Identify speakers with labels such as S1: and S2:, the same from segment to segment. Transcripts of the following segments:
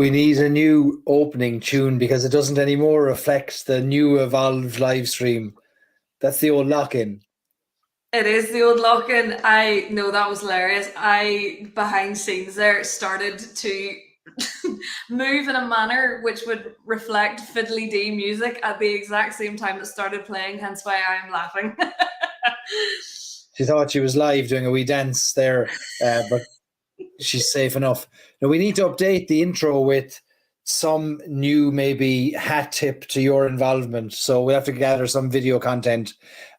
S1: We need a new opening tune because it doesn't anymore reflect the new evolved live stream. That's the old lock-in.
S2: It is the old lock-in. I know that was hilarious. I, behind scenes there, started to move in a manner which would reflect fiddly D music at the exact same time it started playing, hence why I'm laughing.
S1: She thought she was live doing a wee dance there, but she's safe enough. Now we need to update the intro with some new maybe hat tip to your involvement. So we'll have to gather some video content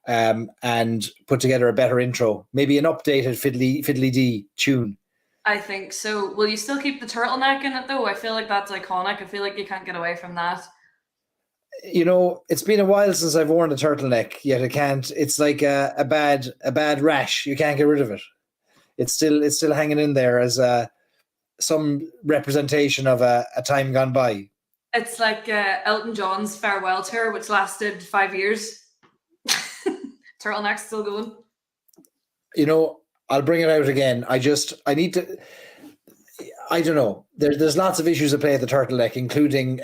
S1: and put together a better intro. Maybe an updated Fiddly D tune.
S2: I think so. Will you still keep the turtleneck in it though? I feel like that's iconic. I feel like you can't get away from that.
S1: You know, it's been a while since I've worn a turtleneck, yet I can't. It's like a bad rash. You can't get rid of it. It's still hanging in there as some representation of a time gone by.
S2: It's like Elton John's farewell tour, which lasted 5 years. Turtleneck's still going.
S1: You know, I'll bring it out again. I need to. I don't know. There's lots of issues at play at the turtleneck, including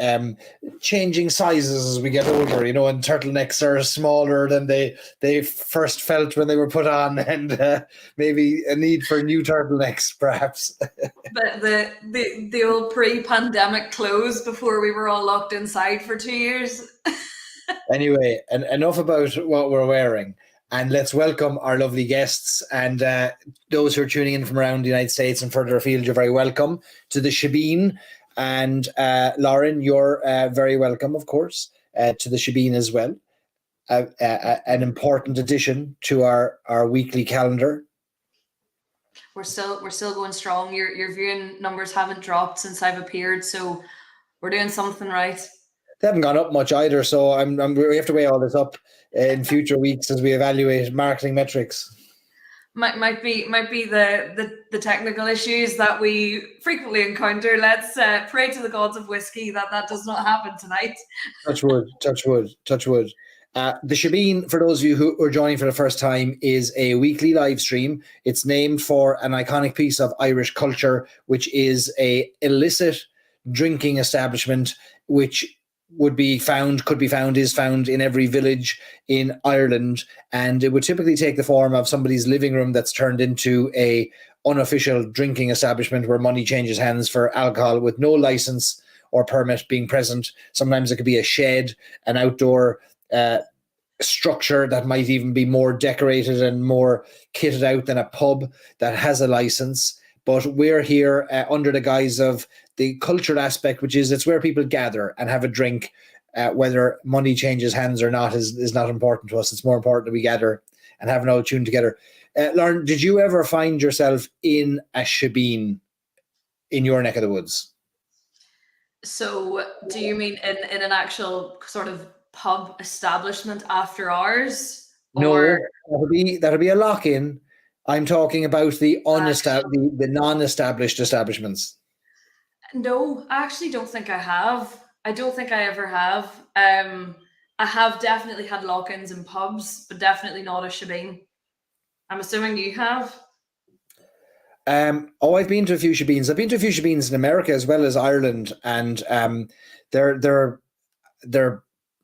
S1: changing sizes as we get older. You know, and turtlenecks are smaller than they first felt when they were put on, and maybe a need for new turtlenecks, perhaps.
S2: The old pre-pandemic clothes before we were all locked inside for 2 years.
S1: Anyway, and enough about what we're wearing. And let's welcome our lovely guests and those who are tuning in from around the United States and further afield. You're very welcome to the Shebeen. And Lauren, you're very welcome, of course, to the Shebeen as well. An important addition to our weekly calendar.
S2: We're still going strong. Your viewing numbers haven't dropped since I've appeared, so we're doing something right.
S1: They haven't gone up much either, so we have to weigh all this up in future weeks as we evaluate marketing metrics.
S2: Might be the technical issues that we frequently encounter. Let's pray to the gods of whiskey that does not happen tonight.
S1: Touch wood, touch wood, touch wood. The Shebeen, for those of you who are joining for the first time, is a weekly live stream. It's named for an iconic piece of Irish culture, which is a illicit drinking establishment, which is found in every village in Ireland, and it would typically take the form of somebody's living room that's turned into a unofficial drinking establishment where money changes hands for alcohol with no license or permit being present. Sometimes it could be a shed, an outdoor structure that might even be more decorated and more kitted out than a pub that has a license. But we're here under the guise of the cultural aspect, which is it's where people gather and have a drink. Whether money changes hands or not is not important to us. It's more important that we gather and have an old tune together. Lauren, did you ever find yourself in a Shebeen in your neck of the woods?
S2: So do you mean in an actual sort of pub establishment after hours?
S1: No, that'll be a lock-in. I'm talking about the non-established establishments.
S2: No, I actually don't think I have. I don't think I ever have. I have definitely had lock-ins in pubs, but definitely not a Shebeen. I'm assuming you have.
S1: I've been to a few Shebeens. I've been to a few Shebeens in America as well as Ireland, and they're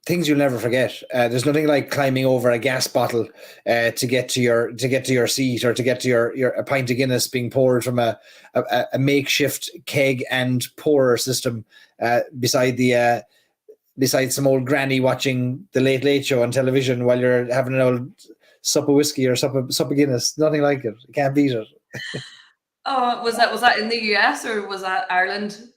S1: things you'll never forget. There's nothing like climbing over a gas bottle to get to your seat, or to get to your a pint of Guinness being poured from a makeshift keg and pourer system beside some old granny watching the Late Late Show on television while you're having an old sup of whiskey or sup of Guinness. Nothing like it. You can't beat it.
S2: Oh, was that in the US or was that Ireland?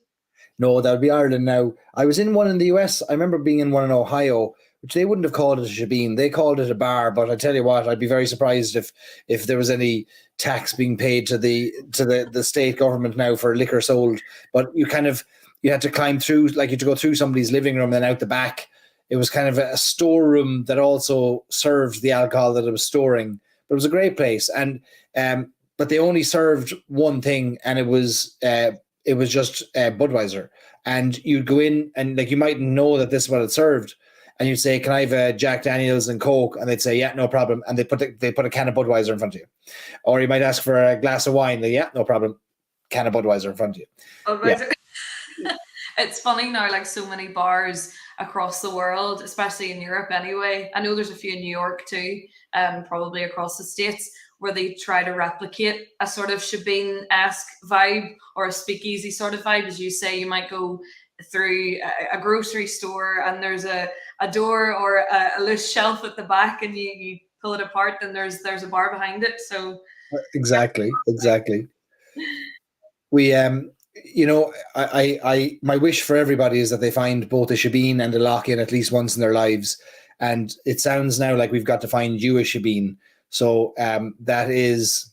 S1: No, that would be Ireland now. I was in one in the US. I remember being in one in Ohio, which they wouldn't have called it a Shebeen. They called it a bar, but I tell you what, I'd be very surprised if there was any tax being paid to the state government now for liquor sold. But you had to climb through, like you had to go through somebody's living room and then out the back. It was kind of a storeroom that also served the alcohol that it was storing. But it was a great place. And but they only served one thing, and it was just Budweiser. And you'd go in and like you mightn't know that this is what it served, and you'd say, "Can I have a Jack Daniels and Coke?" And they'd say, "Yeah, no problem." And they put a can of Budweiser in front of you. Or you might ask for a glass of wine. They, "Yeah, no problem." Can of Budweiser in front of you.
S2: Budweiser.
S1: Yeah.
S2: It's funny now, like so many bars across the world, especially in Europe anyway. I know there's a few in New York too, probably across the States, where they try to replicate a sort of Shebeen-esque vibe or a speakeasy sort of vibe. As you say, you might go through a grocery store and there's a door or a loose shelf at the back, and you pull it apart and there's a bar behind it. So
S1: Exactly. We I my wish for everybody is that they find both a Shebeen and a lock-in at least once in their lives. And it sounds now like we've got to find you a Shebeen. So that is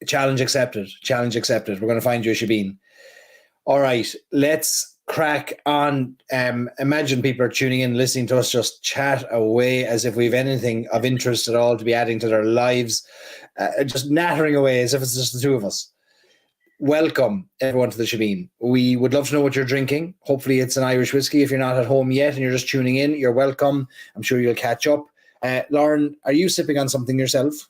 S1: challenge accepted. We're going to find you a Shebeen. All right, let's crack on. Imagine people are tuning in, listening to us just chat away as if we've anything of interest at all to be adding to their lives, just nattering away as if it's just the two of us. Welcome, everyone, to the Shebeen. We would love to know what you're drinking. Hopefully it's an Irish whiskey. If you're not at home yet and you're just tuning in, you're welcome. I'm sure you'll catch up. Lauren, are you sipping on something yourself?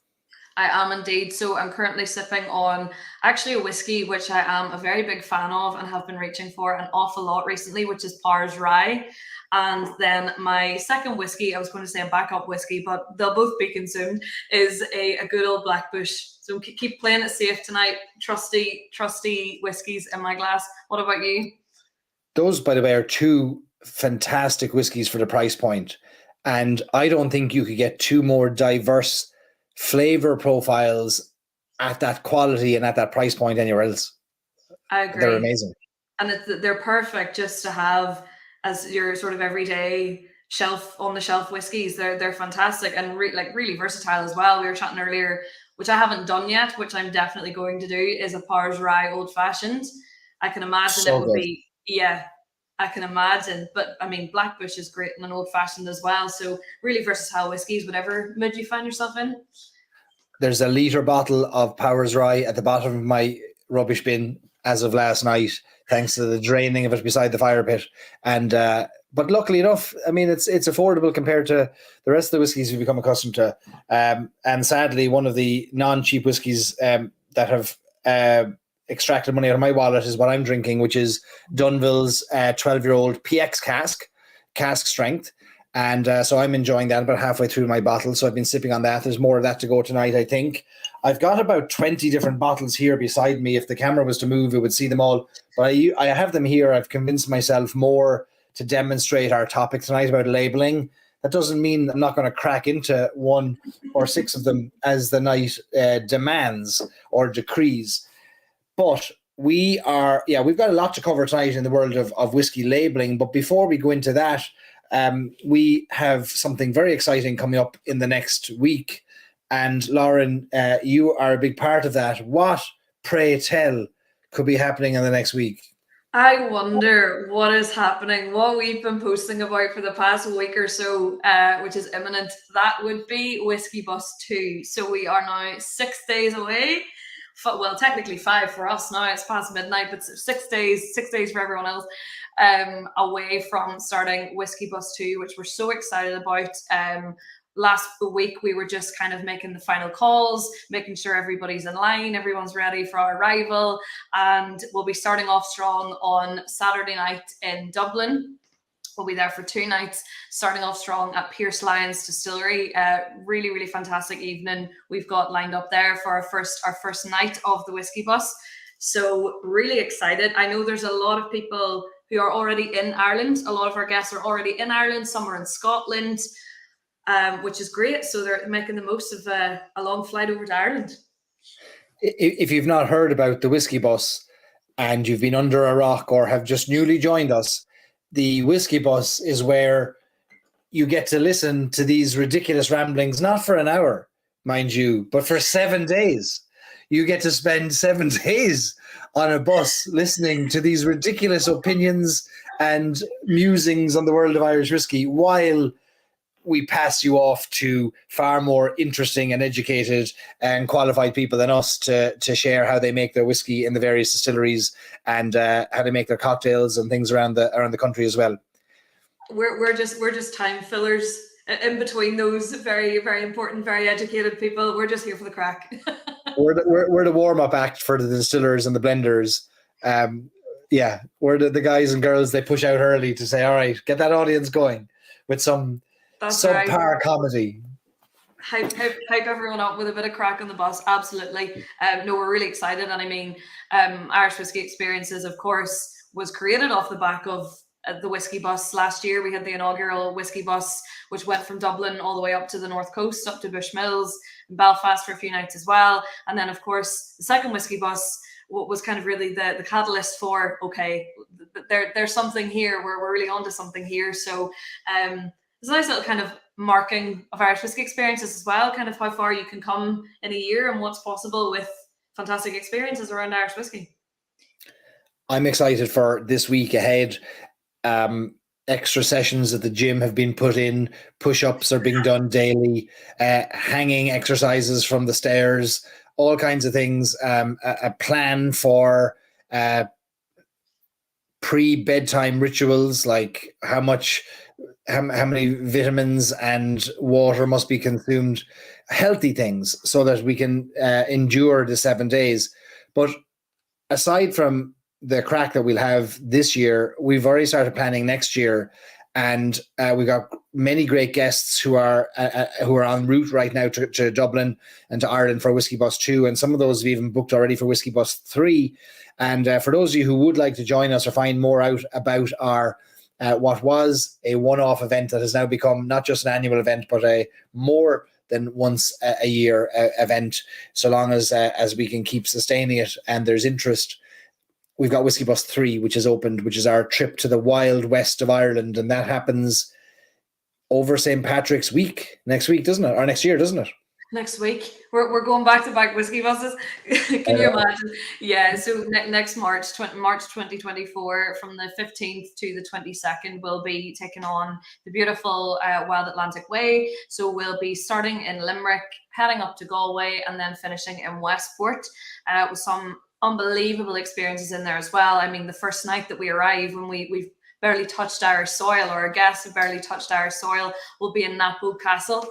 S2: I am indeed. So I'm currently sipping on actually a whiskey, which I am a very big fan of and have been reaching for an awful lot recently, which is Powers Rye. And then my second whiskey, I was going to say a backup whiskey, but they'll both be consumed, is a good old Blackbush. So keep playing it safe tonight. Trusty whiskeys in my glass. What about you?
S1: Those, by the way, are two fantastic whiskies for the price point. And I don't think you could get two more diverse flavor profiles at that quality and at that price point anywhere else.
S2: I agree.
S1: They're amazing.
S2: And they're perfect just to have as your sort of everyday on the shelf whiskeys. They're fantastic and really versatile as well. We were chatting earlier, which I haven't done yet, which I'm definitely going to do, is a Powers Rye Old Fashioned. I can imagine it would be, I can imagine. But I mean, Blackbush is great in an Old Fashioned as well. So really versatile whiskies, whatever mood you find yourself in.
S1: There's a litre bottle of Powers Rye at the bottom of my rubbish bin as of last night, thanks to the draining of it beside the fire pit. And but luckily enough, I mean, it's affordable compared to the rest of the whiskies we've become accustomed to. And sadly, one of the non-cheap whiskies that have extracted money out of my wallet is what I'm drinking, which is Dunville's 12-year-old PX cask strength. And so I'm enjoying that about halfway through my bottle. So I've been sipping on that. There's more of that to go tonight, I think. I've got about 20 different bottles here beside me. If the camera was to move, it would see them all. But I have them here. I've convinced myself more to demonstrate our topic tonight about labeling. That doesn't mean I'm not going to crack into 1 or 6 of them as the night demands or decrees. But we've got a lot to cover tonight in the world of whiskey labeling. But before we go into that, we have something very exciting coming up in the next week. And Lauren, you are a big part of that. What, pray tell, could be happening in the next week?
S2: I wonder what is happening, what we've been posting about for the past week or so, which is imminent. That would be Whiskey Bus 2. So we are now 6 days away. Well, technically 5 for us now. It's past midnight, but 6 days for everyone else, away from starting Whiskey Bus 2, which we're so excited about. Last week, we were just kind of making the final calls, making sure everybody's in line, everyone's ready for our arrival. And we'll be starting off strong on Saturday night in Dublin. We'll be there for 2 nights, starting off strong at Pierce Lyons Distillery. Really, really fantastic evening we've got lined up there for our first night of the Whiskey Bus. So really excited. I know there's a lot of people who are already in Ireland. A lot of our guests are already in Ireland. Some are in Scotland. Which is great. So they're making the most of a long flight over to Ireland.
S1: If you've not heard about the Whiskey Bus and you've been under a rock or have just newly joined us, the Whiskey Bus is where you get to listen to these ridiculous ramblings, not for an hour, mind you, but for 7 days. You get to spend 7 days on a bus listening to these ridiculous opinions and musings on the world of Irish whiskey while we pass you off to far more interesting and educated and qualified people than us to share how they make their whiskey in the various distilleries and how they make their cocktails and things around the country as well.
S2: We're just time fillers in between those very, very important, very educated people. We're just here for the crack.
S1: we're the warm-up act for the distillers and the blenders. Yeah, where the guys and girls, they push out early to say, all right, get that audience going with some
S2: That's right.
S1: subpar comedy.
S2: Hype everyone up with a bit of crack on the bus. Absolutely. No, we're really excited. And I mean, Irish Whiskey Experiences, of course, was created off the back of the Whiskey Bus last year. We had the inaugural Whiskey Bus, which went from Dublin all the way up to the North Coast, up to Bushmills, and Belfast for a few nights as well. And then, of course, the second Whiskey Bus was kind of really the catalyst for, okay, there's something here. We're really onto something here. So there's a nice little kind of marking of Irish Whiskey Experiences as well, kind of how far you can come in a year and what's possible with fantastic experiences around Irish whiskey.
S1: I'm excited for this week ahead. Extra sessions at the gym have been put in. Push-ups are being done daily. Hanging exercises from the stairs. All kinds of things. A plan for pre-bedtime rituals, like how many vitamins and water must be consumed. Healthy things so that we can endure the 7 days. But aside from the crack that we'll have this year, we've already started planning next year, and we got many great guests who are en route right now to Dublin and to Ireland for Whiskey Bus 2, and some of those have even booked already for Whiskey Bus 3. And for those of you who would like to join us or find more out about our what was a one-off event that has now become not just an annual event, but a more than once a year event, so long as we can keep sustaining it and there's interest. We've got Whiskey Bus 3, which is opened, which is our trip to the wild west of Ireland. And that happens over St. Patrick's week, next week, doesn't it? Or next year, doesn't it?
S2: Next week. We're going back to back whiskey buses. Can you imagine? Yeah, so next March 2024, from the 15th to the 22nd, we'll be taking on the beautiful Wild Atlantic Way. So we'll be starting in Limerick, heading up to Galway, and then finishing in Westport with some unbelievable experiences in there as well. I mean, the first night that we arrive, when we've barely touched our soil, or our guests have barely touched our soil, we'll be in Napo Castle,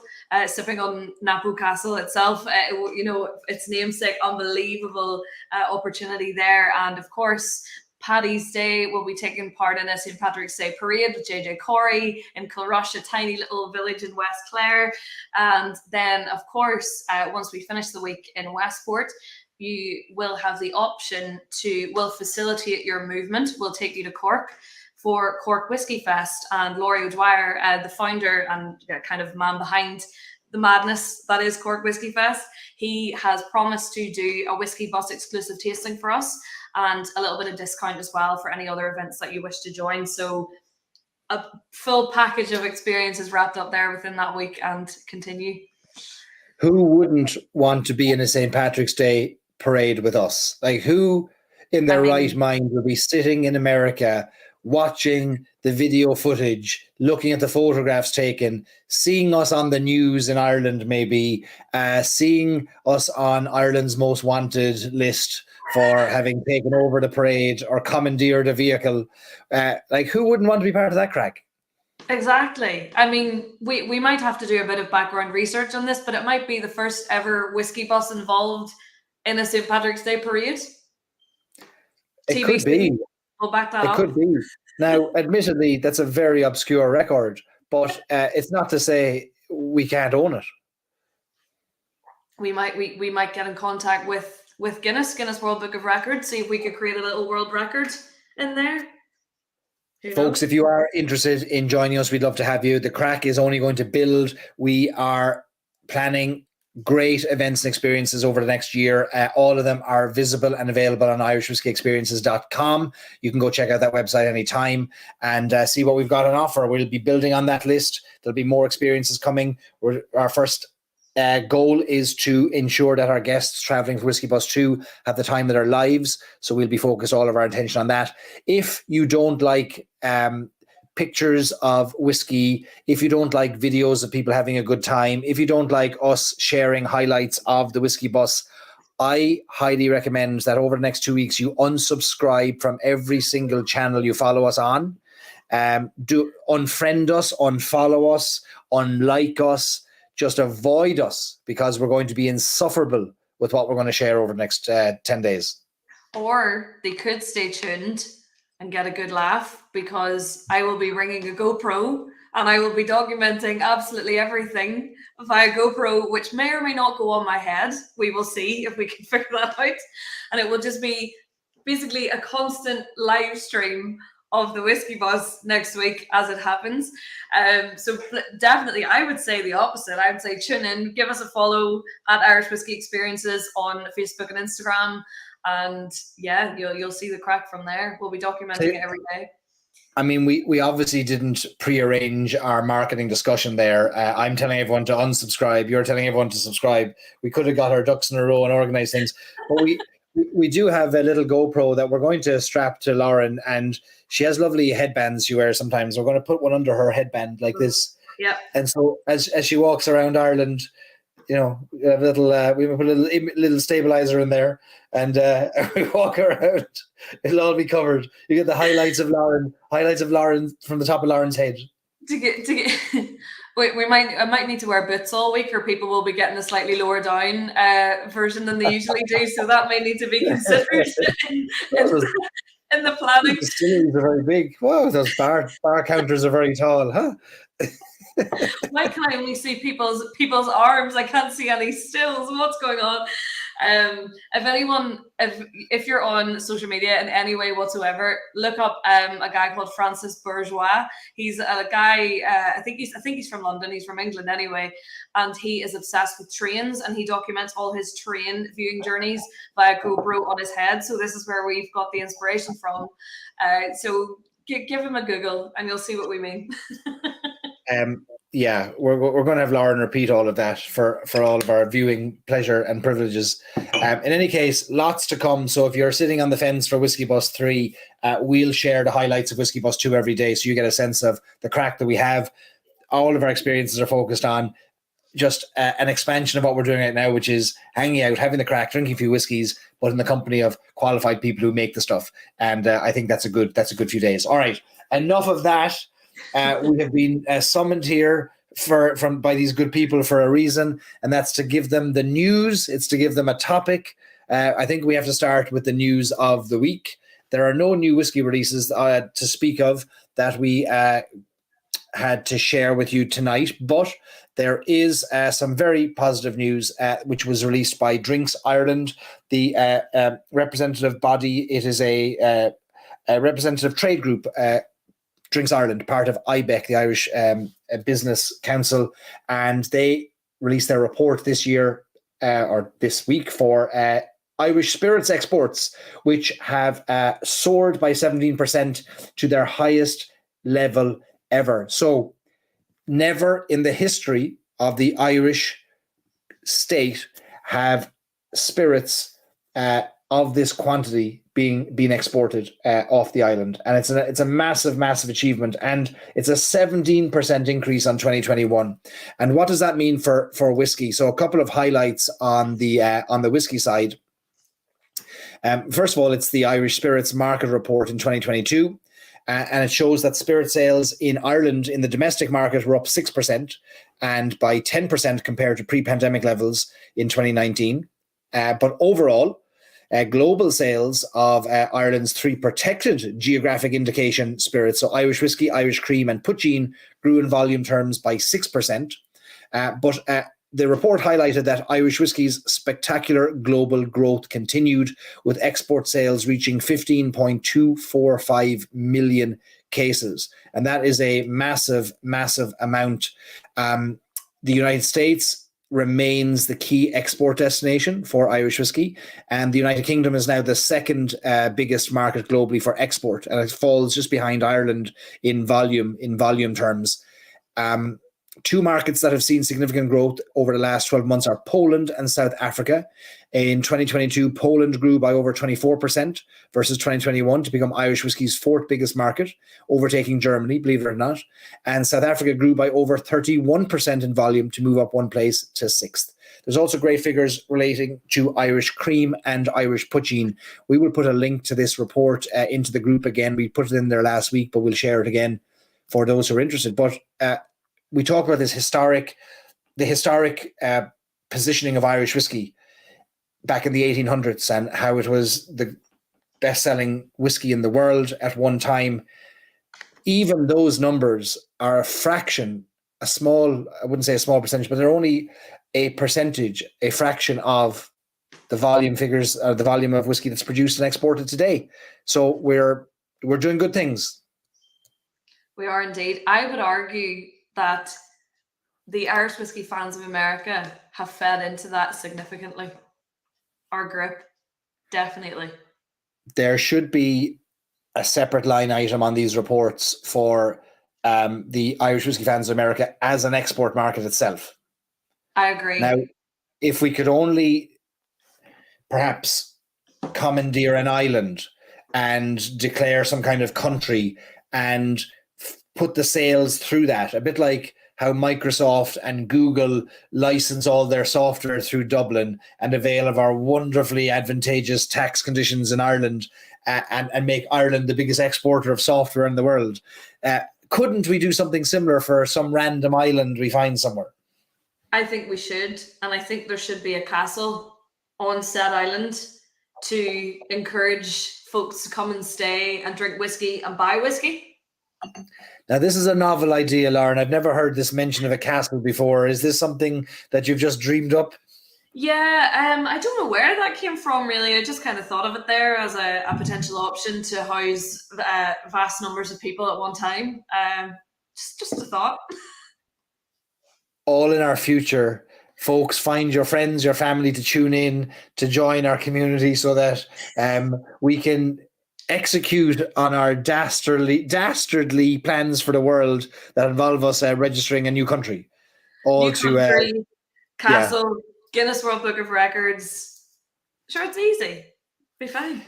S2: sipping on Napo Castle itself, its namesake. Unbelievable opportunity there. And of course, Paddy's Day, will be taking part in a St. Patrick's Day parade with JJ Corey in Kilrush, a tiny little village in West Clare. And then, of course, once we finish the week in Westport, you will have the option we'll facilitate your movement. We'll take you to Cork for Cork Whiskey Fest. And Laurie O'Dwyer, the founder and kind of man behind the madness that is Cork Whiskey Fest, he has promised to do a Whiskey Bus exclusive tasting for us and a little bit of discount as well for any other events that you wish to join. So a full package of experiences wrapped up there within that week and continue.
S1: Who wouldn't want to be in a St. Patrick's Day parade with us? Like, who in their right mind will be sitting in America watching the video footage, looking at the photographs taken, seeing us on the news in Ireland, maybe seeing us on Ireland's most wanted list for having taken over the parade or commandeered a vehicle? Like, who wouldn't want to be part of that crack?
S2: Exactly. I mean, we might have to do a bit of background research on this, but it might be the first ever whiskey bus involved in a St. Patrick's Day parade.
S1: It could be.
S2: We'll back that up.
S1: It could be. Now, admittedly, that's a very obscure record, but it's not to say we can't own it.
S2: We might get in contact with Guinness World Book of Records, see if we could create a little world record in there.
S1: Folks, if you are interested in joining us, we'd love to have you. The crack is only going to build. We are planning great events and experiences over the next year. All of them are visible and available on irishwhiskeyexperiences.com. You can go check out that website anytime and see what we've got on offer. We'll be building on that list. There'll be more experiences coming. Our first goal is to ensure that our guests traveling for Whiskey Bus 2 have the time of their lives. So we'll be focused all of our attention on that. If you don't like pictures of whiskey, if you don't like videos of people having a good time, if you don't like us sharing highlights of the Whiskey Bus, I highly recommend that over the next 2 weeks you unsubscribe from every single channel you follow us on. Do unfriend us, unfollow us, unlike us, just avoid us, because we're going to be insufferable with what we're going to share over the next 10 days.
S2: Or they could stay tuned and get a good laugh, because I will be bringing a GoPro and I will be documenting absolutely everything via GoPro, which may or may not go on my head. We will see if we can figure that out. And it will just be basically a constant live stream of the Whiskey Bus next week as it happens. So definitely, I would say the opposite. I would say tune in, give us a follow at Irish Whiskey Experiences on Facebook and Instagram. And yeah, you'll see the crack from there. We'll be documenting it every day.
S1: I mean, we obviously didn't prearrange our marketing discussion there. I'm telling everyone to unsubscribe. You're telling everyone to subscribe. We could have got our ducks in a row and organized things. But we do have a little GoPro that we're going to strap to Lauren, and she has lovely headbands she wears sometimes. We're going to put one under her headband like this.
S2: Yeah.
S1: And so as she walks around Ireland, we have a little we put a little stabilizer in there, and we walk around. It'll all be covered. You get the highlights of Lauren from the top of Lauren's head.
S2: To get I might need to wear boots all week, or people will be getting a slightly lower down version than they usually do. So that may need to be considered in the planning.
S1: The distilleries are very big. Whoa, those bar counters are very tall, huh?
S2: Why can I only see people's arms? I can't see any stills. What's going on? If you're on social media in any way whatsoever, look up a guy called Francis Bourgeois. He's a guy. I think he's from London. He's from England anyway, and he is obsessed with trains, and he documents all his train viewing journeys via GoPro on his head. So this is where we've got the inspiration from. So give him a Google, and you'll see what we mean.
S1: Yeah, we're going to have Lauren repeat all of that for all of our viewing pleasure and privileges. In any case, lots to come. So if you're sitting on the fence for Whiskey Bus 3, we'll share the highlights of Whiskey Bus 2 every day, so you get a sense of the crack that we have. All of our experiences are focused on just an expansion of what we're doing right now, which is hanging out, having the crack, drinking a few whiskeys, but in the company of qualified people who make the stuff. And I think that's a good few days. All right, enough of that. We have been summoned here by these good people for a reason, and that's to give them the news. It's to give them a topic. I think we have to start with the news of the week. There are no new whiskey releases to speak of that we had to share with you tonight, but there is some very positive news which was released by Drinks Ireland, the representative body. It is a representative trade group, Drinks Ireland, part of IBEC, the Irish Business Council, and they released their report this year or this week for Irish spirits exports, which have soared by 17% to their highest level ever. So never in the history of the Irish state have spirits of this quantity being exported off the island, and it's a massive achievement, and it's a 17% increase on 2021. And what does that mean for whiskey? So a couple of highlights on the whiskey side. First of all, it's the Irish Spirits Market Report in 2022, and it shows that spirit sales in Ireland in the domestic market were up 6%, and by 10% compared to pre-pandemic levels in 2019. But overall, global sales of Ireland's three protected geographic indication spirits, so Irish whiskey, Irish cream, and poitín, grew in volume terms by 6%. But the report highlighted that Irish whiskey's spectacular global growth continued, with export sales reaching 15.245 million cases. And that is a massive amount. The United States remains the key export destination for Irish whiskey, and the United Kingdom is now the second biggest market globally for export, and it falls just behind Ireland in volume terms. Two markets that have seen significant growth over the last 12 months are Poland and South Africa. In 2022, Poland grew by over 24% versus 2021 to become Irish whiskey's fourth biggest market, overtaking Germany, believe it or not. And South Africa grew by over 31% in volume to move up one place to sixth. There's also great figures relating to Irish cream and Irish poitín. We will put a link to this report into the group again. We put it in there last week, but we'll share it again for those who are interested. But we talk about the historic positioning of Irish whiskey back in the 1800s, and how it was best-selling whiskey in the world at one time. Even those numbers are a fraction, a small, I wouldn't say a small percentage, but they're only a percentage, a fraction of the volume figures, the volume of whiskey that's produced and exported today. So we're doing good things.
S2: We are indeed. I would argue that the Irish whiskey fans of America have fed into that significantly. Our group, definitely.
S1: There should be a separate line item on these reports for the Irish whiskey fans of America as an export market itself.
S2: I agree.
S1: Now, if we could only perhaps commandeer an island and declare some kind of country and put the sales through that, a bit like how Microsoft and Google license all their software through Dublin and avail of our wonderfully advantageous tax conditions in Ireland, and make Ireland the biggest exporter of software in the world. Couldn't we do something similar for some random island we find somewhere?
S2: I think we should, and I think there should be a castle on said island to encourage folks to come and stay and drink whiskey and buy whiskey.
S1: Now, this is a novel idea, Lauren. I've never heard this mention of a castle before. Is this something that you've just dreamed up?
S2: Yeah, I don't know where that came from, really. I just kind of thought of it there as a potential option to house vast numbers of people at one time. Just a thought.
S1: All in our future, folks, find your friends, your family to tune in, to join our community so that we can execute on our dastardly plans for the world that involve us registering a new country.
S2: New country, castle, yeah. Guinness World Book of Records. Sure, it's easy. Be fine.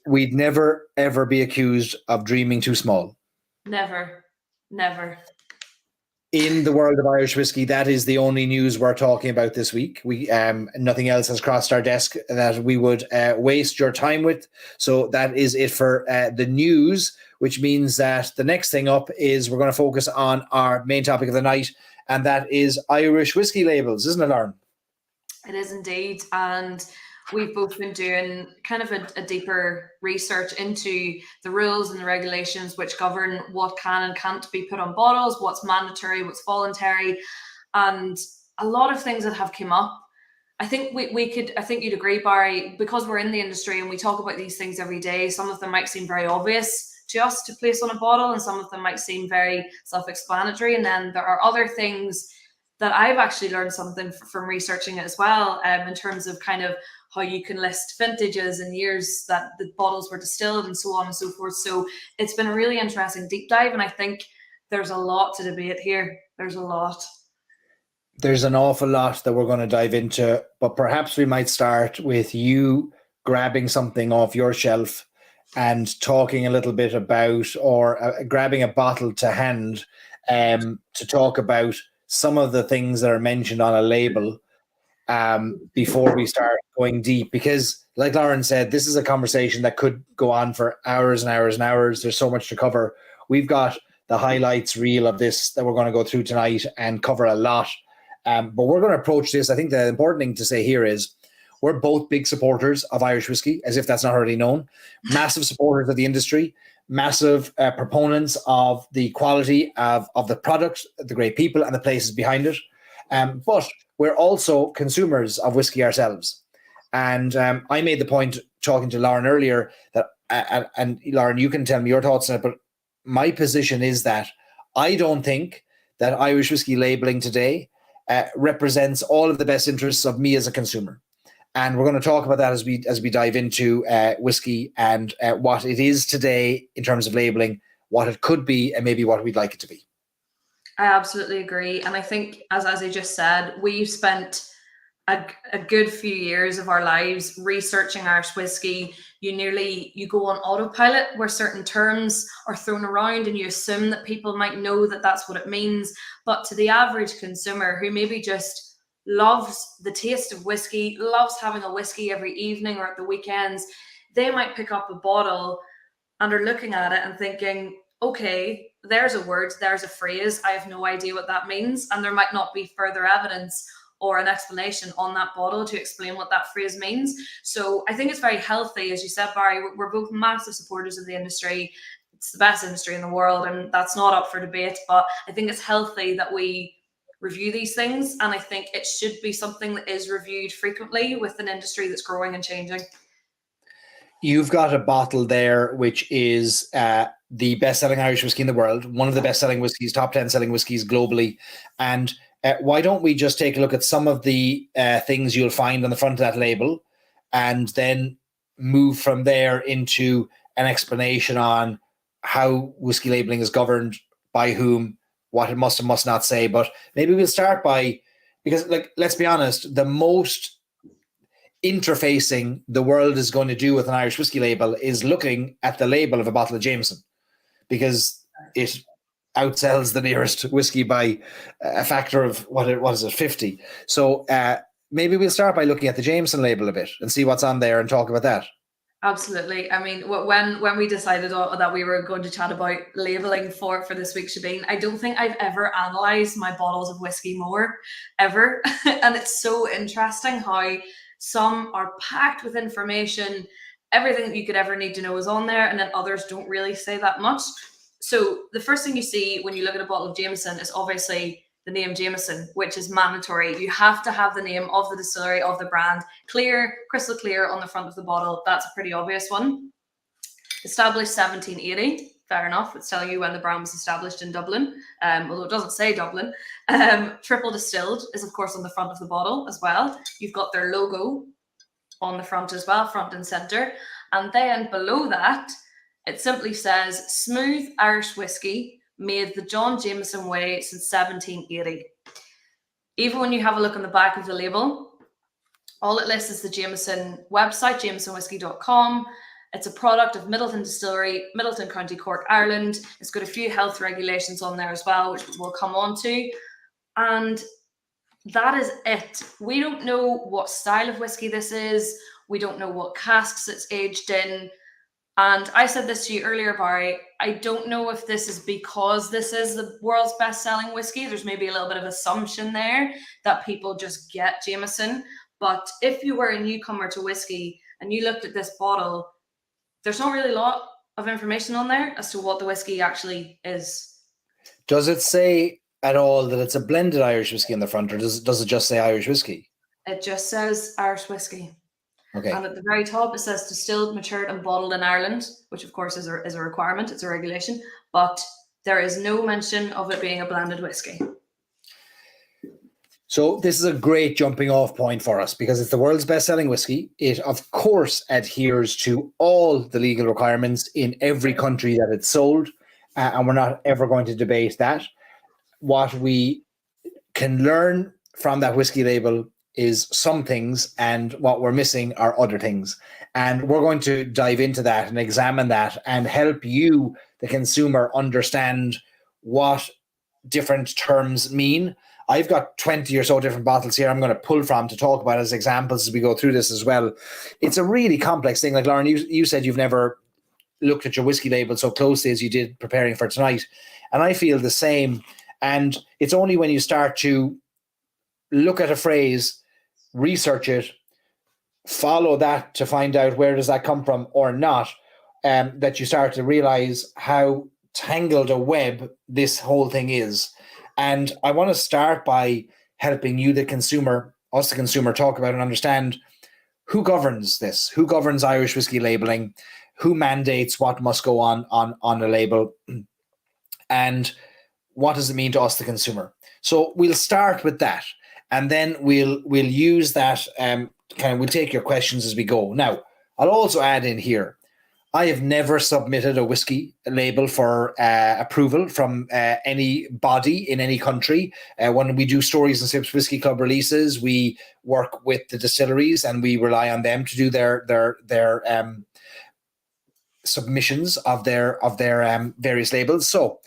S1: We'd never, ever be accused of dreaming too small.
S2: Never.
S1: In the world of Irish whiskey, that is the only news we're talking about this week. We nothing else has crossed our desk that we would waste your time with. So that is it for the news, which means that the next thing up is we're going to focus on our main topic of the night, and that is Irish whiskey labels, isn't it, Lauren?
S2: It is indeed, and we've both been doing kind of a deeper research into the rules and the regulations which govern what can and can't be put on bottles, what's mandatory, what's voluntary, and a lot of things that have come up. I think I think you'd agree, Barry, because we're in the industry and we talk about these things every day, some of them might seem very obvious to us to place on a bottle, and some of them might seem very self-explanatory. And then there are other things that I've actually learned something from researching it as well, in terms of kind of how you can list vintages and years that the bottles were distilled and so on and so forth. So it's been a really interesting deep dive, and I think there's a lot to debate here. There's a lot.
S1: There's an awful lot that we're going to dive into, but perhaps we might start with you grabbing something off your shelf and talking a little bit about, or grabbing a bottle to hand to talk about some of the things that are mentioned on a label before we start going deep. Because like Lauren said, this is a conversation that could go on for hours and hours and hours. There's so much to cover. We've got the highlights reel of this that we're going to go through tonight and cover a lot. But we're going to approach this. I think the important thing to say here is we're both big supporters of Irish whiskey, as if that's not already known. Massive supporters of the industry, massive proponents of the quality of the product, the great people and the places behind it. But we're also consumers of whiskey ourselves. And I made the point talking to Lauren earlier that, and Lauren, you can tell me your thoughts on it, but my position is that I don't think that Irish whiskey labeling today represents all of the best interests of me as a consumer. And we're going to talk about that as we dive into whiskey and what it is today in terms of labeling, what it could be, and maybe what we'd like it to be.
S2: I absolutely agree. And I think, as I just said, we've spent a good few years of our lives researching Irish whiskey. You go on autopilot where certain terms are thrown around and you assume that people might know that that's what it means. But to the average consumer who maybe just loves the taste of whiskey, loves having a whiskey every evening or at the weekends, they might pick up a bottle and are looking at it and thinking, okay, there's a word, there's a phrase, I have no idea what that means. And there might not be further evidence or an explanation on that bottle to explain what that phrase means. So I think it's very healthy, as you said, Barry. We're both massive supporters of the industry. It's the best industry in the world, and that's not up for debate. But I think it's healthy that we review these things, and I think it should be something that is reviewed frequently with an industry that's growing and changing.
S1: You've got a bottle there which is the best-selling Irish whiskey in the world, one of the best-selling whiskeys, top 10 selling whiskeys globally. And why don't we just take a look at some of the things you'll find on the front of that label, and then move from there into an explanation on how whiskey labeling is governed, by whom, what it must and must not say. But maybe we'll start by, because let's be honest, the most interfacing the world is going to do with an Irish whiskey label is looking at the label of a bottle of Jameson, because it outsells the nearest whiskey by a factor of what is it, 50. So maybe we'll start by looking at the Jameson label a bit and see what's on there and talk about that.
S2: Absolutely. I mean, when we decided that we were going to chat about labeling for this week, Shebeen, I don't think I've ever analysed my bottles of whiskey more, ever. And it's so interesting how some are packed with information, everything that you could ever need to know is on there, and then others don't really say that much. So the first thing you see when you look at a bottle of Jameson is obviously the name Jameson, which is mandatory. You have to have the name of the distillery, of the brand, clear, crystal clear on the front of the bottle. That's a pretty obvious one. Established 1780. Fair enough. It's telling you when the brand was established in Dublin, although it doesn't say Dublin. Triple distilled is, of course, on the front of the bottle as well. You've got their logo on the front as well, front and centre. And then below that, it simply says, smooth Irish whiskey made the John Jameson way since 1780. Even when you have a look on the back of the label, all it lists is the Jameson website, jamesonwhiskey.com. It's a product of Middleton Distillery, Middleton, County Cork, Ireland. It's got a few health regulations on there as well, which we'll come on to. And that is it. We don't know what style of whiskey this is. We don't know what casks it's aged in. And I said this to you earlier, Barry, I don't know if this is because this is the world's best-selling whiskey. There's maybe a little bit of assumption there that people just get Jameson. But if you were a newcomer to whiskey and you looked at this bottle, there's not really a lot of information on there as to what the whiskey actually is.
S1: Does it say at all that it's a blended Irish whiskey on the front, or does it just say Irish whiskey?
S2: It just says Irish whiskey.
S1: Okay.
S2: And at the very top, it says distilled, matured, and bottled in Ireland, which of course is a requirement. It's a regulation, but there is no mention of it being a blended whiskey.
S1: So this is a great jumping off point for us, because it's the world's best-selling whiskey. It, of course, adheres to all the legal requirements in every country that it's sold, and we're not ever going to debate that. What we can learn from that whiskey label is some things, and what we're missing are other things. And we're going to dive into that and examine that and help you, the consumer, understand what different terms mean. I've got 20 or so different bottles here I'm going to pull from to talk about as examples as we go through this as well. It's a really complex thing. Like, Lauren, you said you've never looked at your whiskey label so closely as you did preparing for tonight. And I feel the same. And it's only when you start to look at a phrase, research it, follow that to find out where does that come from or not, that you start to realize how tangled a web this whole thing is. And I want to start by helping you, the consumer, us, the consumer, talk about and understand who governs this, who governs Irish whiskey labeling, who mandates what must go on a label, and what does it mean to us, the consumer. So we'll start with that, and then we'll use that. We'll take your questions as we go. Now, I'll also add in here, I have never submitted a whiskey label for approval from any body in any country. When we do Stories and Sips Whiskey Club releases, we work with the distilleries and we rely on them to do their submissions of their various labels. So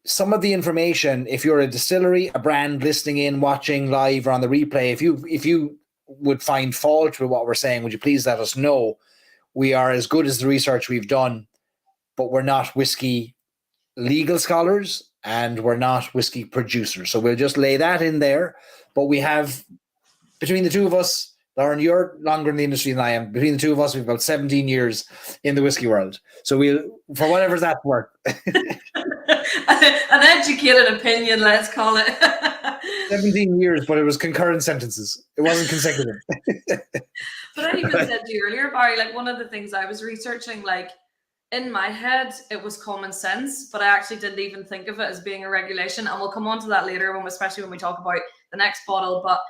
S1: some of the information, if you're a distillery, a brand listening in, watching live or on the replay, if you would find fault with what we're saying, would you please let us know? We are as good as the research we've done, but we're not whiskey legal scholars, and we're not whiskey producers. So we'll just lay that in there. But we have, between the two of us, Lauren, you're longer in the industry than I am. Between the two of us, we've about 17 years in the whiskey world. So we'll, for whatever's that's worth.
S2: An educated opinion, let's call it.
S1: 17 years, but it was concurrent sentences. It wasn't consecutive.
S2: But I even said to you earlier, Barry, like one of the things I was researching, like in my head, it was common sense, but I actually didn't even think of it as being a regulation. And we'll come on to that later, especially when we talk about the next bottle. But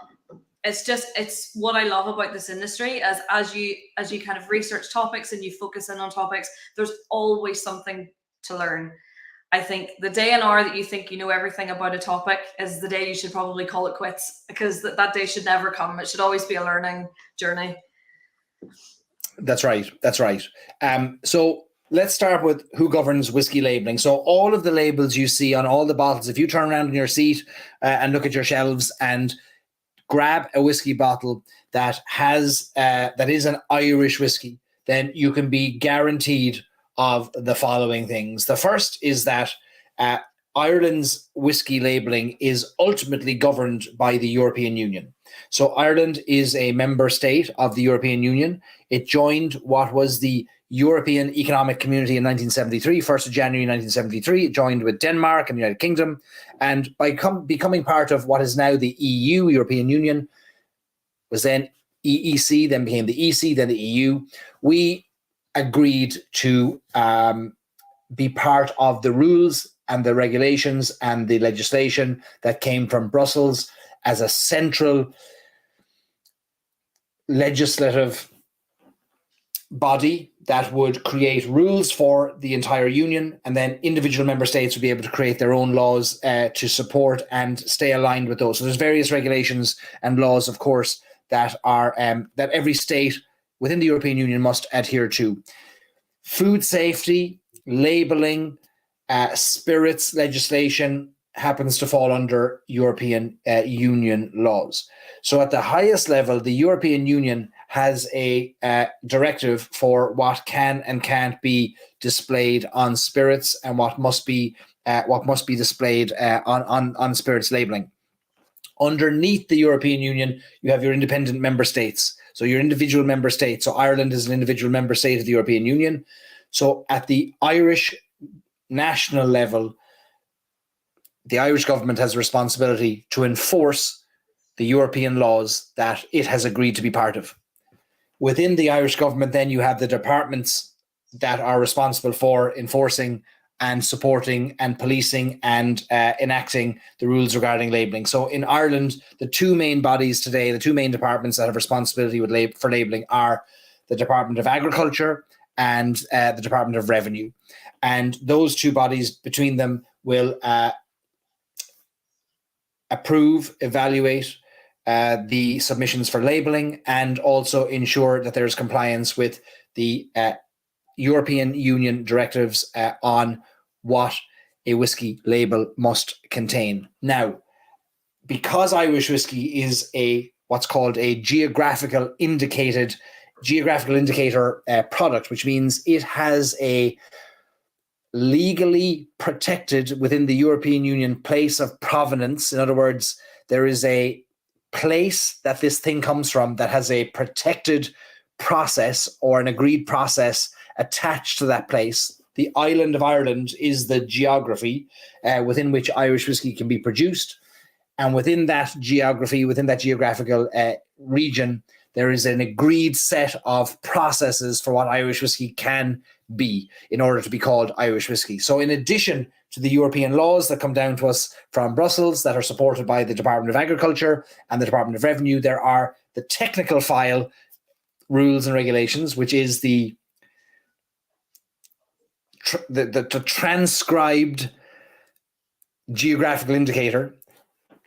S2: it's what I love about this industry, as you kind of research topics and you focus in on topics, there's always something to learn. I think the day and hour that you think you know everything about a topic is the day you should probably call it quits, because that day should never come. It should always be a learning journey.
S1: That's right. So let's start with who governs whiskey labeling. So all of the labels you see on all the bottles, if you turn around in your seat and look at your shelves and grab a whiskey bottle that has that is an Irish whiskey, then you can be guaranteed of the following things. The first is that Ireland's whiskey labelling is ultimately governed by the European Union. So Ireland is a member state of the European Union. It joined what was the European Economic Community in 1973, 1st of January 1973. It joined with Denmark and the United Kingdom. And by becoming part of what is now the EU, European Union, was then EEC, then became the EC, then the EU, we agreed to be part of the rules and the regulations and the legislation that came from Brussels as a central legislative body that would create rules for the entire union, and then individual member states would be able to create their own laws to support and stay aligned with those. So there's various regulations and laws, of course, that are that every state within the European Union must adhere to. Food safety, labeling, spirits legislation happens to fall under European Union laws. So at the highest level, the European Union has a directive for what can and can't be displayed on spirits and what must be displayed on spirits labeling. Underneath the European Union, you have your independent member states. So your individual member states. So Ireland is an individual member state of the European Union. So at the Irish national level, the Irish government has a responsibility to enforce the European laws that it has agreed to be part of. Within the Irish government, then you have the departments that are responsible for enforcing and supporting and policing and enacting the rules regarding labelling. So in Ireland, the two main bodies today, the two main departments that have responsibility for labelling are the Department of Agriculture and the Department of Revenue. And those two bodies between them will approve, evaluate the submissions for labelling, and also ensure that there's compliance with the European Union directives on what a whiskey label must contain. Now, because Irish whiskey is what's called a geographical indicator product, which means it has a legally protected within the European Union place of provenance. In other words, there is a place that this thing comes from that has a protected process or an agreed process attached to that place. The island of Ireland is the geography within which Irish whiskey can be produced. And within that geography, within that geographical region, there is an agreed set of processes for what Irish whiskey can be in order to be called Irish whiskey. So in addition to the European laws that come down to us from Brussels that are supported by the Department of Agriculture and the Department of Revenue, there are the technical file rules and regulations, which is the transcribed geographical indicator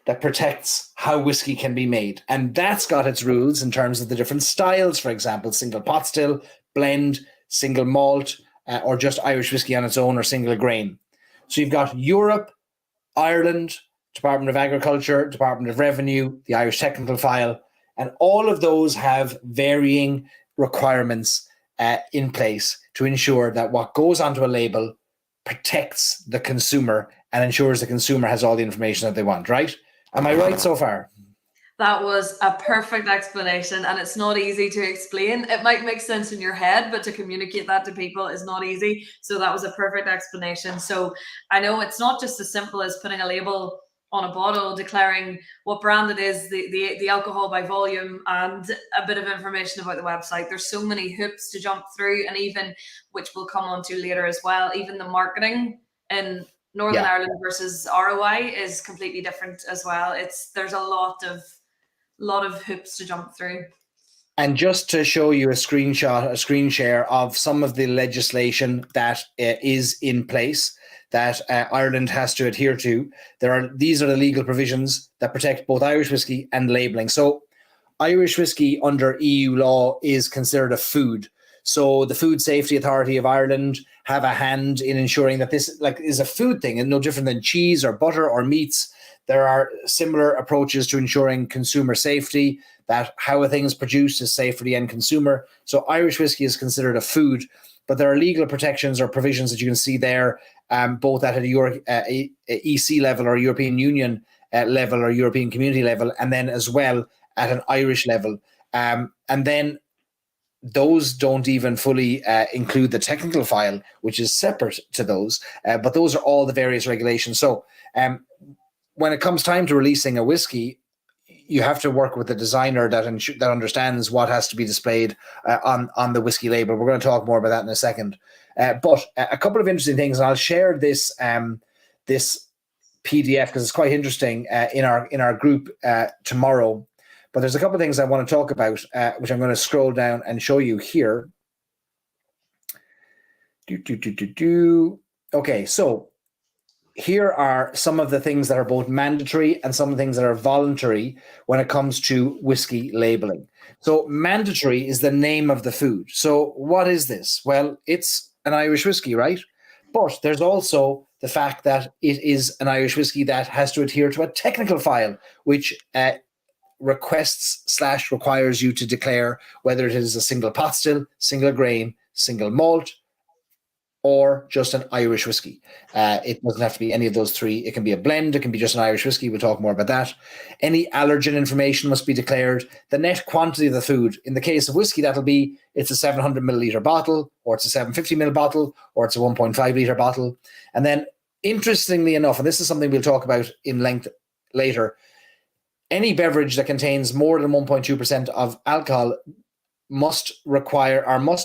S1: that protects how whiskey can be made. And that's got its rules in terms of the different styles, for example, single pot still, blend, single malt, or just Irish whiskey on its own or single grain. So you've got Europe, Ireland, Department of Agriculture, Department of Revenue, the Irish technical file, and all of those have varying requirements in place to ensure that what goes onto a label protects the consumer and ensures the consumer has all the information that they want, right? Am I right so far?
S2: That was a perfect explanation, and it's not easy to explain. It might make sense in your head, but to communicate that to people is not easy. So that was a perfect explanation. So I know it's not just as simple as putting a label on a bottle declaring what brand it is, the alcohol by volume, and a bit of information about the website. There's so many hoops to jump through, and even, which we'll come on to later as well, even the marketing in Northern
S1: Yeah.
S2: Ireland versus ROI is completely different as well. There's a lot of hoops to jump through.
S1: And just to show you a screen share of some of the legislation that is in place that Ireland has to adhere to. These are the legal provisions that protect both Irish whiskey and labelling. So Irish whiskey under EU law is considered a food. So the Food Safety Authority of Ireland have a hand in ensuring that this is a food thing and no different than cheese or butter or meats. There are similar approaches to ensuring consumer safety, that how a thing is produced is safe for the end consumer. So Irish whiskey is considered a food, but there are legal protections or provisions that you can see there, both at a EC level or European Union level or European Community level, and then as well at an Irish level. And then those don't even fully include the technical file, which is separate to those. But those are all the various regulations. So when it comes time to releasing a whiskey, you have to work with a designer that understands what has to be displayed on the whiskey label. We're going to talk more about that in a second. But a couple of interesting things, and I'll share this this PDF because it's quite interesting in our group tomorrow. But there's a couple of things I want to talk about, which I'm going to scroll down and show you here. Okay, so here are some of the things that are both mandatory and some of the things that are voluntary when it comes to whiskey labeling. So mandatory is the name of the food. So what is this? Well, it's an Irish whiskey, right? But there's also the fact that it is an Irish whiskey that has to adhere to a technical file, which requires you to declare whether it is a single pot still, single grain, single malt, or just an Irish whiskey. It doesn't have to be any of those three. It can be a blend. It can be just an Irish whiskey. We'll talk more about that. Any allergen information must be declared. The net quantity of the food. In the case of whiskey, that'll be it's a 700 milliliter bottle, or it's a 750 ml bottle, or it's a 1.5 liter bottle. And then, interestingly enough, and this is something we'll talk about in length later, any beverage that contains more than 1.2% of alcohol must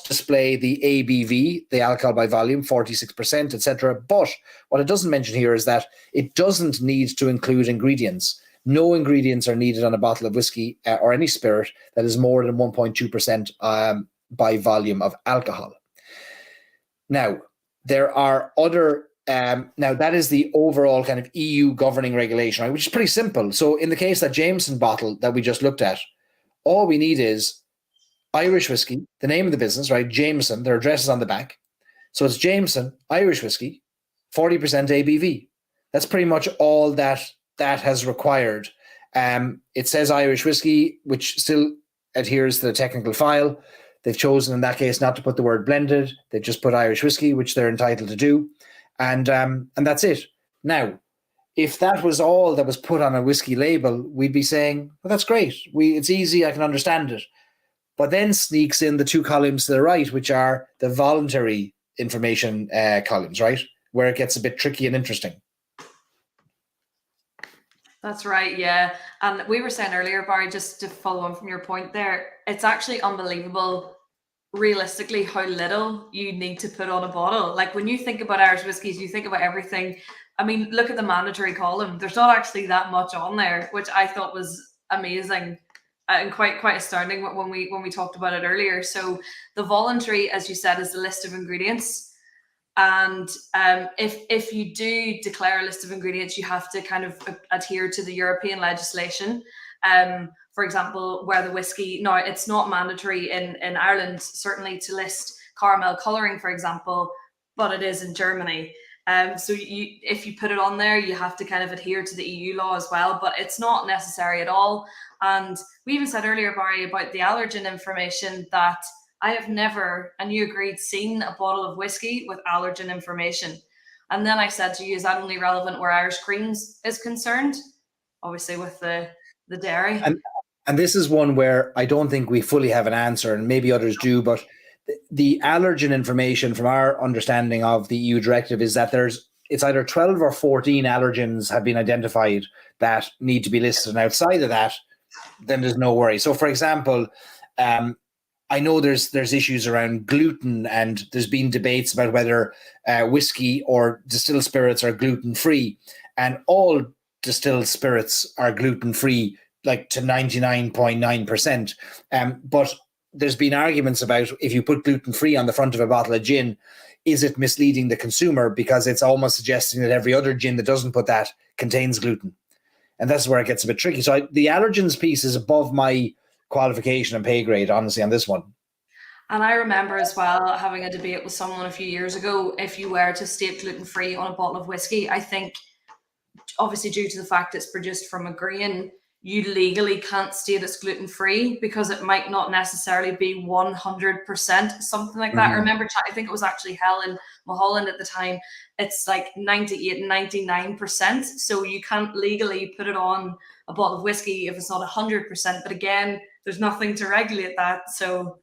S1: display the ABV, the alcohol by volume, 46%, etc. But what it doesn't mention here is that it doesn't need to include ingredients. No ingredients are needed on a bottle of whiskey or any spirit that is more than 1.2% by volume of alcohol. Now, there are other now that is the overall kind of EU governing regulation, right, which is pretty simple. So in the case that Jameson bottle that we just looked at, all we need is Irish whiskey, the name of the business, right? Jameson, their address is on the back. So it's Jameson, Irish whiskey, 40% ABV. That's pretty much all that has required. It says Irish whiskey, which still adheres to the technical file. They've chosen in that case not to put the word blended. They've just put Irish whiskey, which they're entitled to do. And that's it. Now, if that was all that was put on a whiskey label, we'd be saying, well, that's great. It's easy. I can understand it. But then sneaks in the two columns to the right, which are the voluntary information columns, right? Where it gets a bit tricky and interesting.
S2: That's right, yeah. And we were saying earlier, Barry, just to follow on from your point there, it's actually unbelievable realistically how little you need to put on a bottle. Like when you think about Irish whiskies, you think about everything. I mean, look at the mandatory column. There's not actually that much on there, which I thought was amazing and quite astounding when we talked about it earlier. So the voluntary, as you said, is the list of ingredients. And if you do declare a list of ingredients, you have to kind of adhere to the European legislation. For example, where the whiskey, now it's not mandatory in Ireland, certainly to list caramel colouring, for example, but it is in Germany. So if you put it on there, you have to kind of adhere to the EU law as well, but it's not necessary at all. And we even said earlier, Barry, about the allergen information that I have never, and you agreed, seen a bottle of whiskey with allergen information. And then I said to you, is that only relevant where Irish cream is concerned? Obviously with the dairy.
S1: And this is one where I don't think we fully have an answer, and maybe others do, but the allergen information from our understanding of the EU directive is that it's either 12 or 14 allergens have been identified that need to be listed. And outside of that, then there's no worry. So for example, I know there's issues around gluten, and there's been debates about whether whiskey or distilled spirits are gluten-free, and all distilled spirits are gluten-free, like to 99.9%. But there's been arguments about if you put gluten-free on the front of a bottle of gin, is it misleading the consumer, because it's almost suggesting that every other gin that doesn't put that contains gluten. And that's where it gets a bit tricky. So the allergens piece is above my qualification and pay grade, honestly, on this one.
S2: And I remember as well having a debate with someone a few years ago, if you were to state gluten-free on a bottle of whiskey, I think obviously due to the fact it's produced from a grain, you legally can't state it's gluten-free because it might not necessarily be 100%, something like that. I remember, I think it was actually Helen Mulholland at the time, it's like 98 and 99%. So you can't legally put it on a bottle of whiskey if it's not 100%. But again, there's nothing to regulate that. So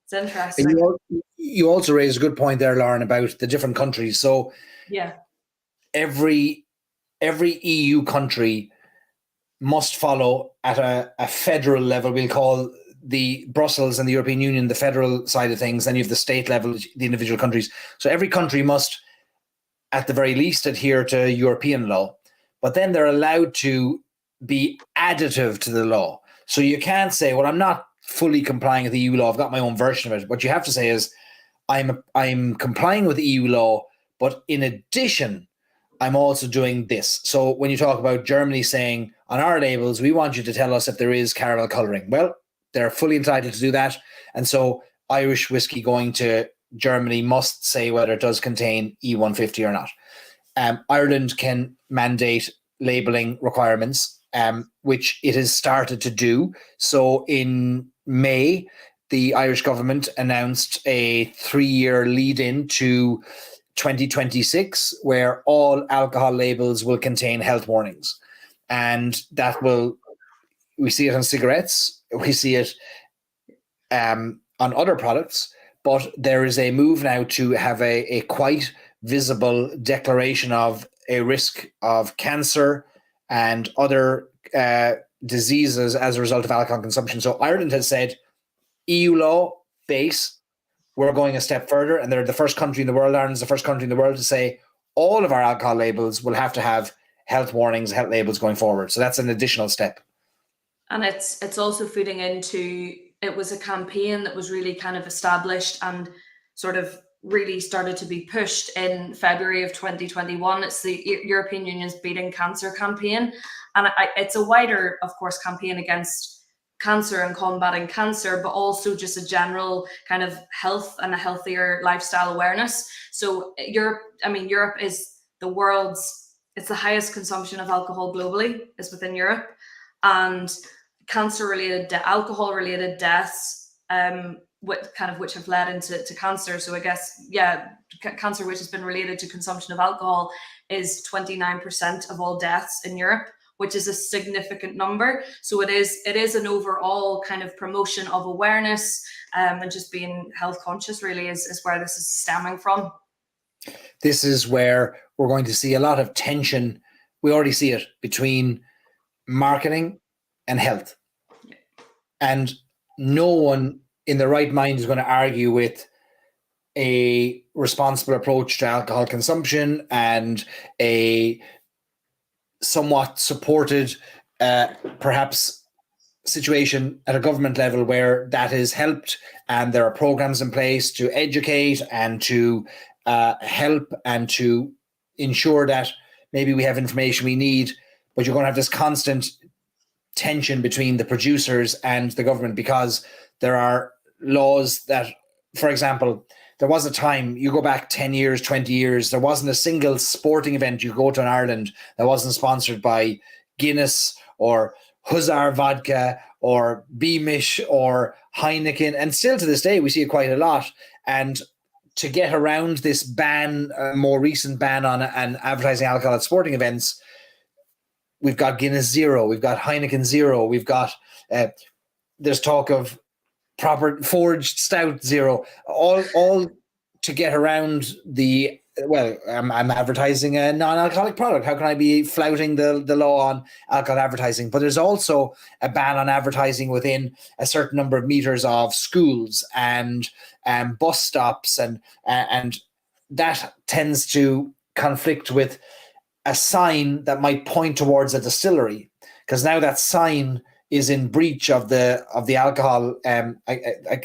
S2: it's interesting.
S1: And you also raised a good point there, Lauren, about the different countries. So
S2: yeah,
S1: every EU country must follow at a federal level. We'll call the Brussels and the European Union the federal side of things. Then you have the state level, the individual countries. So every country must, at the very least, adhere to European law. But then they're allowed to be additive to the law. So you can't say, well, I'm not fully complying with the EU law, I've got my own version of it. What you have to say is, I'm complying with the EU law, but in addition, I'm also doing this. So when you talk about Germany saying, on our labels, we want you to tell us if there is caramel colouring. Well, they're fully entitled to do that. And so Irish whiskey going to Germany must say whether it does contain E150 or not. Ireland can mandate labelling requirements, which it has started to do. So in May, the Irish government announced a 3-year lead-in to 2026, where all alcohol labels will contain health warnings. And we see it on cigarettes, we see it on other products, but there is a move now to have a quite visible declaration of a risk of cancer and other diseases as a result of alcohol consumption. So Ireland has said, EU law base, we're going a step further, and they're the first country in the world, Ireland's the first country in the world to say all of our alcohol labels will have to have health warnings, health labels going forward. So that's an additional step.
S2: And it's also feeding into, it was a campaign that was really kind of established and sort of really started to be pushed in February of 2021. It's the European Union's Beating Cancer campaign. And it's a wider, of course, campaign against cancer and combating cancer, but also just a general kind of health and a healthier lifestyle awareness. So Europe is the world's, it's the highest consumption of alcohol globally is within Europe, and alcohol-related deaths, which have led into cancer. So I guess, cancer which has been related to consumption of alcohol is 29% of all deaths in Europe, which is a significant number. So it is an overall kind of promotion of awareness, and just being health conscious really is where this is stemming from.
S1: This is where we're going to see a lot of tension. We already see it between marketing and health. Yeah. And no one in their right mind is going to argue with a responsible approach to alcohol consumption and a somewhat supported, perhaps, situation at a government level where that is helped, and there are programs in place to educate and to help and to ensure that maybe we have information we need. But you're going to have this constant tension between the producers and the government, because there are laws that, for example, there was a time, you go back 10 years, 20 years, there wasn't a single sporting event you go to in Ireland that wasn't sponsored by Guinness or Hussar Vodka or Beamish or Heineken. And still to this day, we see it quite a lot. And to get around this ban, more recent ban on advertising alcohol at sporting events, we've got Guinness Zero, we've got Heineken Zero, we've got there's talk of proper forged stout zero, all to get around the, well, I'm advertising a non-alcoholic product. How can I be flouting the law on alcohol advertising? But there's also a ban on advertising within a certain number of meters of schools and bus stops, and that tends to conflict with a sign that might point towards a distillery, because now that sign is in breach of the alcohol. I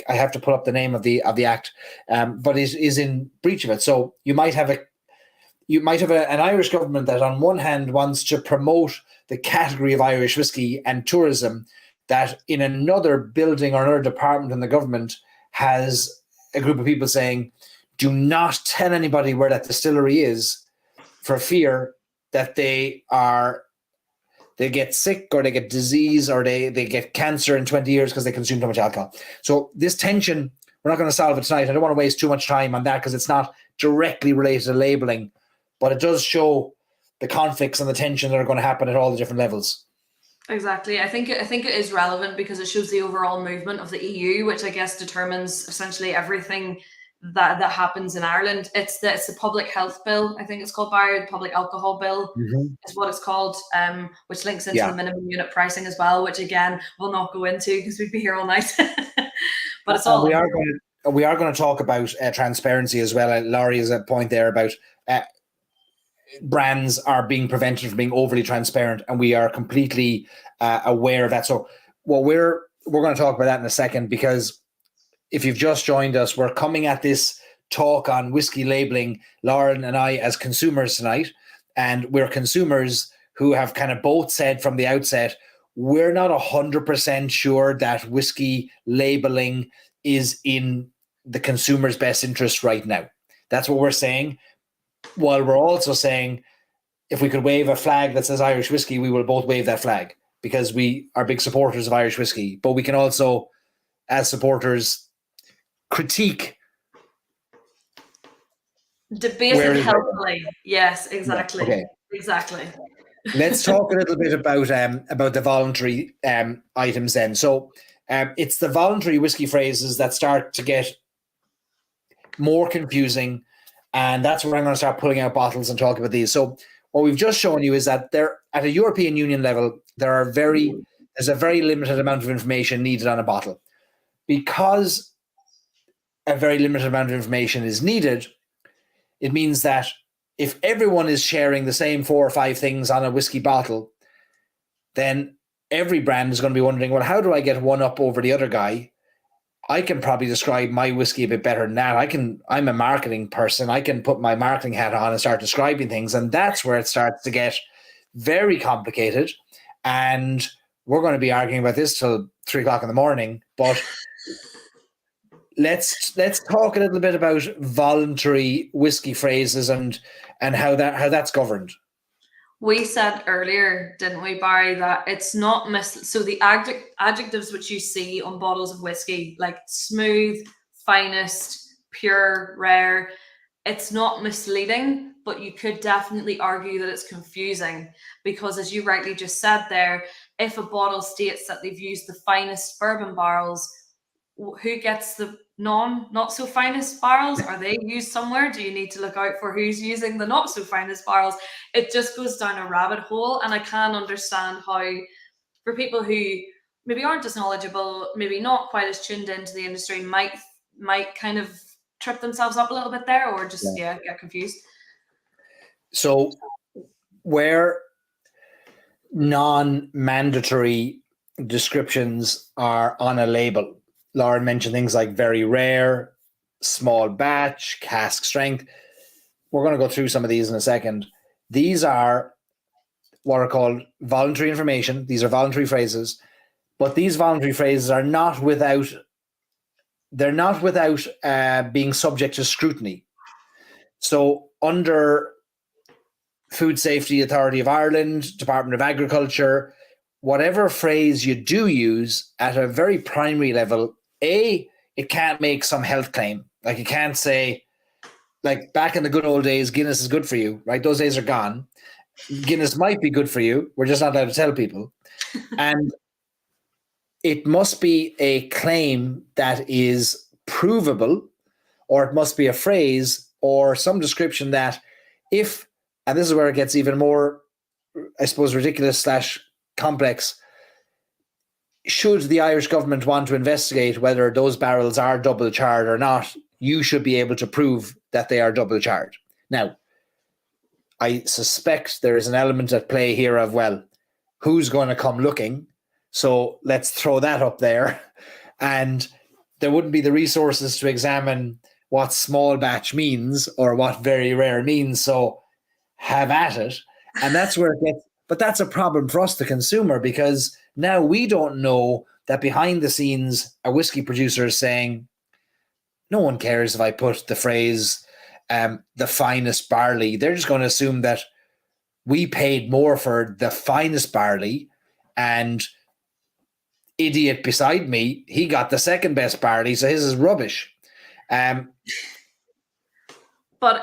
S1: have to pull up the name of the act, but is in breach of it. So you might have an Irish government that on one hand wants to promote the category of Irish whiskey and tourism, that in another building or another department in the government has a group of people saying, do not tell anybody where that distillery is, for fear that they get sick or they get disease or they get cancer in 20 years because they consume too much alcohol. So this tension, we're not going to solve it tonight. I don't want to waste too much time on that because it's not directly related to labeling, but it does show the conflicts and the tension that are going to happen at all the different levels.
S2: Exactly. I think it is relevant because it shows the overall movement of the EU, which I guess determines essentially everything that happens in Ireland. It's the public health bill, I think it's called, Barry, public alcohol bill is what it's called, which links into the minimum unit pricing as well, which again we'll not go into because we'd be here all night. But it's all.
S1: We are going to talk about transparency as well. Laurie has a point there about brands are being prevented from being overly transparent, and we are completely aware of that. So, well, we're going to talk about that in a second, because if you've just joined us, we're coming at this talk on whiskey labeling, Lauren and I, as consumers tonight. And we're consumers who have kind of both said from the outset, we're not 100% sure that whiskey labeling is in the consumer's best interest right now. That's what we're saying. While we're also saying, if we could wave a flag that says Irish whiskey, we will both wave that flag, because we are big supporters of Irish whiskey. But we can also, as supporters, critique,
S2: debate it healthily. Yes, exactly. Okay. Exactly.
S1: Let's talk a little bit about the voluntary items then. So it's the voluntary whiskey phrases that start to get more confusing, and that's where I'm going to start pulling out bottles and talk about these. So what we've just shown you is that there, at a European Union level, there's a very limited amount of information needed on a bottle. Because a very limited amount of information is needed, it means that if everyone is sharing the same 4 or 5 things on a whiskey bottle, then every brand is going to be wondering, well, how do I get one up over the other guy? I can probably describe my whiskey a bit better than that. I'm a marketing person. I can put my marketing hat on and start describing things. And that's where it starts to get very complicated. And we're going to be arguing about this till 3 o'clock in the morning. But let's talk a little bit about voluntary whiskey phrases and how that's governed.
S2: We said earlier, didn't we, Barry, that it's not so the adjectives which you see on bottles of whiskey, like smooth, finest, pure, rare, it's not misleading, but you could definitely argue that it's confusing, because as you rightly just said there, if a bottle states that they've used the finest bourbon barrels, who gets the not so finest barrels? Are they used somewhere? Do you need to look out for who's using the not so finest barrels? It just goes down a rabbit hole, and I can understand how, for people who maybe aren't as knowledgeable, maybe not quite as tuned into the industry, might kind of trip themselves up a little bit there, or just get confused.
S1: So where non-mandatory descriptions are on a label, Lauren mentioned things like very rare, small batch, cask strength. We're going to go through some of these in a second. These are what are called voluntary information. These are voluntary phrases, but these voluntary phrases are not without being subject to scrutiny. So under Food Safety Authority of Ireland, Department of Agriculture, whatever phrase you do use at a very primary level, it can't make some health claim. Like, you can't say, like back in the good old days, Guinness is good for you, right? Those days are gone. Guinness might be good for you. We're just not allowed to tell people. And it must be a claim that is provable, or it must be a phrase or some description that if, and this is where it gets even more, I suppose, ridiculous / complex, should the Irish government want to investigate whether those barrels are double charred or not, you should be able to prove that they are double charred. Now, I suspect there is an element at play here of, well, who's going to come looking? So let's throw that up there. And there wouldn't be the resources to examine what small batch means or what very rare means. So have at it. And that's where it gets, but that's a problem for us, the consumer, because now we don't know that behind the scenes, a whiskey producer is saying, no one cares if I put the phrase, the finest barley. They're just going to assume that we paid more for the finest barley, and idiot beside me, he got the second best barley, so his is rubbish.
S2: But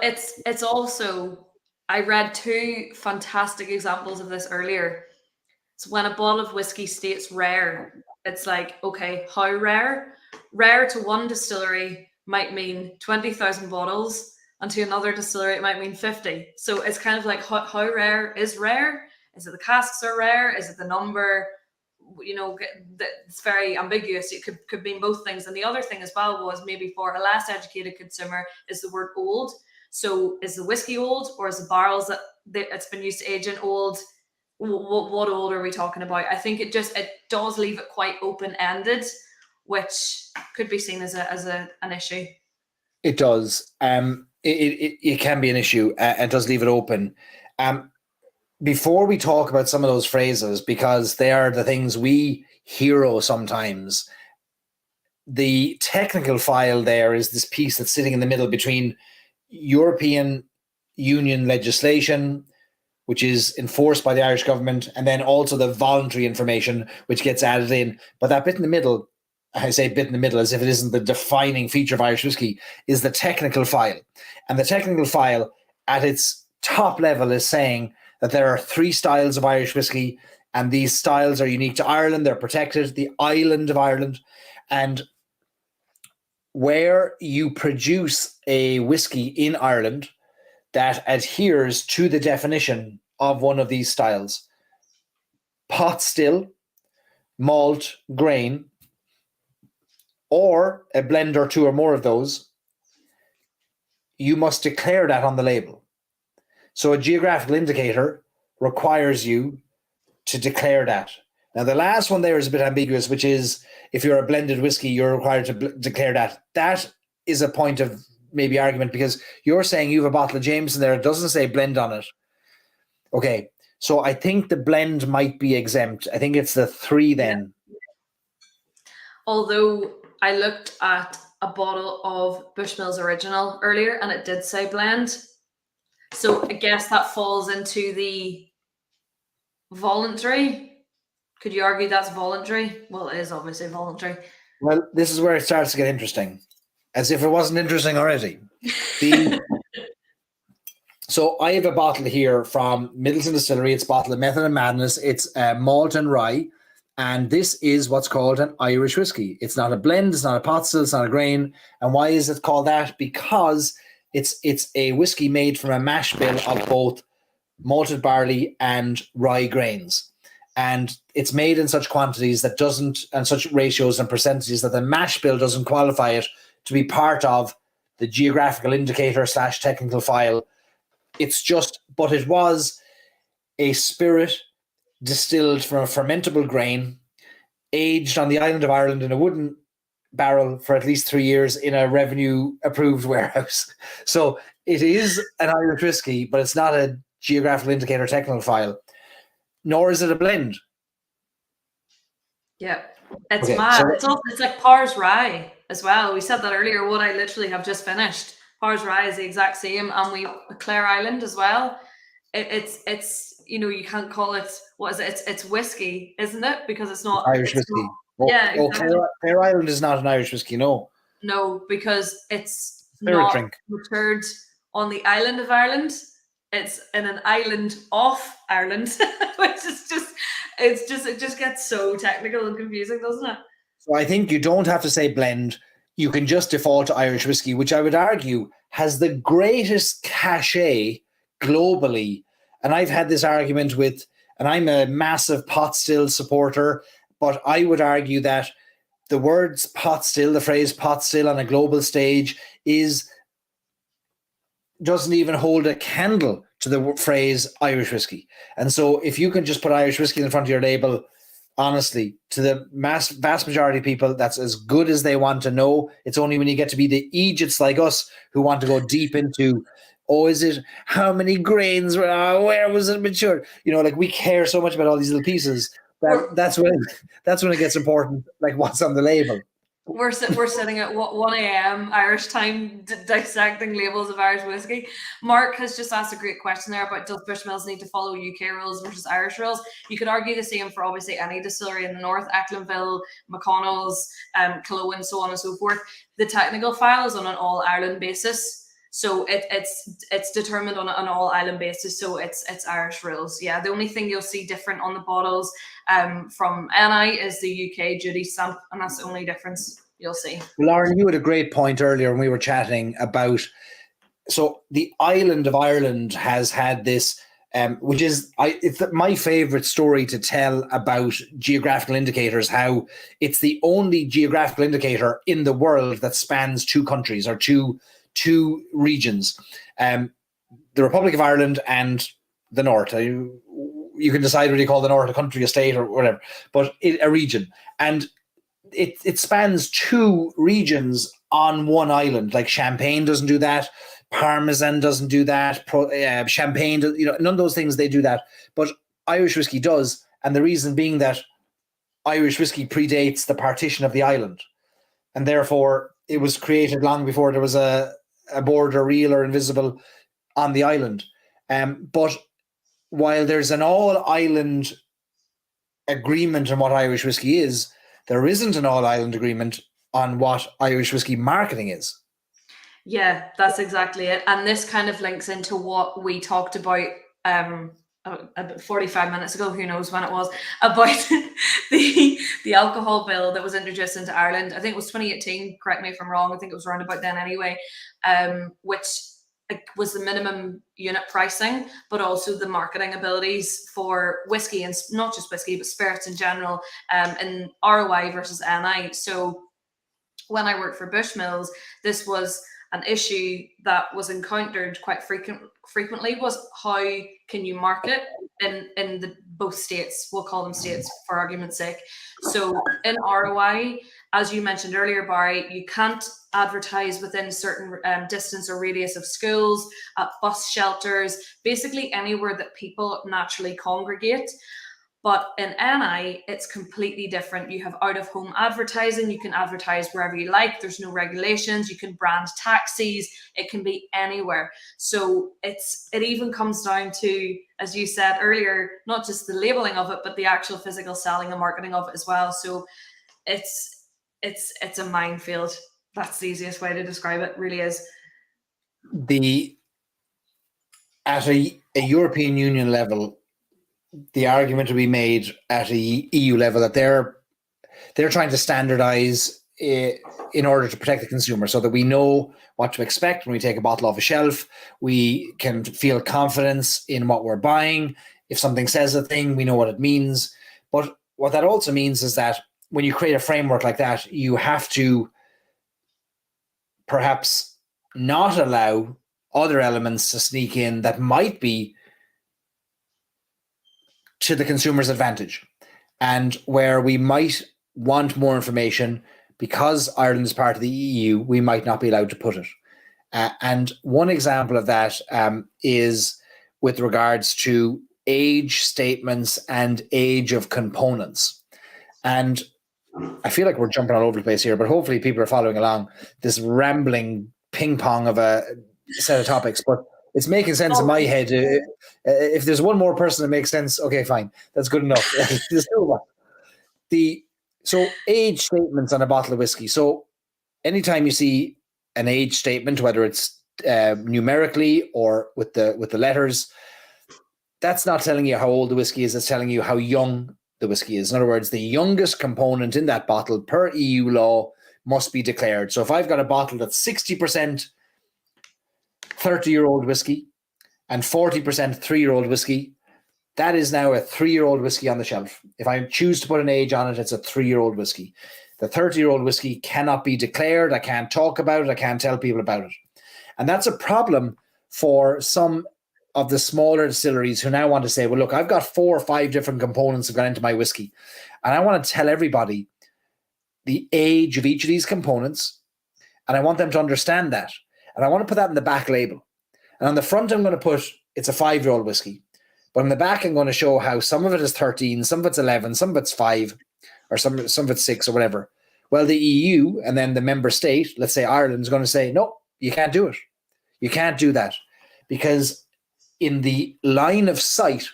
S2: it's also, I read two fantastic examples of this earlier. So when a bottle of whiskey states rare, it's like, okay, how rare? Rare to one distillery might mean 20,000 bottles, and to another distillery it might mean 50. So it's kind of like, how rare is rare? Is it the casks are rare? Is it the number? You know, it's very ambiguous. It could mean both things. And the other thing as well was, maybe for a less educated consumer, is the word old. So is the whiskey old, or is the barrels that it's been used to age in old? What old are we talking about? I think it does leave it quite open-ended, which could be seen as an issue.
S1: It does. It can be an issue. It does leave it open. Before we talk about some of those phrases, because they are the things we hero sometimes, the technical file there is this piece that's sitting in the middle between European Union legislation, which is enforced by the Irish government, and then also the voluntary information, which gets added in. But that bit in the middle, I say bit in the middle as if it isn't the defining feature of Irish whiskey, is the technical file. And the technical file at its top level is saying that there are 3 styles of Irish whiskey, and these styles are unique to Ireland. They're protected, the island of Ireland. And where you produce a whiskey in Ireland that adheres to the definition of one of these styles, pot still, malt, grain, or a blend or 2 or more of those, you must declare that on the label. So a geographical indicator requires you to declare that. Now, the last one there is a bit ambiguous, which is if you're a blended whiskey, you're required to declare that. That is a point of maybe argument, because you're saying you have a bottle of Jameson there, it doesn't say blend on it. Okay, so I think the blend might be exempt. I think it's the 3 then.
S2: Yeah. Although I looked at a bottle of Bushmills Original earlier and it did say blend. So I guess that falls into the voluntary. Could you argue that's voluntary? Well, it is obviously voluntary.
S1: Well, this is where it starts to get interesting. As if it wasn't interesting already. So I have a bottle here from Middleton Distillery. It's a bottle of Method and Madness. It's malt and rye. And this is what's called an Irish whiskey. It's not a blend. It's not a pot still. It's not a grain. And why is it called that? Because it's a whiskey made from a mash bill of both malted barley and rye grains. And it's made in such quantities that doesn't, and such ratios and percentages that the mash bill doesn't qualify it to be part of the geographical indicator / technical file. It's just, but it was a spirit distilled from a fermentable grain, aged on the island of Ireland in a wooden barrel for at least 3 years in a revenue-approved warehouse. So it is an Irish whiskey, but it's not a geographical indicator technical file, nor is it a blend.
S2: Yeah, it's mad. So it's like Pars Rye as well. We said that earlier. What I literally have just finished. Pars Rye is the exact same, and we Clare Island as well. It's you know, you can't call it, what is it? It's whiskey, isn't it? Because it's not
S1: Irish whiskey.
S2: Yeah, exactly.
S1: Clare Island is not an Irish whiskey, no.
S2: No, because it's
S1: Spirit
S2: not
S1: drink.
S2: matured On the island of Ireland, it's in an island off Ireland, which is it just gets so technical and confusing, doesn't it?
S1: So I think you don't have to say blend. You can just default to Irish whiskey, which I would argue has the greatest cachet globally. And I've had this argument with, and I'm a massive pot still supporter, but I would argue that the words pot still, the phrase pot still on a global stage doesn't even hold a candle to the phrase Irish whiskey. And so if you can just put Irish whiskey in front of your label, honestly, to the vast majority of people, that's as good as they want to know. It's only when you get to be the Egypts like us who want to go deep into, is it, how many grains, where was it matured? Like we care so much about all these little pieces. That's when it gets important, like what's on the label.
S2: We're sitting at 1 a.m. Irish time dissecting labels of Irish whiskey. Mark has just asked a great question there about does Bushmills need to follow UK rules versus Irish rules? You could argue the same for obviously any distillery in the north, Ecklinville, McConnell's, Cullowen, so on and so forth. The technical file is on an all Ireland basis. So it's determined on an all island basis. So it's Irish rules. Yeah, the only thing you'll see different on the bottles from NI is the UK duty stamp, and that's the only difference you'll see.
S1: Lauren, you had a great point earlier when we were chatting about. So the island of Ireland has had this, which is it's my favorite story to tell about geographical indicators. How it's the only geographical indicator in the world that spans two countries or two regions, the Republic of Ireland and the North. You can decide whether you call the North a country, a state, or whatever, but a region. And it spans two regions on one island. Like Champagne doesn't do that. Parmesan doesn't do that. Champagne, none of those things, they do that. But Irish whiskey does. And the reason being that Irish whiskey predates the partition of the island. And therefore, it was created long before there was a border real or invisible on the island. But while there's an all-island agreement on what Irish whiskey is, there isn't an all-island agreement on what Irish whiskey marketing is.
S2: Yeah, that's exactly it. And this kind of links into what we talked about about 45 minutes ago, who knows when it was, about the alcohol bill that was introduced into Ireland. I think it was 2018, correct me if I'm wrong, I think it was around about then anyway, which was the minimum unit pricing, but also the marketing abilities for whiskey, and not just whiskey, but spirits in general, in ROI versus NI. So when I worked for Bushmills, this was an issue that was encountered quite frequently, was how can you market in the both states, we'll call them states for argument's sake. So in ROI, as you mentioned earlier, Barry, you can't advertise within certain distance or radius of schools, at bus shelters, basically anywhere that people naturally congregate. But in NI, it's completely different. You have out-of-home advertising. You can advertise wherever you like. There's no regulations. You can brand taxis. It can be anywhere. So it even comes down to, as you said earlier, not just the labeling of it, but the actual physical selling and marketing of it as well. So it's a minefield. That's the easiest way to describe it. Really is.
S1: At a European Union level, the argument to be made at a EU level that they're trying to standardize in order to protect the consumer, so that we know what to expect when we take a bottle off a shelf. We can feel confidence in what we're buying. If something says a thing, we know what it means. But what that also means is that when you create a framework like that, you have to perhaps not allow other elements to sneak in that might be to the consumer's advantage, and where we might want more information because Ireland is part of the EU, we might not be allowed to put it. And one example of that is with regards to age statements and age of components. And I feel like we're jumping all over the place here, but hopefully people are following along this rambling ping pong of a set of topics. But it's making sense in my head. If there's one more person that makes sense, okay, fine. That's good enough. So age statements on a bottle of whiskey. So anytime you see an age statement, whether it's numerically or with the letters, that's not telling you how old the whiskey is. It's telling you how young the whiskey is. In other words, the youngest component in that bottle per EU law must be declared. So if I've got a bottle that's 60% 30-year-old whiskey and 40% 3-year-old whiskey, that is now a 3-year-old whiskey on the shelf. If I choose to put an age on it, it's a 3-year-old whiskey. The 30-year-old whiskey cannot be declared. I can't talk about it. I can't tell people about it. And that's a problem for some of the smaller distilleries who now want to say, well, look, I've got 4 or 5 different components that have gone into my whiskey. And I want to tell everybody the age of each of these components. And I want them to understand that. And I want to put that in the back label. And on the front, I'm going to put, it's a 5-year-old whiskey. But on the back, I'm going to show how some of it is 13, some of it's 11, some of it's 5, or some of it's 6 or whatever. Well, the EU and then the member state, let's say Ireland, is going to say, no, you can't do it. You can't do that. Because in the line of sight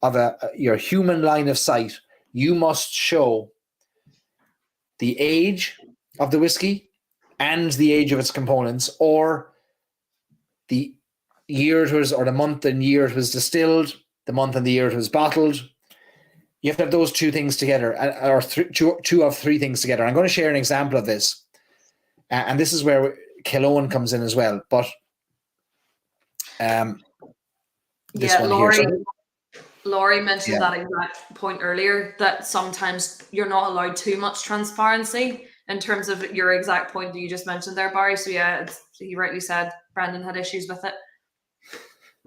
S1: of your human line of sight, you must show the age of the whiskey and the age of its components, or the year it was, or the month and year it was distilled, the month and the year it was bottled. You have to have those 2 things together, or 2 of 3 things together. I'm going to share an example of this. And this is where Cologne comes in as well. But
S2: Laurie mentioned that exact point earlier, that sometimes you're not allowed too much transparency in terms of your exact point that you just mentioned there, Barry. So yeah, you rightly said Brandon had issues with it.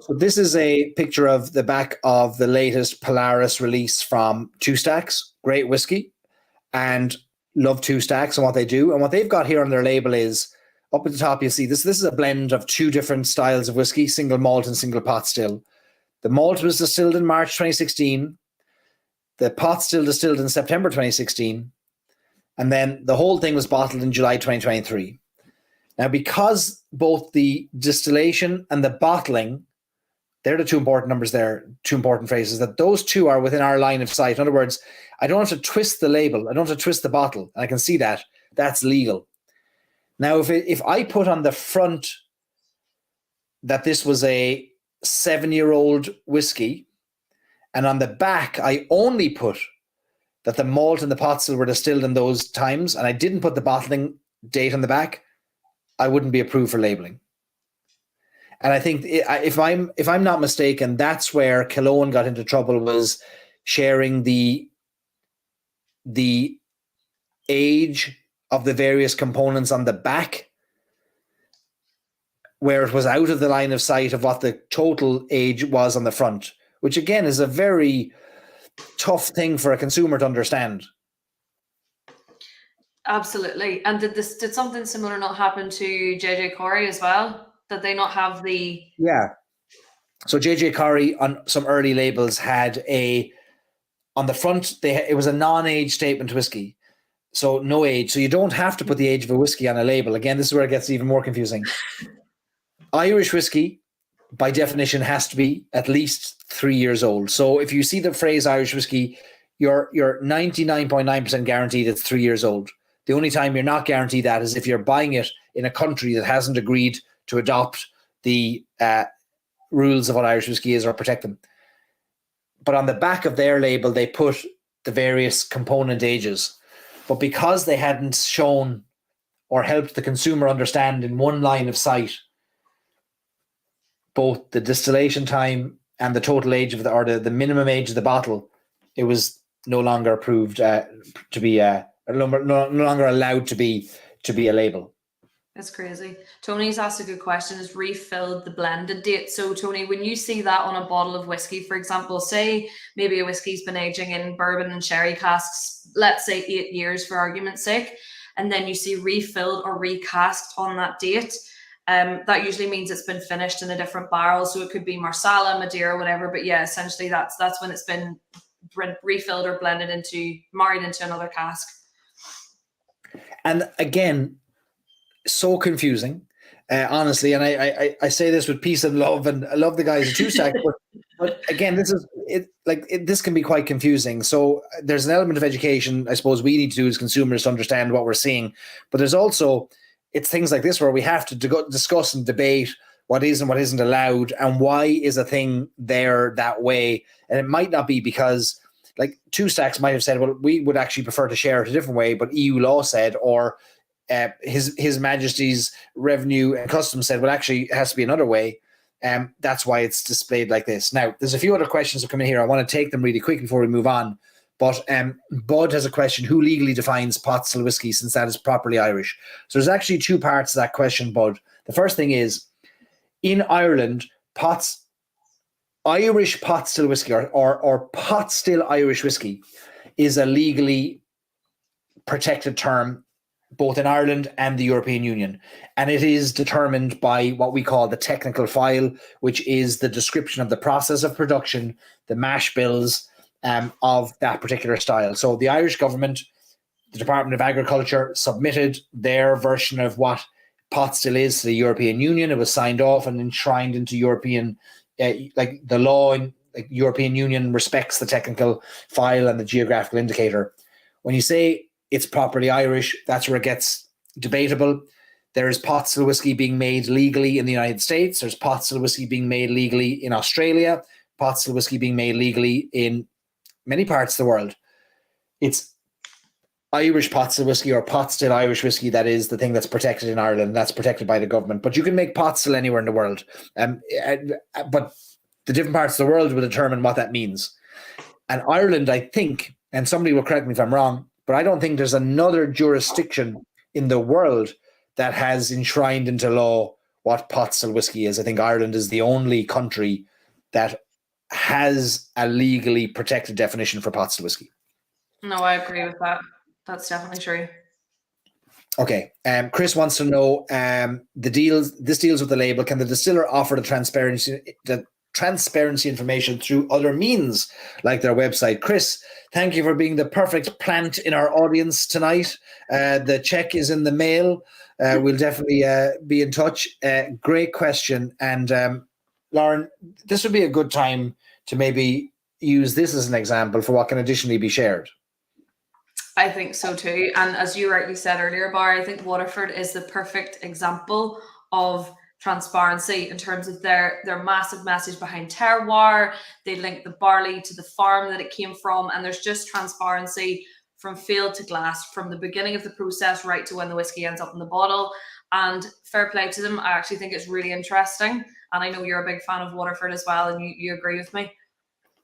S1: So this is a picture of the back of the latest Polaris release from Two Stacks. Great whiskey, and love Two Stacks and what they do. And what they've got here on their label is, up at the top, you see this is a blend of 2 different styles of whiskey, single malt and single pot still. The malt was distilled in March 2016. The pot still distilled in September 2016. And then the whole thing was bottled in July 2023. Now, because both the distillation and the bottling, they're the 2 important numbers there, 2 important phrases, that those 2 are within our line of sight. In other words, I don't have to twist the label. I don't have to twist the bottle. And I can see that. That's legal. Now, if I put on the front that this was a 7-year-old whiskey, and on the back I only put that the malt and the pot still were distilled in those times, and I didn't put the bottling date on the back, I wouldn't be approved for labeling. And I think if I'm not mistaken, that's where Cologne got into trouble, was sharing the age of the various components on the back, where it was out of the line of sight of what the total age was on the front, which again is a very tough thing for a consumer to understand.
S2: Absolutely. And did something similar not happen to JJ Corey as well? Did they not have the...
S1: Yeah. So JJ Corey on some early labels had on the front, it was a non-age statement whiskey. So no age. So you don't have to put the age of a whiskey on a label. Again, this is where it gets even more confusing. Irish whiskey, by definition, has to be at least 3 years old. So if you see the phrase Irish whiskey, you're 99.9% guaranteed it's 3 years old. The only time you're not guaranteed that is if you're buying it in a country that hasn't agreed to adopt the rules of what Irish whiskey is or protect them. But on the back of their label, they put the various component ages. But because they hadn't shown or helped the consumer understand in one line of sight both the distillation time and the total age of the minimum age of the bottle, it was no longer approved to be no longer allowed to be a label.
S2: That's crazy. Tony's asked a good question, is refilled the blended date. So Tony, when you see that on a bottle of whiskey, for example, say maybe a whiskey's been aging in bourbon and sherry casks, let's say 8 years for argument's sake, and then you see refilled or recast on that date, that usually means it's been finished in a different barrel. So it could be Marsala, Madeira, whatever. But yeah, essentially that's when it's been refilled or married into another cask.
S1: And again, so confusing, honestly. And I say this with peace and love, and I love the guys at Two Stack, but again, this can be quite confusing. So there's an element of education, I suppose, we need to do as consumers to understand what we're seeing. But there's also, it's things like this where we have to discuss and debate what is and what isn't allowed, and why is a thing there that way. And it might not be because, like, Two Stacks might have said, well, we would actually prefer to share it a different way, but EU law said, or His Majesty's Revenue and Customs said, well, actually, it has to be another way. That's why it's displayed like this. Now, there's a few other questions that come in here. I want to take them really quick before we move on. But Bud has a question: who legally defines pot still whiskey, since that is properly Irish? So there's actually two parts to that question, Bud. The first thing is, in Ireland, Irish pot still whiskey or pot still Irish whiskey is a legally protected term both in Ireland and the European Union. And it is determined by what we call the technical file, which is the description of the process of production, the mash bills of that particular style. So the Irish government, the Department of Agriculture, submitted their version of what pot still is to the European Union. It was signed off and enshrined into European, like the law in like European Union respects the technical file and the geographical indicator. When you say it's properly Irish, that's where it gets debatable. There is pot still whiskey being made legally in the United States. There's pot still whiskey being made legally in Australia. Pot still whiskey being made legally in many parts of the world. It's Irish pot still whiskey or pot still Irish whiskey that is the thing that's protected in Ireland. That's protected by the government. But you can make pot still anywhere in the world. But the different parts of the world will determine what that means. And Ireland, I think, and somebody will correct me if I'm wrong, but I don't think there's another jurisdiction in the world that has enshrined into law what pot still whiskey is. I think Ireland is the only country that has a legally protected definition for pot still whiskey.
S2: No, I agree with that. That's definitely true.
S1: Okay. Chris wants to know this deals with the label. Can the distiller offer the transparency information through other means like their website? Chris, thank you for being the perfect plant in our audience tonight. The check is in the mail. We'll definitely be in touch. Great question. And Lauren, this would be a good time to maybe use this as an example for what can additionally be shared.
S2: I think so too. And as you rightly said earlier, Barry, I think Waterford is the perfect example of transparency in terms of their massive message behind terroir. They link the barley to the farm that it came from, and there's just transparency from field to glass, from the beginning of the process right to when the whiskey ends up in the bottle. And fair play to them. I actually think it's really interesting, and I know you're a big fan of Waterford as well, and you agree with me.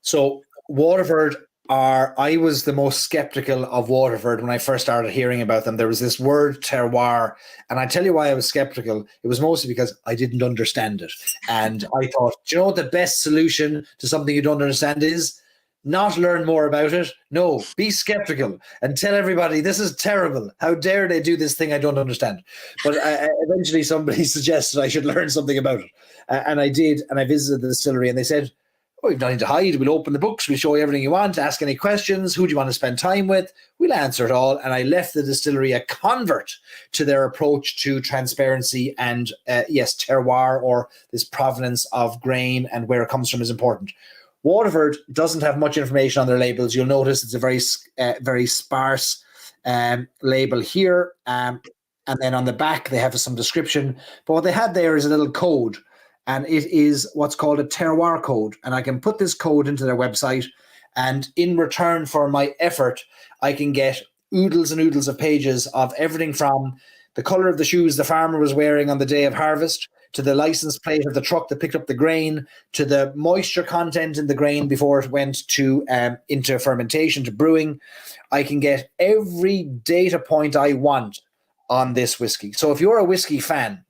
S2: So
S1: Waterford I was the most skeptical of Waterford when I first started hearing about them. There was this word terroir, and I tell you why I was skeptical. It was mostly because I didn't understand it. And I thought, do you know what the best solution to something you don't understand is? Not learn more about it. No, be skeptical and tell everybody this is terrible. How dare they do this thing I don't understand? But eventually somebody suggested I should learn something about it. And I did, and I visited the distillery, and they said, oh, we've nothing to hide. We'll open the books. We'll show you everything you want. Ask any questions. Who do you want to spend time with? We'll answer it all. And I left the distillery a convert to their approach to transparency and, yes, terroir, or this provenance of grain and where it comes from, is important. Waterford doesn't have much information on their labels. You'll notice it's a very sparse label here. And then on the back, they have some description. But what they had there is a little code. And it is what's called a terroir code. And I can put this code into their website. And in return for my effort, I can get oodles and oodles of pages of everything from the color of the shoes the farmer was wearing on the day of harvest, to the license plate of the truck that picked up the grain, to the moisture content in the grain before it went to into fermentation, to brewing. I can get every data point I want on this whiskey. So if you're a whiskey fan,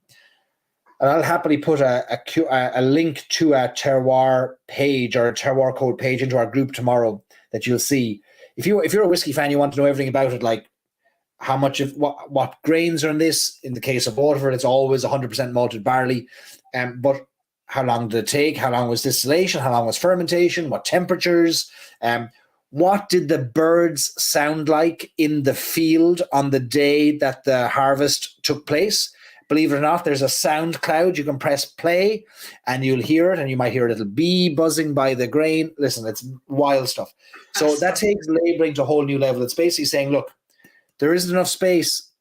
S1: and I'll happily put a link to a terroir page or a terroir code page into our group tomorrow that you'll see. If you're a whiskey fan, you want to know everything about it, like how much of what grains are in this. In the case of Waterford, it's always 100% malted barley. But how long did it take? How long was distillation? How long was fermentation? What temperatures? What did the birds sound like in the field on the day that the harvest took place? Believe it or not, there's a sound cloud. You can press play and you'll hear it, and you might hear a little bee buzzing by the grain. Listen, it's wild stuff. So that takes labeling to a whole new level. It's basically saying, look, there isn't enough space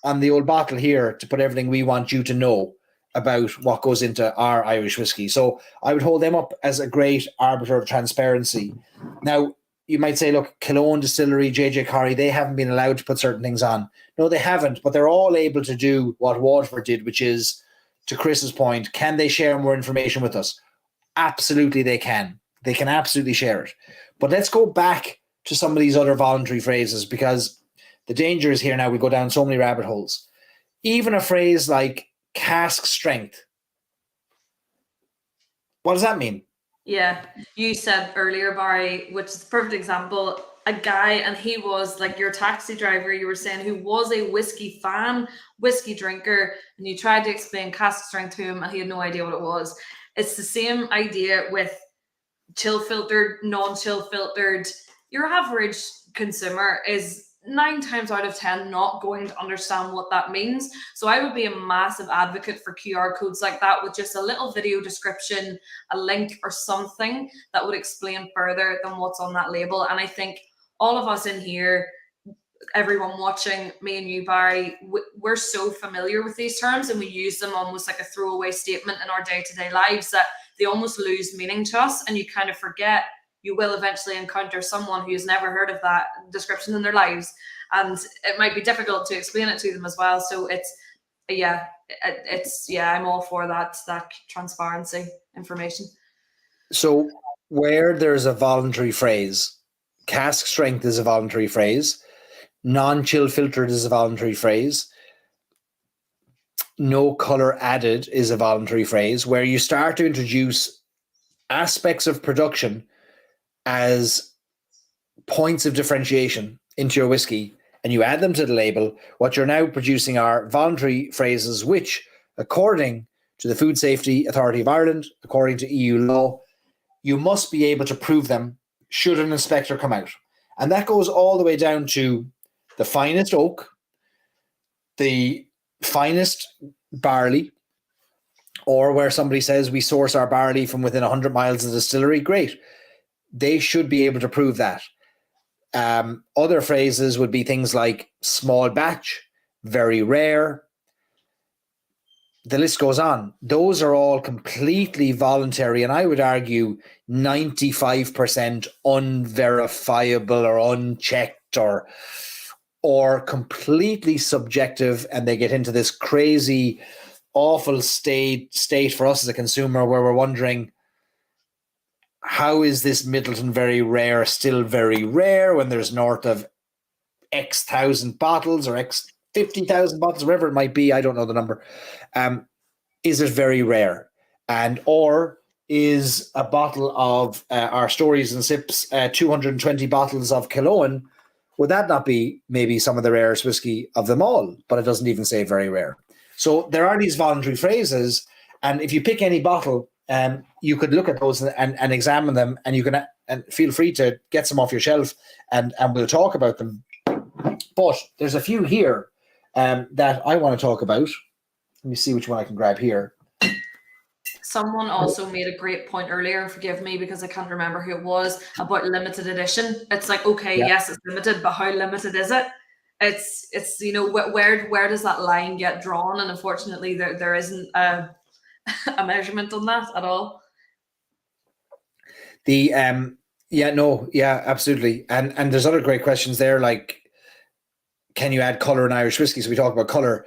S1: on the old bottle here to put everything we want you to know about what goes into our Irish whiskey. So I would hold them up as a great arbiter of transparency. Now, you might say, look, Cologne Distillery, JJ Corrie, they haven't been allowed to put certain things on. No, they haven't, but they're all able to do what Waterford did, which is, to Chris's point, can they share more information with us? Absolutely they can. They can absolutely share it. But let's go back to some of these other voluntary phrases, because the danger is here now. We go down so many rabbit holes. Even a phrase like cask strength. What does that mean?
S2: Yeah, you said earlier, Barry, which is a perfect example, a guy, and he was like your taxi driver, you were saying, who was a whiskey fan, whiskey drinker, and you tried to explain cask strength to him and he had no idea what it was. It's the same idea with chill filtered, non-chill filtered. Your average consumer is 9 times out of 10 not going to understand what that means. So I would be a massive advocate for QR codes like that, with just a little video description, a link or something that would explain further than what's on that label. And I think all of us in here, everyone watching, me and you, Barry, we're so familiar with these terms, and we use them almost like a throwaway statement in our day-to-day lives that they almost lose meaning to us, and you kind of forget. You will eventually encounter someone who's never heard of that description in their lives, and it might be difficult to explain it to them as well. So I'm all for that transparency information.
S1: So where there's a voluntary phrase, cask strength is a voluntary phrase, non-chill filtered is a voluntary phrase, no color added is a voluntary phrase, where you start to introduce aspects of production as points of differentiation into your whiskey, and you add them to the label. What you're now producing are voluntary phrases which, according to the Food Safety Authority of Ireland, according to EU law, you must be able to prove them should an inspector come out. And that goes all the way down to the finest oak, the finest barley, or where somebody says we source our barley from within 100 miles of the distillery. Great. They should be able to prove that. Other phrases would be things like small batch, very rare. The list goes on. Those are all completely voluntary, and I would argue 95% unverifiable or unchecked or completely subjective, and they get into this crazy, awful state for us as a consumer where we're wondering, how is this Middleton very rare still very rare when there's north of X thousand bottles or X 50,000 bottles, wherever it might be? I don't know the number. Is it very rare? Or is a bottle of our Stories and Sips 220 bottles of Cologne, would that not be maybe some of the rarest whiskey of them all? But it doesn't even say very rare. So there are these voluntary phrases, and if you pick any bottle, you could look at those and examine them, and you can and feel free to get some off your shelf, and we'll talk about them. But there's a few here that I want to talk about. Let me see which one I can grab here.
S2: Someone also made a great point earlier, forgive me because I can't remember who it was, about limited edition. It's like, okay, yeah. Yes, it's limited, but how limited is it? It's where does that line get drawn? And unfortunately, there isn't a measurement on that at all. Absolutely. And there's other great questions there, like, can you add color in Irish whiskey? So we talk about color.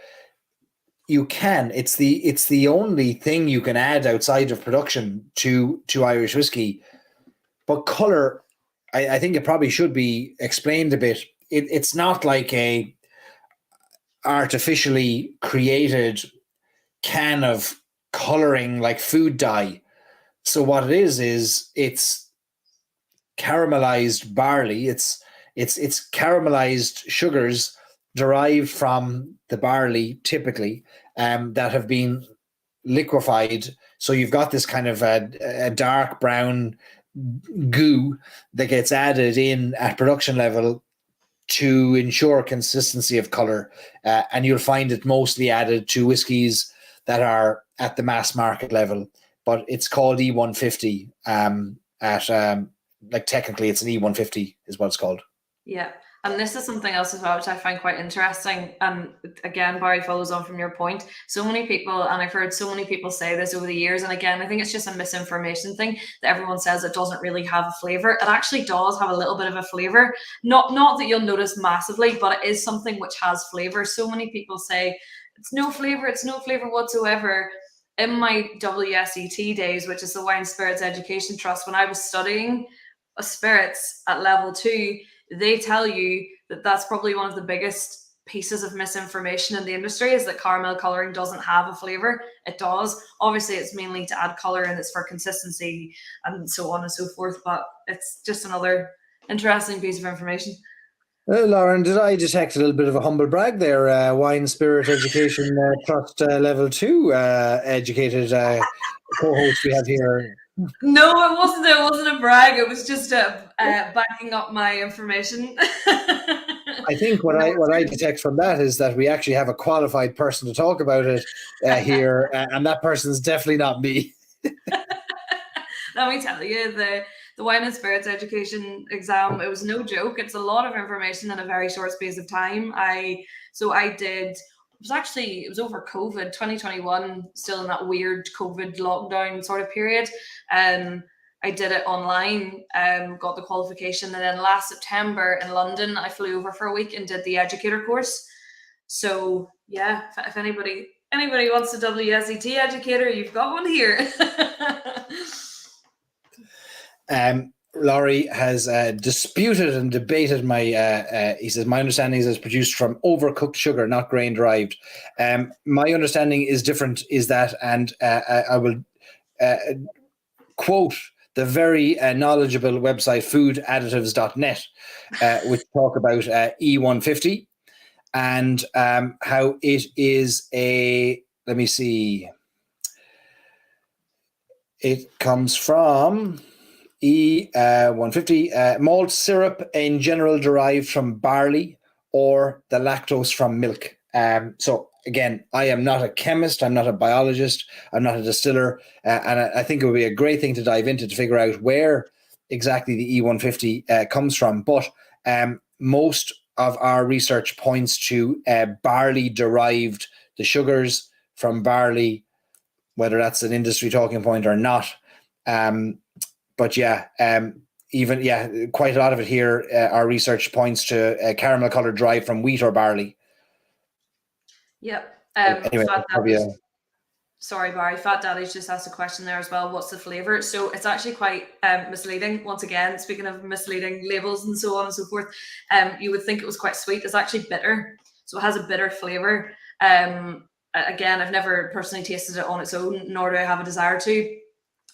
S2: You can. It's the only thing you can add outside of production to Irish whiskey. But color, I think it probably should be explained a bit. It's not like a artificially created can of coloring like food dye. So what it is it's caramelized barley. It's caramelized sugars derived from the barley, typically, that have been liquefied. So you've got this kind of a dark brown goo that gets added in at production level to ensure consistency of color. And you'll find it mostly added to whiskies that are at the mass market level. But it's called E150 technically it's an E150 is what it's called. Yeah. And this is something else as well, which I find quite interesting. And again, Barry, follows on from your point. So many people, and I've heard so many people say this over the years, and again, I think it's just a misinformation thing that everyone says it doesn't really have a flavor. It actually does have a little bit of a flavor. Not that you'll notice massively, but it is something which has flavor. So many people say it's no flavor whatsoever. In my WSET days, which is the Wine Spirits Education Trust, when I was studying spirits at level 2, they tell you that that's probably one of the biggest pieces of misinformation in the industry, is that caramel coloring doesn't have a flavor. It does. Obviously, it's mainly to add color and it's for consistency and so on and so forth, but it's just another interesting piece of information.
S1: Lauren, did I detect a little bit of a humble brag there? Wine Spirit Education Trust level 2 educated co-host we have here.
S2: No, it wasn't. It wasn't a brag. It was just backing up my information.
S1: I think what I detect from that is that we actually have a qualified person to talk about it here, and that person's definitely not me.
S2: Let me tell you, the Wine and Spirits Education exam, it was no joke. It's a lot of information in a very short space of time. It was over COVID, 2021, still in that weird COVID lockdown sort of period. I did it online, got the qualification, and then last September in London, I flew over for a week and did the educator course. So yeah, if anybody wants a WSET educator, you've got one here.
S1: Laurie has disputed and debated my. He says my understanding is it's produced from overcooked sugar, not grain derived. My understanding is different. Is that, and I will quote the very knowledgeable website foodadditives.net, which talk about E150 and how it is a. Let me see. It comes from E150 malt syrup in general derived from barley or the lactose from milk. So again, I am not a chemist, I'm not a biologist, I'm not a distiller, and I think it would be a great thing to dive into to figure out where exactly the E150 comes from. But most of our research points to barley derived, the sugars from barley, whether that's an industry talking point or not. But yeah, quite a lot of it here, our research points to caramel color derived from wheat or barley.
S2: Yep.
S1: Anyway,
S2: Sorry, Barry. Fat Daddy's just asked a question there as well. What's the flavor? So it's actually quite misleading. Once again, speaking of misleading labels and so on and so forth, you would think it was quite sweet. It's actually bitter. So it has a bitter flavor. Again, I've never personally tasted it on its own, nor do I have a desire to,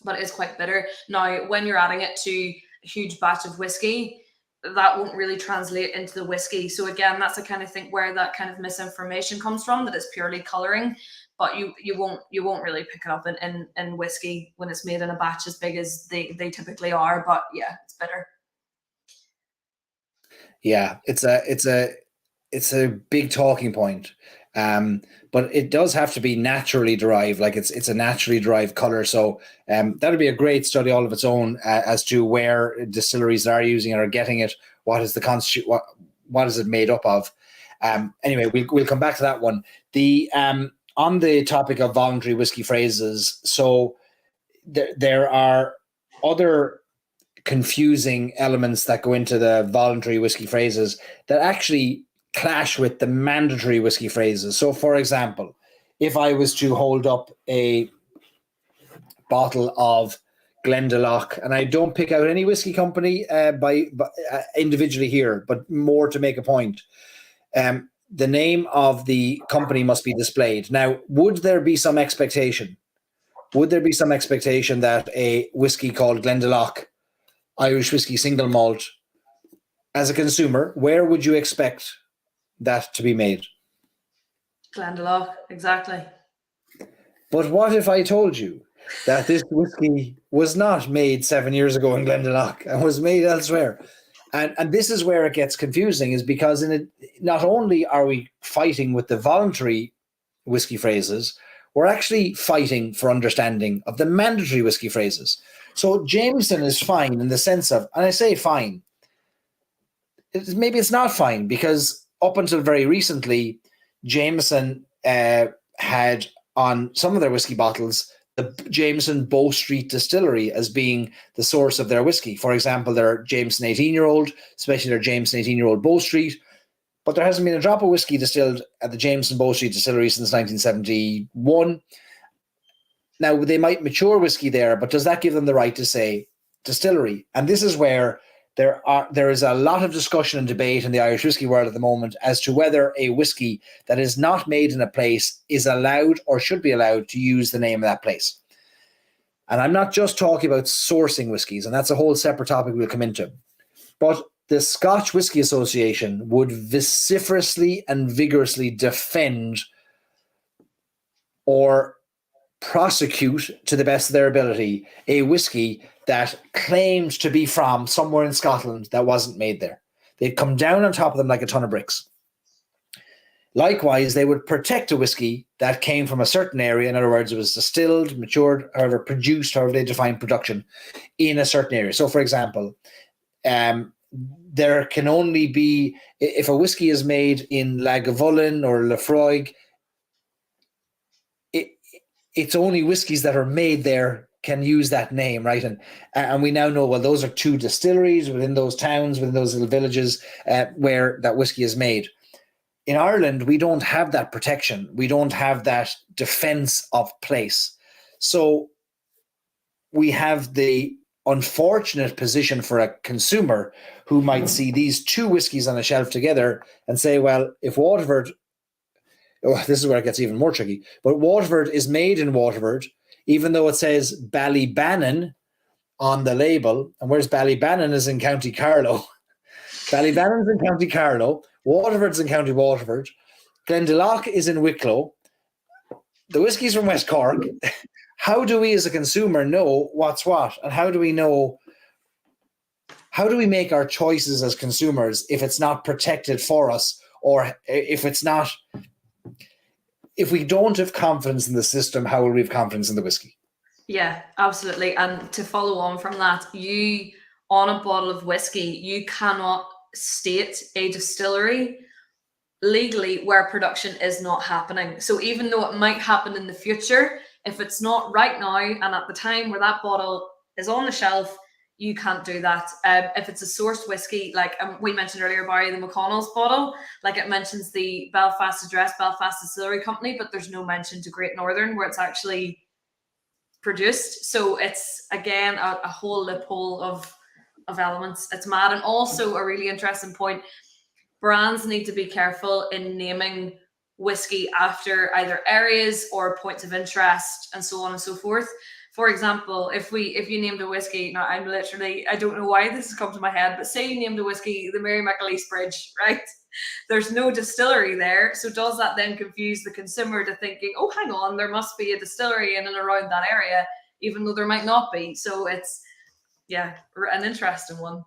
S2: but it is quite bitter. Now, when you're adding it to a huge batch of whiskey, that won't really translate into the whiskey. So again, that's the kind of thing where that kind of misinformation comes from, that it's purely coloring, but you won't really pick it up in whiskey when it's made in a batch as big as they typically are. But yeah, it's bitter.
S1: Yeah, it's a big talking point. But it does have to be naturally derived, like it's a naturally derived color. So that'd be a great study all of its own as to where distilleries are using it or getting it. What is the what is it made up of? Anyway, we'll come back to that one. The on the topic of voluntary whiskey phrases, so there are other confusing elements that go into the voluntary whiskey phrases that actually clash with the mandatory whiskey phrases. So, for example, if I was to hold up a bottle of Glendalough, and I don't pick out any whiskey company by individually here, but more to make a point, the name of the company must be displayed. Now, would there be some expectation? Would there be some expectation that a whiskey called Glendalough, Irish whiskey single malt, as a consumer, where would you expect that to be made?
S2: Glendalough, exactly.
S1: But what if I told you that this whiskey was not made 7 years ago in Glendalough and was made elsewhere? And this is where it gets confusing, is because in it, not only are we fighting with the voluntary whiskey phrases, we're actually fighting for understanding of the mandatory whiskey phrases. So Jameson is fine in the sense of, and I say fine, maybe it's not fine, because up until very recently, Jameson had on some of their whiskey bottles the Jameson Bow Street Distillery as being the source of their whiskey. For example, their Jameson 18-year-old, especially their Jameson 18-year-old Bow Street. But there hasn't been a drop of whiskey distilled at the Jameson Bow Street Distillery since 1971. Now, they might mature whiskey there, but does that give them the right to say distillery? And this is where there is a lot of discussion and debate in the Irish whiskey world at the moment as to whether a whiskey that is not made in a place is allowed or should be allowed to use the name of that place. And I'm not just talking about sourcing whiskies, and that's a whole separate topic we'll come into. But the Scotch Whisky Association would vociferously and vigorously defend or prosecute, to the best of their ability, a whiskey that claimed to be from somewhere in Scotland that wasn't made there. They'd come down on top of them like a ton of bricks. Likewise, they would protect a whiskey that came from a certain area. In other words, it was distilled, matured, however, produced, however they define production, in a certain area. So, for example, there can only be, if a whiskey is made in Lagavulin or Lafroig, it's only whiskies that are made there can use that name, right? And we now know, well, those are two distilleries within those towns, within those little villages where that whiskey is made. In Ireland, we don't have that protection. We don't have that defense of place. So we have the unfortunate position for a consumer who might see these two whiskies on a shelf together and say, well, if Waterford, this is where it gets even more tricky, but Waterford is made in Waterford, even though it says Ballybannon on the label, and whereas Ballybannon is in County Carlow. Ballybannon's in County Carlow, Waterford's in County Waterford, Glendalough is in Wicklow, the whiskey's from West Cork. How do we as a consumer know what's what? And how do we make our choices as consumers if it's not protected for us, or if we don't have confidence in the system, how will we have confidence in the whiskey?
S2: Yeah, absolutely. And to follow on from that, on a bottle of whiskey, you cannot state a distillery legally where production is not happening. So even though it might happen in the future, if it's not right now and at the time where that bottle is on the shelf, you can't do that. If it's a sourced whiskey, like we mentioned earlier, Barry, the McConnell's bottle, like it mentions the Belfast address, Belfast Distillery Company, but there's no mention to Great Northern where it's actually produced. So it's, again, a whole loophole of elements. It's mad. And also a really interesting point, brands need to be careful in naming whiskey after either areas or points of interest and so on and so forth. For example, if you named a whiskey, now I don't know why this has come to my head, but say you named a whiskey the Mary McAleese Bridge, right? There's no distillery there. So does that then confuse the consumer to thinking, oh, hang on, there must be a distillery in and around that area, even though there might not be? So it's, yeah, an interesting one.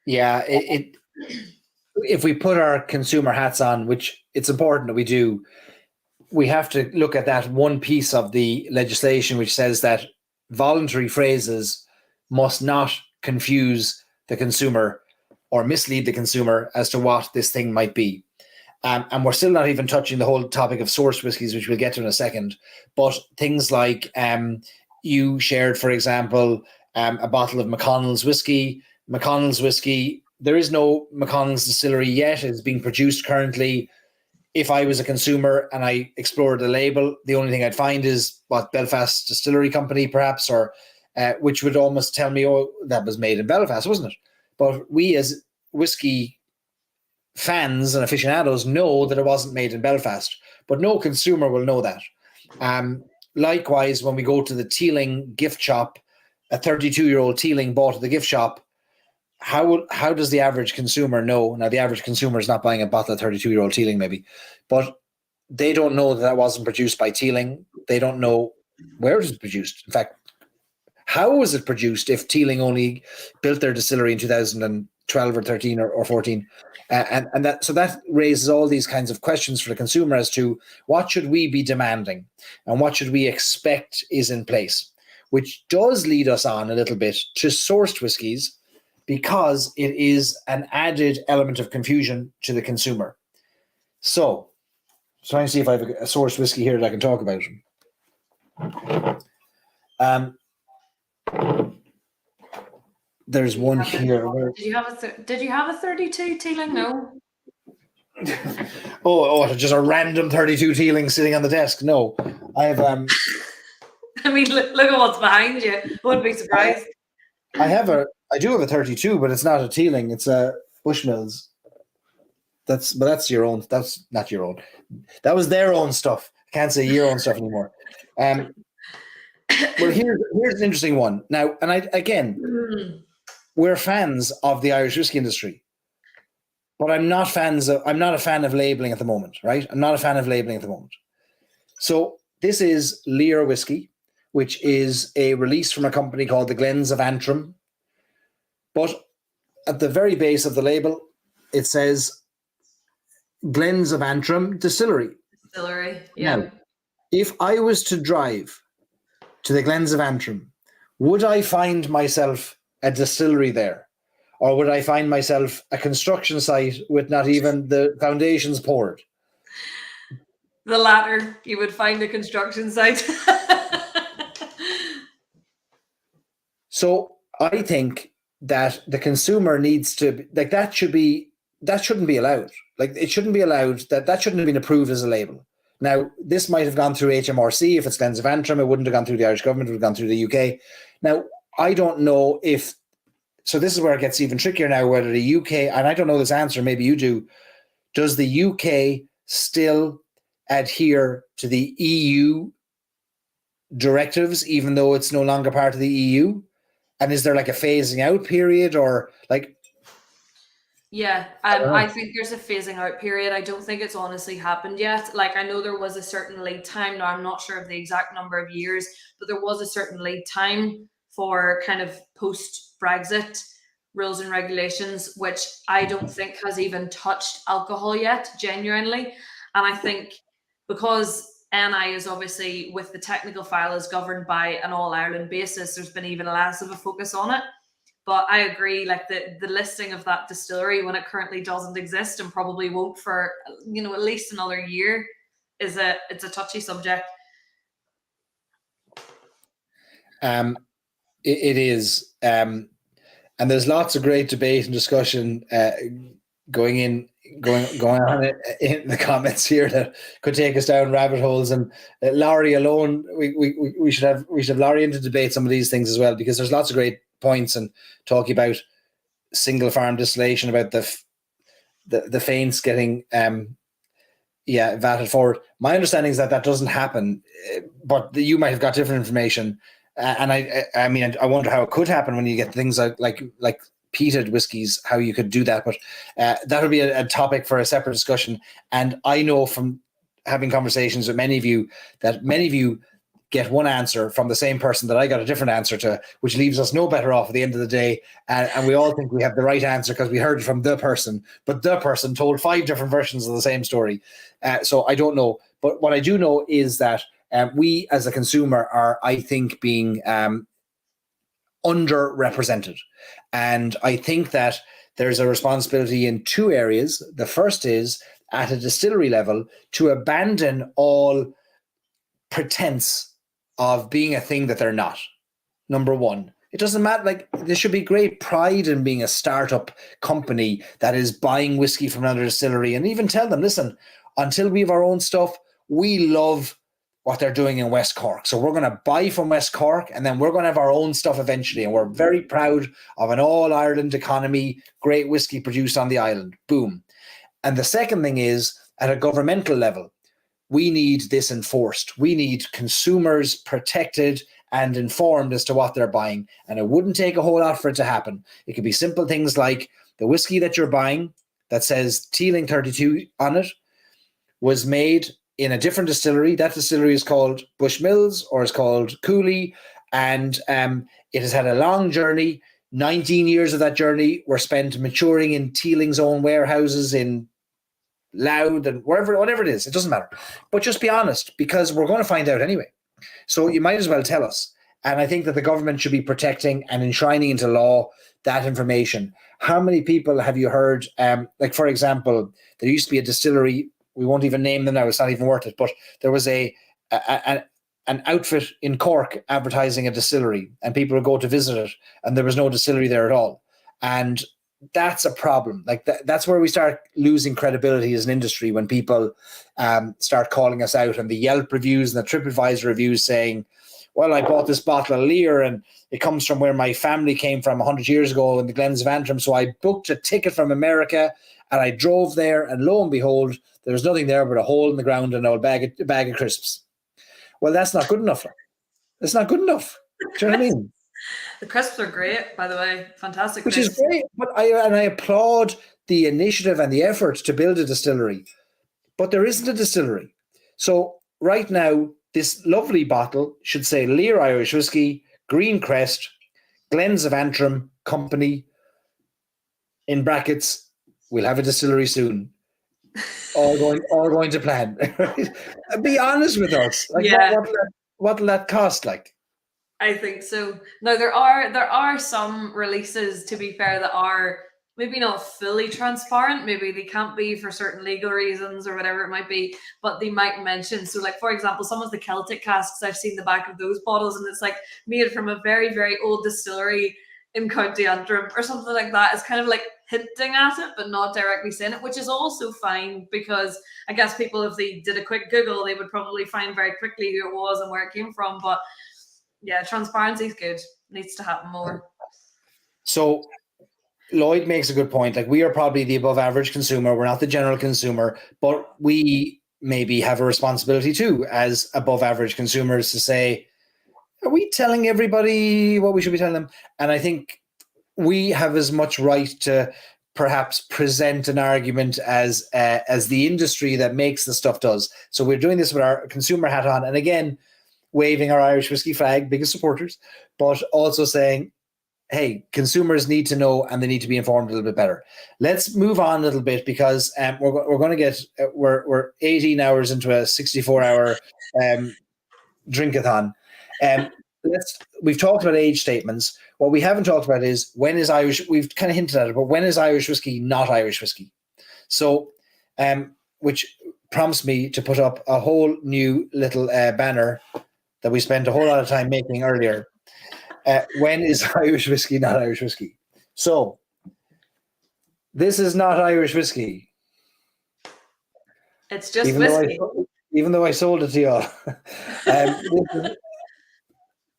S1: Yeah, if we put our consumer hats on, which it's important that we do, we have to look at that one piece of the legislation which says that voluntary phrases must not confuse the consumer or mislead the consumer as to what this thing might be. And we're still not even touching the whole topic of sourced whiskies, which we'll get to in a second. But things like you shared, for example, a bottle of McConnell's whiskey. McConnell's whiskey, there is no McConnell's distillery yet. It's being produced currently. If I was a consumer and I explored the label, the only thing I'd find is what Belfast Distillery Company, perhaps, or which would almost tell me, oh, that was made in Belfast, wasn't it? But we as whiskey fans and aficionados know that it wasn't made in Belfast, but no consumer will know that. Likewise, when we go to the Teeling gift shop, a 32-year-old Teeling bought at the gift shop, how does the average consumer know? Now, the average consumer is not buying a bottle of 32-year-old Teeling, maybe, but they don't know that wasn't produced by Teeling. They don't know where it was produced. In fact, how was it produced if Teeling only built their distillery in 2012 or 13 or 14? And that raises all these kinds of questions for the consumer as to what should we be demanding and what should we expect is in place, which does lead us on a little bit to sourced whiskies. because it is an added element of confusion to the consumer. So, trying to see if I have a source whiskey here that I can talk about. There's one here.
S2: Did you have a 32 Teeling? No.
S1: Oh, just a random 32 Teeling sitting on the desk. No, I have.
S2: I mean, look at what's behind you. Wouldn't be surprised.
S1: I do have a 32, but it's not a Teeling. It's a Bushmills. That's your own. That's not your own. That was their own stuff. I can't say your own stuff anymore. Well, here's an interesting one now, and we're fans of the Irish whiskey industry, but I'm not a fan of labeling at the moment, right? I'm not a fan of labeling at the moment. So this is Lear whiskey, which is a release from a company called the Glens of Antrim. But at the very base of the label, it says Glens of Antrim Distillery.
S2: Distillery, yeah.
S1: Now, if I was to drive to the Glens of Antrim, would I find myself a distillery there? Or would I find myself a construction site with not even the foundations poured?
S2: The latter. You would find a construction site.
S1: So I think that the consumer needs to, like, that shouldn't be allowed. Like, it shouldn't be allowed, that shouldn't have been approved as a label. Now, this might have gone through HMRC. If it's Glens of Antrim, it wouldn't have gone through the Irish government, it would have gone through the UK. Now, I don't know if, so this is where it gets even trickier now, whether the UK, and I don't know this answer, maybe you do, does the UK still adhere to the EU directives, even though it's no longer part of the EU? And is there like a phasing out period, or like?
S2: Yeah, I think there's a phasing out period. I don't think it's honestly happened yet. Like, I know there was a certain lead time. Now, I'm not sure of the exact number of years, but there was a certain lead time for kind of post-Brexit rules and regulations, which I don't think has even touched alcohol yet, genuinely. And I think because NI is obviously, with the technical file, is governed by an all-Ireland basis, there's been even less of a focus on it. But I agree, like the listing of that distillery, when it currently doesn't exist and probably won't for, at least another year, it's a touchy subject.
S1: It is. And there's lots of great debate and discussion going on in the comments here that could take us down rabbit holes. And Laurie alone, we should have Laurie in to debate some of these things as well, because there's lots of great points and talking about single farm distillation, about the faints getting vatted forward. My understanding is that doesn't happen, but you might have got different information. And I mean, I wonder how it could happen when you get things like peated whiskies, how you could do that. But that would be a topic for a separate discussion. And I know from having conversations with many of you that many of you get one answer from the same person that I got a different answer to, which leaves us no better off at the end of the day. And we all think we have the right answer because we heard it from the person, but the person told 5 different versions of the same story. So I don't know. But what I do know is that we as a consumer are, I think, being underrepresented. And I think that there's a responsibility in 2 areas. The first is at a distillery level to abandon all pretense of being a thing that they're not. Number one, it doesn't matter. Like, there should be great pride in being a startup company that is buying whiskey from another distillery, and even tell them, listen, until we have our own stuff, we love what they're doing in West Cork. So we're going to buy from West Cork, and then we're going to have our own stuff eventually. And we're very proud of an all-Ireland economy, great whiskey produced on the island. Boom. And the second thing is, at a governmental level, we need this enforced. We need consumers protected and informed as to what they're buying. And it wouldn't take a whole lot for it to happen. It could be simple things like the whiskey that you're buying that says Teeling 32 on it was made in a different distillery. That distillery is called Bushmills or is called Cooley, and it has had a long journey. 19 years of that journey were spent maturing in Teeling's own warehouses in Loud and whatever it is. It doesn't matter. But just be honest, because we're going to find out anyway. So you might as well tell us. And I think that the government should be protecting and enshrining into law that information. How many people have you heard? Like, for example, there used to be a distillery. We won't even name them now. It's not even worth it. But there was an outfit in Cork advertising a distillery, and people would go to visit it, and there was no distillery there at all. And that's a problem. Like that's where we start losing credibility as an industry, when people start calling us out, and the Yelp reviews and the TripAdvisor reviews saying, well, I bought this bottle of Lear and it comes from where my family came from 100 years ago in the Glens of Antrim. So I booked a ticket from America and I drove there, and lo and behold, there was nothing there but a hole in the ground and a bag of crisps. Well, that's not good enough. It's not good enough. Do you know what I mean?
S2: The crisps are great, by the way. Fantastic
S1: Which
S2: crisps.
S1: is great. But I applaud the initiative and the effort to build a distillery. But there isn't a distillery. So right now, this lovely bottle should say Lear Irish Whiskey, Green Crest, Glens of Antrim Company, in brackets, we'll have a distillery soon. All going to plan. Be honest with us. Like,
S2: Yeah.
S1: what will that cost? Like,
S2: I think so. No, there are some releases, to be fair, that are maybe not fully transparent. Maybe they can't be for certain legal reasons or whatever it might be, but they might mention. So, like, for example, some of the Celtic casks, I've seen the back of those bottles, and it's like made from a very, very old distillery in County Antrim or something like that. It's kind of like hinting at it, but not directly saying it, which is also fine, because I guess people, if they did a quick Google, they would probably find very quickly who it was and where it came from. But yeah, transparency is good. Needs to happen more.
S1: So Lloyd makes a good point. Like, we are probably the above average consumer. We're not the general consumer, but we maybe have a responsibility too, as above average consumers, to say, are we telling everybody what we should be telling them? And I think we have as much right to perhaps present an argument as the industry that makes the stuff does. So we're doing this with our consumer hat on, and again, waving our Irish whiskey flag, biggest supporters, but also saying, hey, consumers need to know, and they need to be informed a little bit better. Let's move on a little bit, because we're going to get we're 18 hours into a 64-hour drinkathon. We've talked about age statements. What we haven't talked about is, when is Irish, we've kind of hinted at it, but when is Irish whiskey not Irish whiskey? So, which prompts me to put up a whole new little banner that we spent a whole lot of time making earlier. When is Irish whiskey not Irish whiskey? So, this is not Irish whiskey.
S2: It's just whiskey.
S1: Even though I sold it to y'all.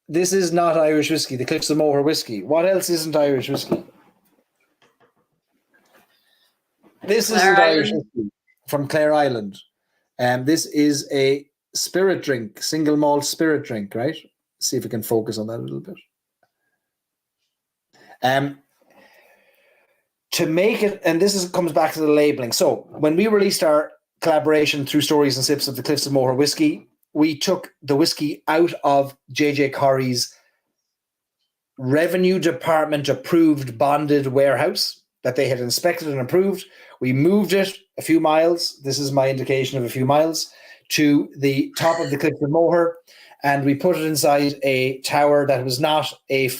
S1: This is not Irish whiskey, the Cliffs of Moher whiskey. What else isn't Irish whiskey? This isn't Irish whiskey from Clare Island. This is a spirit drink, single malt spirit drink, right? See if we can focus on that a little bit. To make it, and this comes back to the labeling. So when we released our collaboration through Stories and Sips of the Cliffs of Moher whiskey, we took the whiskey out of JJ Corrie's revenue department approved bonded warehouse that they had inspected and approved. We moved it a few miles. This is my indication of a few miles, to the top of the Cliffs of Moher, and we put it inside a tower that was not a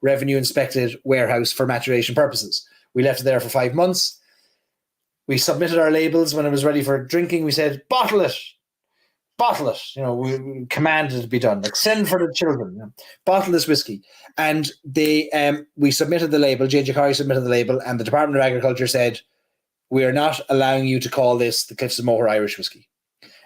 S1: revenue inspected warehouse for maturation purposes. We left it there for 5 months. We submitted our labels. When it was ready for drinking, we said, bottle it. Bottle it. You know, we commanded it to be done. Like, send for the children. You know, bottle this whiskey. And we submitted the label. JJ Corrie submitted the label, and the Department of Agriculture said, we are not allowing you to call this the Cliffs of Moher Irish whiskey.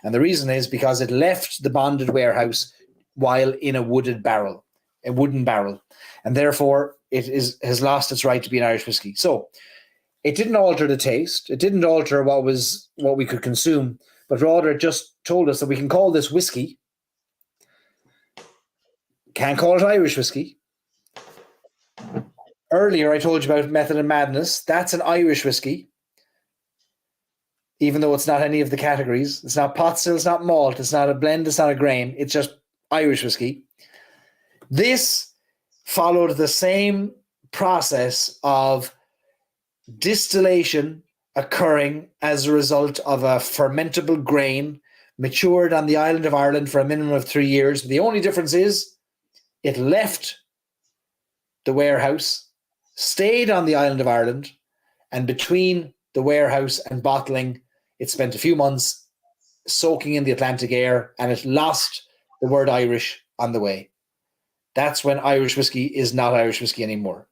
S1: And the reason is because it left the bonded warehouse while in a wooden barrel. And therefore it has lost its right to be an Irish whiskey. So it didn't alter the taste. It didn't alter what we could consume, but rather it just told us that we can call this whiskey. Can't call it Irish whiskey. Earlier I told you about Method and Madness. That's an Irish whiskey, even though it's not any of the categories. It's not pot still, it's not malt, it's not a blend, it's not a grain. It's just Irish whiskey. This followed the same process of distillation occurring as a result of a fermentable grain matured on the island of Ireland for a minimum of 3 years. The only difference is It left the warehouse, stayed on the island of Ireland, and between the warehouse and bottling, it spent a few months soaking in the Atlantic air, and it lost the word Irish on the way. That's when Irish whiskey is not Irish whiskey anymore.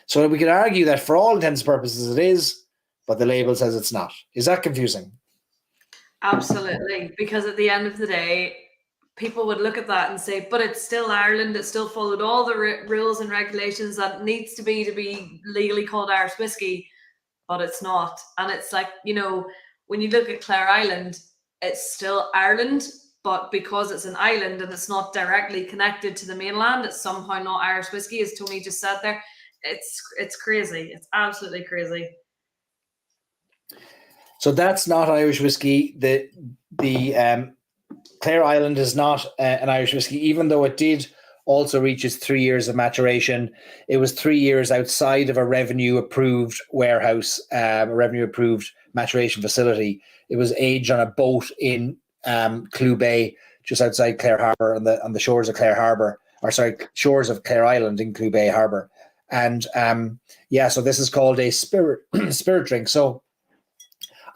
S1: So we could argue that for all intents and purposes it is, but the label says it's not. Is that confusing?
S2: Absolutely, because at the end of the day, people would look at that and say, but it's still Ireland, it still followed all the rules and regulations that it needs to be legally called Irish whiskey, but it's not. And it's like, you know, when you look at Clare Island, it's still Ireland, but because it's an island and it's not directly connected to the mainland, it's somehow not Irish whiskey, as Tony just said there. It's crazy. It's absolutely crazy.
S1: So that's not Irish whiskey. The Clare Island is not an Irish whiskey, even though it did also reach its 3 years of maturation. It was 3 years outside of a revenue-approved warehouse, a revenue-approved maturation facility. It was aged on a boat in Clew Bay, just outside Clare Harbour, on the shores of Clare Harbour, shores of Clare Island in Clew Bay Harbour. And so this is called a spirit drink. So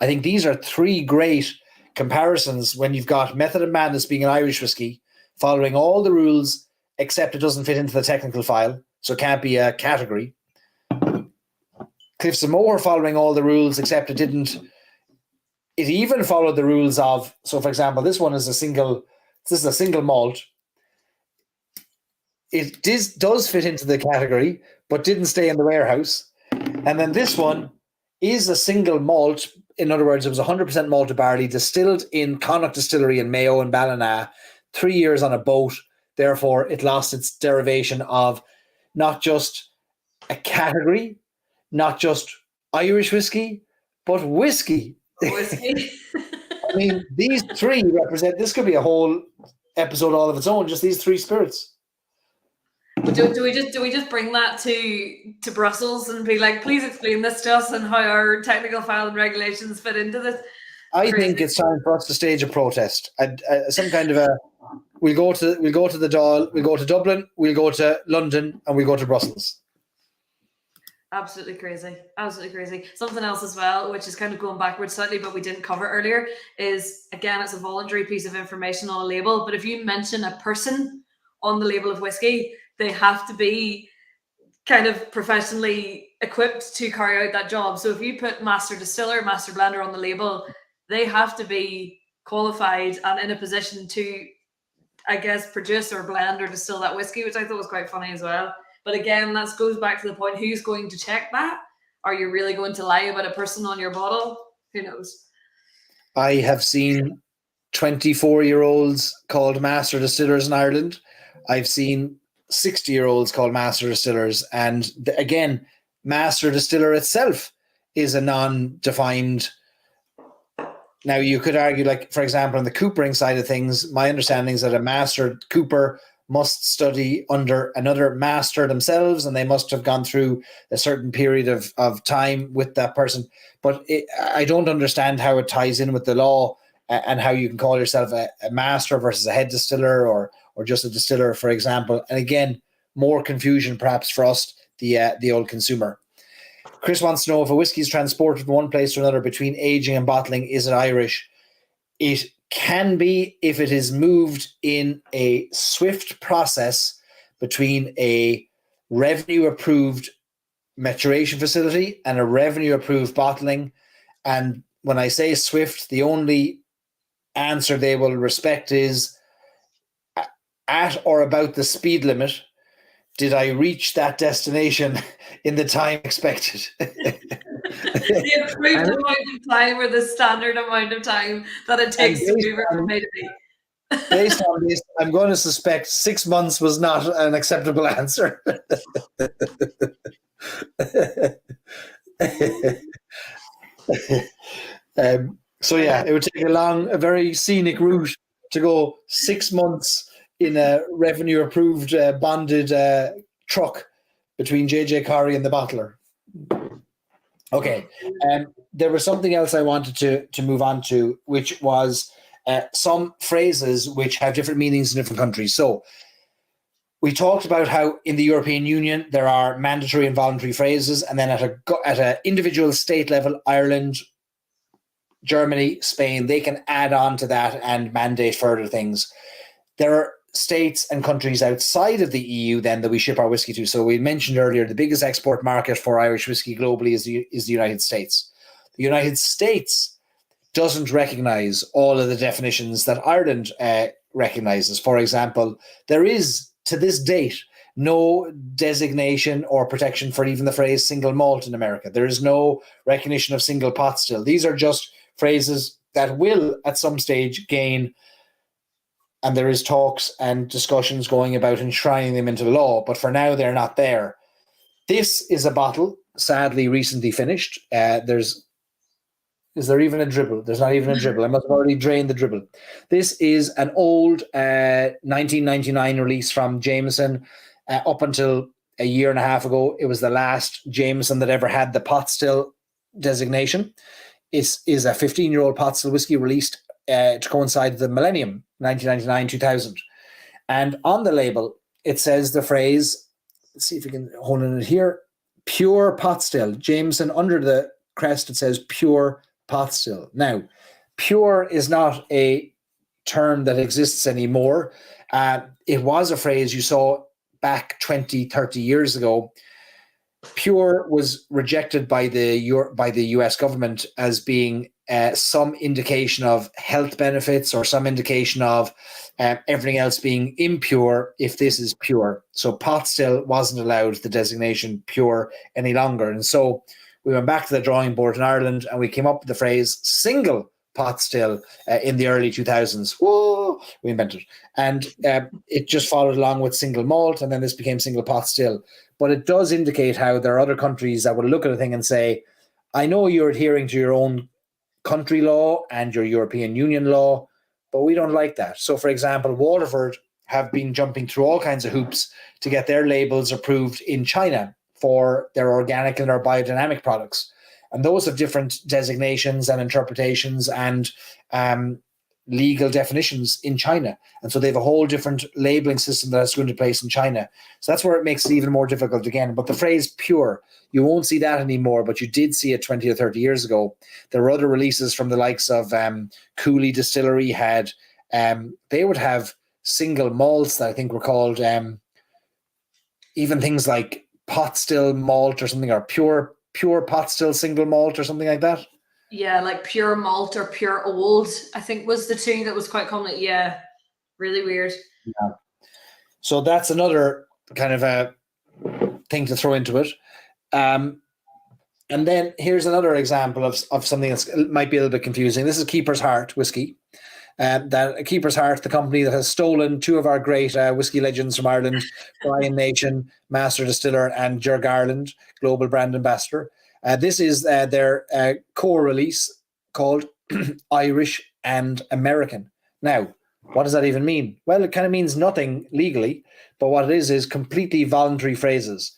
S1: I think these are three great comparisons when you've got Method of Madness being an Irish whiskey, following all the rules, except it doesn't fit into the technical file, so it can't be a category. Cliffs of Moher following all the rules, except it didn't. It even followed the rules of, so for example, this is a single malt. It does fit into the category, but didn't stay in the warehouse. And then this one is a single malt. In other words, it was 100% malted barley distilled in Connacht Distillery in Mayo and Ballina, 3 years on a boat. Therefore, it lost its derivation of not just a category, not just Irish whiskey, but whiskey.
S2: Whiskey.
S1: I mean, these three represent, this could be a whole episode all of its own, just these three spirits.
S2: Do we just bring that to Brussels and be like, please explain this to us and how our technical file and regulations fit into this?
S1: I think it's time for us to stage a protest. Some kind of a. We'll go to the Dáil. We'll go to Dublin. We'll go to London, and we'll go to Brussels.
S2: Absolutely crazy. Absolutely crazy. Something else as well, which is kind of going backwards slightly, but we didn't cover earlier, is again, it's a voluntary piece of information on a label. But if you mention a person on the label of whiskey, they have to be kind of professionally equipped to carry out that job. So if you put master distiller, master blender on the label, they have to be qualified and in a position to, I guess, produce or blend or distill that whiskey, which I thought was quite funny as well. But again, that goes back to the point, who's going to check that? Are you really going to lie about a person on your bottle? Who knows?
S1: I have seen 24-year-olds called master distillers in Ireland. I've seen 60-year-olds called master distillers. And again, master distiller itself is a non-defined. Now, you could argue, like, for example, on the coopering side of things, my understanding is that a master cooper must study under another master themselves, and they must have gone through a certain period of time with that person. But I don't understand how it ties in with the law and how you can call yourself a master versus a head distiller or just a distiller, for example. And again, more confusion perhaps for us, the old consumer. Chris wants to know, if a whiskey is transported from one place to another between aging and bottling, is it Irish? It can be if it is moved in a swift process between a revenue-approved maturation facility and a revenue-approved bottling. And when I say swift, the only answer they will respect is at or about the speed limit. Did I reach that destination in the time expected?
S2: The approved amount of time or the standard amount of time that it takes to move it from A to B.
S1: Based on this, I'm going to suspect 6 months was not an acceptable answer. So yeah, it would take a very scenic route to go 6 months in a revenue-approved, bonded truck between JJ Corrie and the bottler. Okay, there was something else I wanted to move on to, which was some phrases which have different meanings in different countries. So We talked about how in the European Union there are mandatory and voluntary phrases, and then at an individual state level, Ireland, Germany, Spain, they can add on to that and mandate further things. There are states and countries outside of the EU then that we ship our whiskey to. So we mentioned earlier the biggest export market for Irish whiskey globally is the United States. The United States doesn't recognize all of the definitions that Ireland recognizes. For example, there is, to this date, no designation or protection for even the phrase single malt in America. There is no recognition of single pot still. These are just phrases that will, at some stage, gain, and there is talks and discussions going about enshrining them into law, but for now, they're not there. This is a bottle, sadly, recently finished. Is there even a dribble? There's not even a dribble. I must have already drained the dribble. This is an old 1999 release from Jameson. Up until a year and a half ago, it was the last Jameson that ever had the pot still designation. It is a 15-year-old pot still whiskey released to coincide with the millennium, 1999-2000. And on the label, it says the phrase, let's see if we can hold it here, pure pot still. Jameson, under the crest, it says pure pot still. Now, pure is not a term that exists anymore. It was a phrase you saw back 20, 30 years ago. Pure was rejected by the US government as being some indication of health benefits or some indication of everything else being impure if this is pure. So pot still wasn't allowed the designation pure any longer. And so we went back to the drawing board in Ireland and we came up with the phrase single pot still in the early 2000s. Whoa, we invented it. And it just followed along with single malt, and then this became single pot still. But it does indicate how there are other countries that would look at a thing and say, I know you're adhering to your own country law and your European Union law, but we don't like that. So, for example, Waterford have been jumping through all kinds of hoops to get their labels approved in China for their organic and their biodynamic products. And those have different designations and interpretations and legal definitions in China. And so they have a whole different labeling system that has to go into place in China. So that's where it makes it even more difficult again. But the phrase pure, you won't see that anymore, but you did see it 20 or 30 years ago. There were other releases from the likes of Cooley Distillery had, they would have single malts that I think were called even things like pot still malt or something, or pure pot still single malt or something like that.
S2: Yeah, like pure malt or pure old, I think was the two that was quite common. Yeah, really weird.
S1: Yeah. So that's another kind of a thing to throw into it. And then here's another example of something that might be a little bit confusing. This is Keeper's Heart whiskey. That Keeper's Heart, the company that has stolen two of our great whiskey legends from Ireland, Brian Nation, Master Distiller, and Ger Garland, Global Brand Ambassador. This is their core release called Irish and American. Now, what does that even mean? Well, it kind of means nothing legally, but what it is completely voluntary phrases.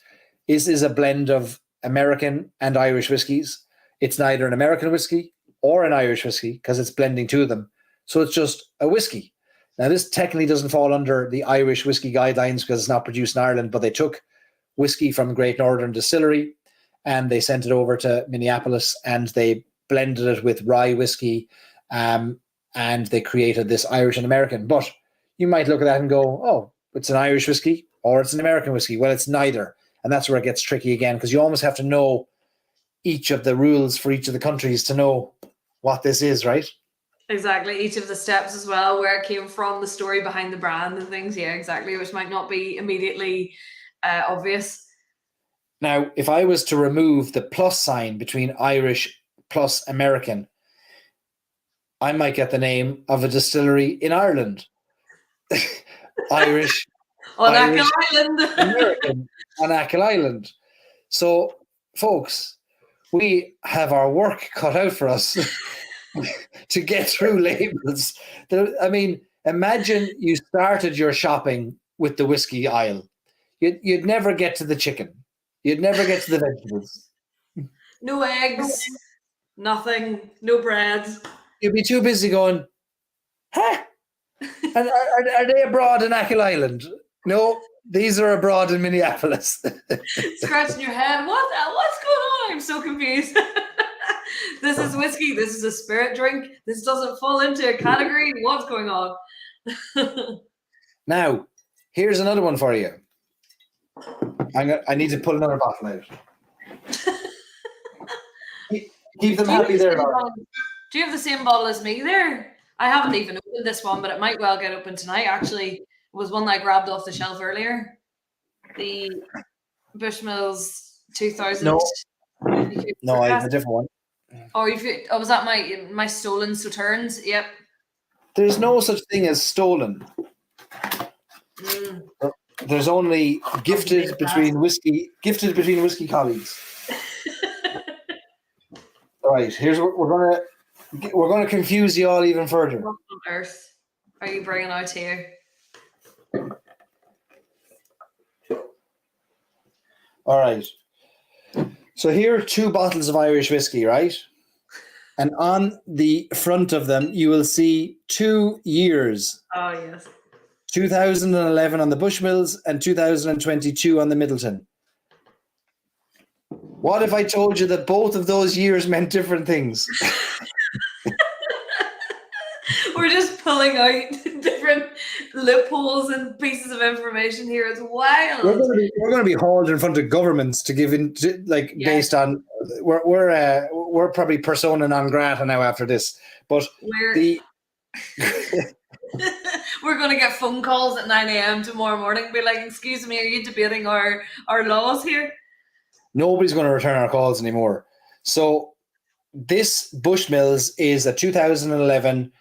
S1: This is a blend of American and Irish whiskies. It's neither an American whiskey or an Irish whiskey because it's blending two of them. So it's just a whiskey. Now, this technically doesn't fall under the Irish whiskey guidelines because it's not produced in Ireland, but they took whiskey from Great Northern Distillery and they sent it over to Minneapolis and they blended it with rye whiskey and they created this Irish and American. But you might look at that and go, oh, it's an Irish whiskey or it's an American whiskey. Well, it's neither. And that's where it gets tricky again because you almost have to know each of the rules for each of the countries to know what this is, right?
S2: Exactly. Each of the steps as well, where it came from, the story behind the brand and things. Yeah, exactly. Which might not be immediately obvious.
S1: Now, if I was to remove the plus sign between Irish plus American, I might get the name of a distillery in Ireland. Irish.
S2: On
S1: Irish,
S2: Achill Island.
S1: American on Achill Island. So, folks, we have our work cut out for us to get through labels. I mean, imagine you started your shopping with the whiskey aisle. You'd never get to the chicken. You'd never get to the vegetables.
S2: No eggs, nothing, no bread.
S1: You'd be too busy going, huh? And are they abroad in Achill Island? No, These are abroad in Minneapolis.
S2: Scratching your head. What's going on? I'm so confused. This is whiskey. This is a spirit drink. This doesn't fall into a category. What's going on?
S1: Now, here's another one for you. I need to pull another bottle out. Keep them happy there, Laura.
S2: Do you have the same bottle as me there? I haven't even opened this one, but it might well get opened tonight. Actually, it was one that I grabbed off the shelf earlier. The Bushmills 2000.
S1: No, I have a different one.
S2: Oh, was that my stolen Sauternes? Yep.
S1: There's no such thing as stolen. There's only gifted between whiskey colleagues. All right, here's what we're gonna confuse you all even further.
S2: What on earth are you bringing out here?
S1: All right. So here are 2 bottles of Irish whiskey, right? And on the front of them, you will see 2 years.
S2: Oh, yes.
S1: 2011 on the Bushmills and 2022 on the Middleton. What if I told you that both of those years meant different things?
S2: We're just pulling out different loopholes and pieces of information here. It's wild.
S1: We're going to be hauled in front of governments to give in, based on. We're probably persona non grata now after this. But
S2: we're going to get phone calls at 9 a.m. tomorrow morning and be like, "Excuse me, are you debating our laws here?" Nobody's
S1: going to return our calls anymore. So this Bushmills is a 2011.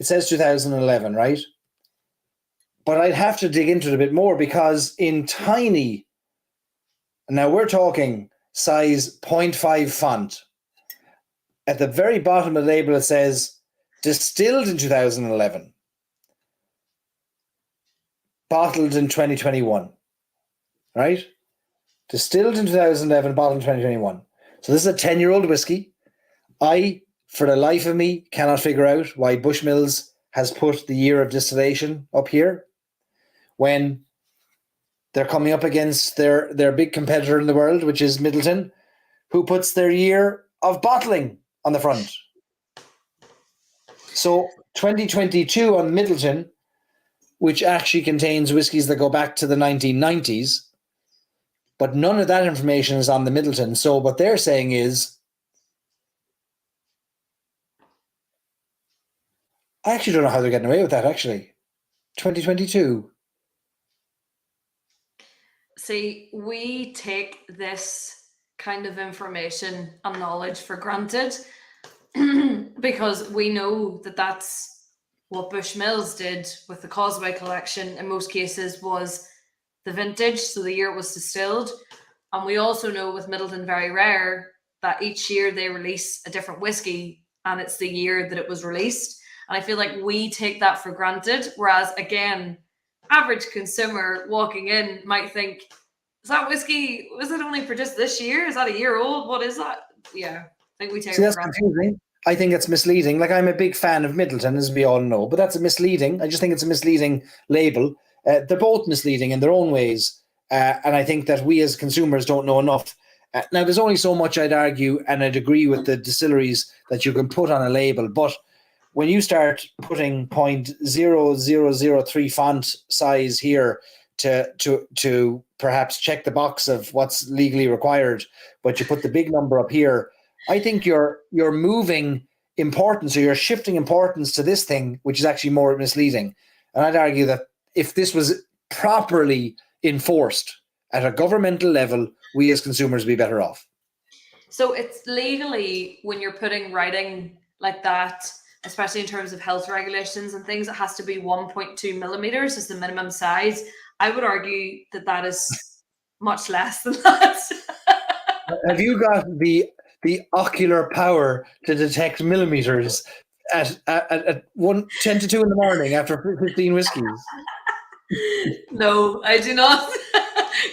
S1: It says 2011, right? But I'd have to dig into it a bit more because in tiny, now we're talking size 0.5 font. At the very bottom of the label, it says distilled in 2011, bottled in 2021, right? Distilled in 2011, bottled in 2021. So this is a 10-year-old whiskey. I, for the life of me, cannot figure out why Bushmills has put the year of distillation up here when they're coming up against their big competitor in the world, which is Middleton, who puts their year of bottling on the front. So 2022 on Middleton, which actually contains whiskies that go back to the 1990s, but none of that information is on the Middleton. So what they're saying is, I actually don't know how they're getting away with that, actually. 2022.
S2: See, we take this kind of information and knowledge for granted because we know that that's what Bushmills did with the Causeway collection. In most cases was the vintage, so the year it was distilled. And we also know with Middleton Very Rare that each year they release a different whiskey and it's the year that it was released. And I feel like we take that for granted. Whereas, again, average consumer walking in might think, is that whiskey, was it only produced this year? Is that a year old? What is that? Yeah, I think we take it for granted.
S1: Confusing. I think it's misleading. Like, I'm a big fan of Middleton, as we all know, but that's a misleading. I just think it's a misleading label. They're both misleading in their own ways. And I think that we as consumers don't know enough. Now, there's only so much I'd argue, and I'd agree with the distilleries that you can put on a label. But when you start putting 0.0003 font size here to perhaps check the box of what's legally required, but you put the big number up here, I think you're moving importance, or you're shifting importance to this thing, which is actually more misleading. And I'd argue that if this was properly enforced at a governmental level, we as consumers would be better off.
S2: So it's legally, when you're putting writing like that, especially in terms of health regulations and things, it has to be 1.2 millimeters is the minimum size. I would argue that that is much less than that.
S1: Have you got the ocular power to detect millimeters at 10 to 2 in the morning after 15 whiskeys?
S2: No, I do not.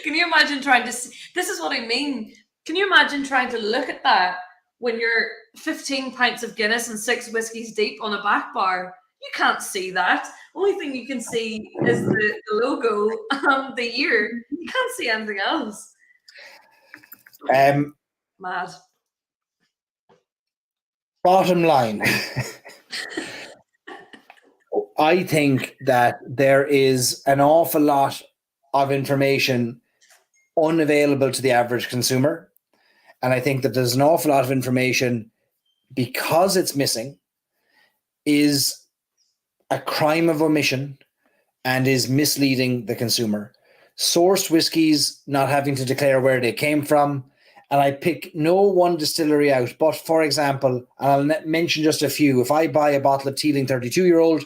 S2: Can you imagine trying to see? This is what I mean. Can you imagine trying to look at that when you're 15 pints of Guinness and 6 whiskies deep on a back bar? You can't see that. Only thing you can see is the logo and the year. You can't see anything else. Mad.
S1: Bottom line, I think that there is an awful lot of information unavailable to the average consumer. And I think that there's an awful lot of information, because it's missing, is a crime of omission and is misleading the consumer. Sourced whiskies not having to declare where they came from. And I pick no one distillery out, but for example, and I'll mention just a few. If I buy a bottle of Teeling 32-year-old,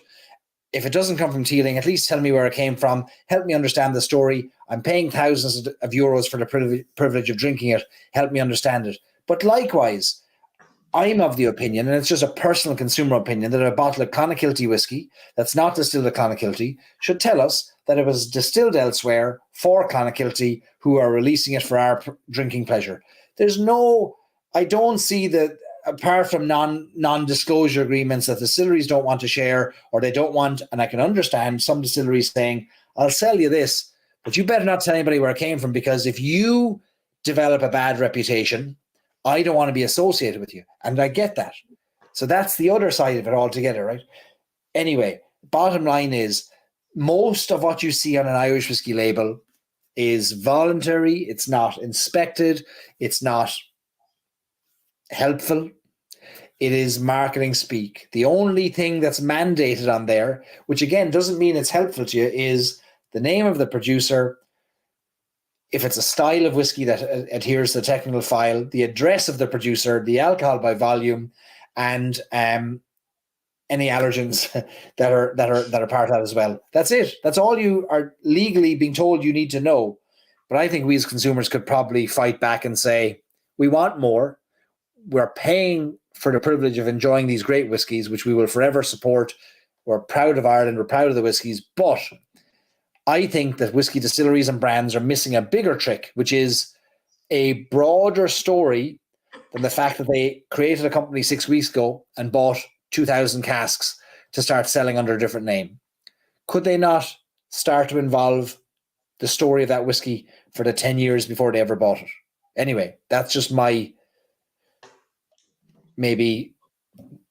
S1: if it doesn't come from Teeling, at least tell me where it came from. Help me understand the story. I'm paying thousands of euros for the privilege of drinking it. Help me understand it. But likewise, I'm of the opinion, and it's just a personal consumer opinion, that a bottle of Clonakilty whiskey that's not distilled at Clonakilty should tell us that it was distilled elsewhere for Clonakilty, who are releasing it for our drinking pleasure. I don't see that, apart from non-disclosure agreements that distilleries don't want to share, or they don't want, and I can understand some distilleries saying, I'll sell you this, but you better not tell anybody where it came from, because if you develop a bad reputation, I don't want to be associated with you. And I get that. So that's the other side of it altogether, right? Anyway, bottom line is, most of what you see on an Irish whiskey label is voluntary. It's not inspected. It's not helpful. It is marketing speak. The only thing that's mandated on there, which again doesn't mean it's helpful to you, is the name of the producer, if it's a style of whiskey that adheres to the technical file, the address of the producer, the alcohol by volume, and any allergens that are part of that as well. That's it. That's all you are legally being told you need to know. But I think we as consumers could probably fight back and say, we want more. We're paying for the privilege of enjoying these great whiskies, which we will forever support. We're proud of Ireland. We're proud of the whiskies. But I think that whiskey distilleries and brands are missing a bigger trick, which is a broader story than the fact that they created a company 6 weeks ago and bought 2,000 casks to start selling under a different name. Could they not start to involve the story of that whiskey for the 10 years before they ever bought it? Anyway, that's just my maybe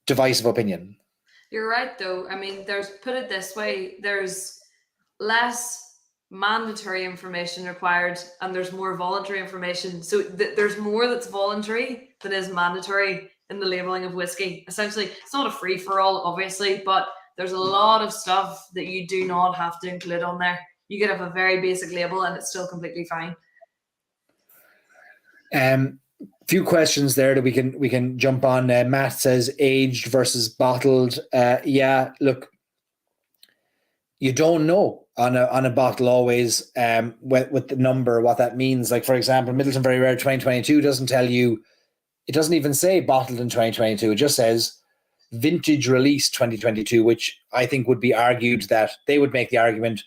S1: divisive opinion.
S2: You're right, though. I mean, put it this way, there's less mandatory information required and there's more voluntary information. So there's more that's voluntary than is mandatory in the labeling of whiskey. Essentially, it's not a free-for-all, obviously, but there's a lot of stuff that you do not have to include on there. You could have a very basic label and it's still completely fine.
S1: Few questions there that we can jump on. Matt says aged versus bottled. Yeah, look, you don't know on a bottle always with the number what that means. Like, for example, Middleton Very Rare 2022 doesn't tell you. It doesn't even say bottled in 2022. It just says vintage release 2022, which I think would be argued that they would make the argument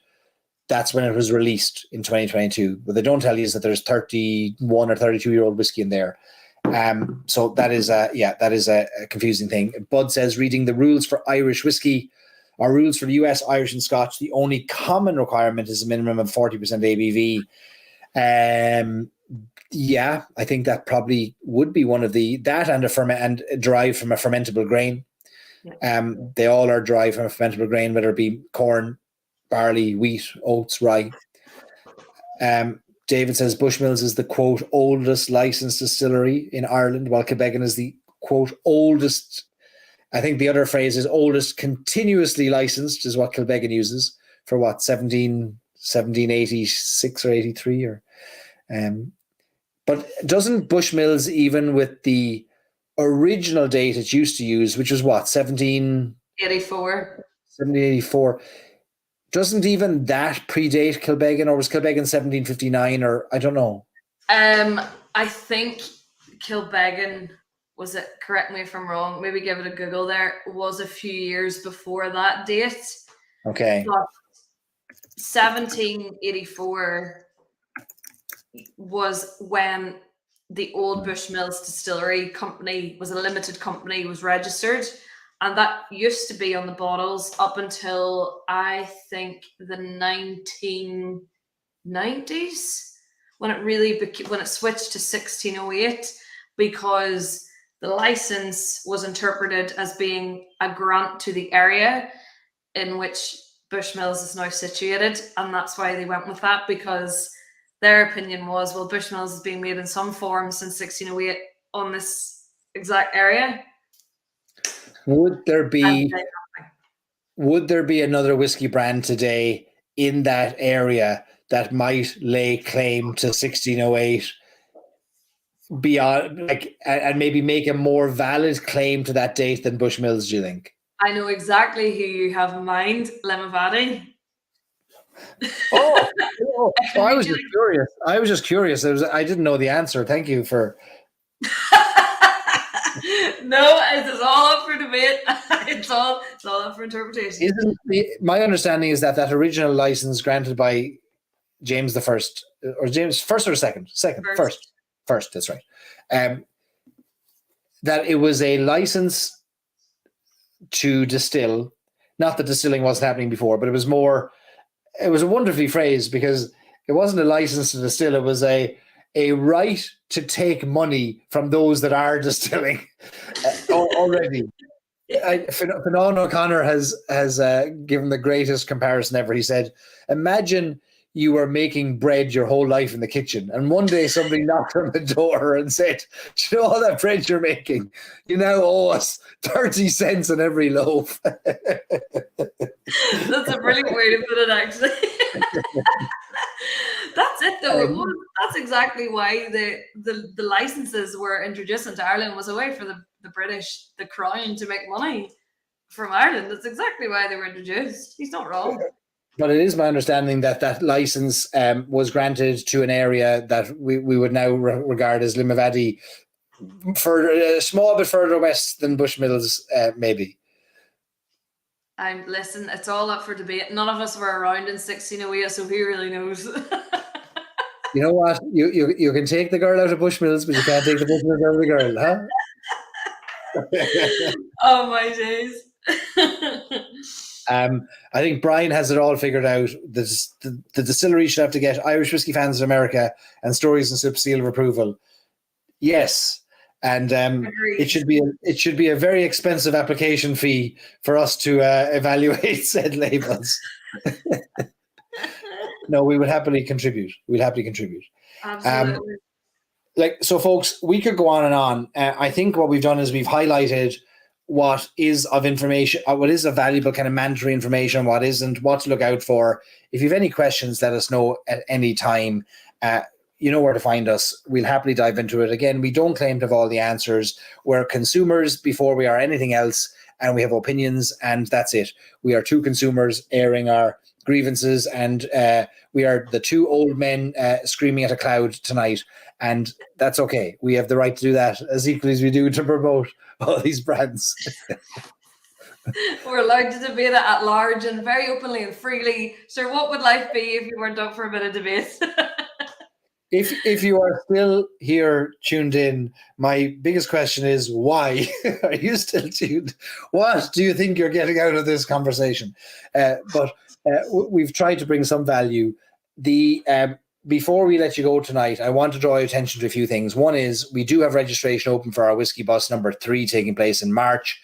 S1: that's when it was released in 2022. But they don't tell you is that there's 31 or 32-year-old whiskey in there. So that is a confusing thing. Bud says, reading the rules for Irish whiskey or rules for the US, Irish and Scotch, the only common requirement is a minimum of 40% ABV. Yeah, I think that probably would be one of that and derived from a fermentable grain. They all are derived from a fermentable grain, whether it be corn, barley, wheat, oats, rye. David says Bushmills is the, quote, oldest licensed distillery in Ireland, while Kilbeggan is the, quote, oldest. I think the other phrase is oldest continuously licensed is what Kilbeggan uses for what, 1786 or 83 or but doesn't Bushmills, even with the original date it used to use, which was what, 1784, doesn't even that predate Kilbeggan, or was Kilbeggan 1759, or I don't know.
S2: I think Kilbeggan, was it, correct me if I'm wrong, maybe give it a Google there, was a few years before that date.
S1: Okay.
S2: But 1784 was when the old Bushmills Distillery Company was a limited company, was registered, And that used to be on the bottles up until I think the 1990s, when it really when it switched to 1608, because the license was interpreted as being a grant to the area in which Bushmills is now situated, and that's why they went with that, because their opinion was, well, Bushmills is being made in some form since 1608 on this exact area.
S1: Would there be another whiskey brand today in that area that might lay claim to 1608 beyond, like, and maybe make a more valid claim to that date than Bushmills, do you think?
S2: I know exactly who you have in mind, Lemavati.
S1: Oh, I was just curious. I didn't know the answer. Thank you for.
S2: No, it's all up for debate. It's all up for interpretation.
S1: My understanding is that original license granted by James the First, or James first or second, first. That's right. That it was a license to distill. Not that distilling wasn't happening before, but it was more. It was a wonderfully phrased, because it wasn't a license to distill. It was a right to take money from those that are distilling already. Fionn O'Connor has given the greatest comparison ever. He said, imagine you were making bread your whole life in the kitchen, and one day somebody knocked on the door and said, do you know all that bread you're making? You now owe us 30 cents on every loaf.
S2: That's a brilliant way to put it, actually. That's it, though. That's exactly why the licenses were introduced into Ireland, was a way for the British, the Crown, to make money from Ireland. That's exactly why they were introduced. He's not wrong.
S1: But it is my understanding that license was granted to an area that we would now regard as Limavady, for a small bit further west than Bushmills, maybe.
S2: Listen, it's all up for debate. None of us were around in 1608, so who really knows?
S1: You know what? You can take the girl out of Bushmills, but you can't take the Bushmills out of the girl, huh?
S2: Oh my days.
S1: I think Brian has it all figured out. The distillery should have to get Irish Whiskey Fans in America and Stories and Sips seal of approval. Yes. And it should be a very expensive application fee for us to evaluate said labels. No, we would happily contribute.
S2: Absolutely.
S1: So, folks, we could go on and on. I think what we've done is we've highlighted what is of information, what is of valuable kind of mandatory information, what isn't, what to look out for. If you have any questions, let us know at any time. You know where to find us. We'll happily dive into it. Again, we don't claim to have all the answers. We're consumers before we are anything else, and we have opinions, and that's it. We are two consumers airing our grievances, and we are the two old men screaming at a cloud tonight, and that's okay. We have the right to do that as equally as we do to promote all these brands.
S2: We're allowed to debate it at large and very openly and freely. Sure, what would life be if you weren't up for a bit of debate?
S1: If you are still here tuned in, my biggest question is why are you still tuned? What do you think you're getting out of this conversation? But we've tried to bring some value. Before we let you go tonight, I want to draw your attention to a few things. One is we do have registration open for our Whiskey Bus number 3 taking place in March,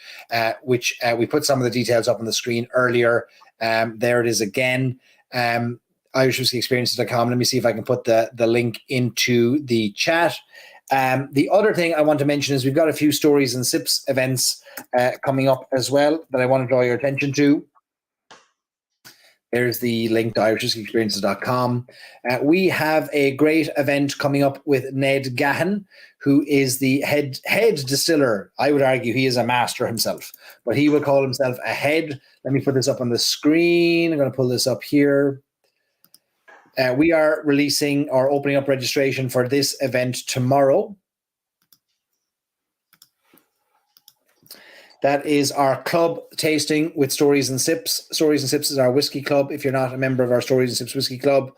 S1: which we put some of the details up on the screen earlier. There it is again. IrishWhiskeyExperiences.com. Let me see if I can put the link into the chat. The other thing I want to mention is we've got a few Stories and Sips events coming up as well that I want to draw your attention to. There's the link to IrishWhiskeyExperiences.com. We have a great event coming up with Ned Gahan, who is the head distiller. I would argue he is a master himself, but he would call himself a head. Let me put this up on the screen. I'm going to pull this up here. We are releasing or opening up registration for this event tomorrow. That is our club tasting with Stories and Sips. Stories and Sips is our whiskey club. If you're not a member of our Stories and Sips whiskey club,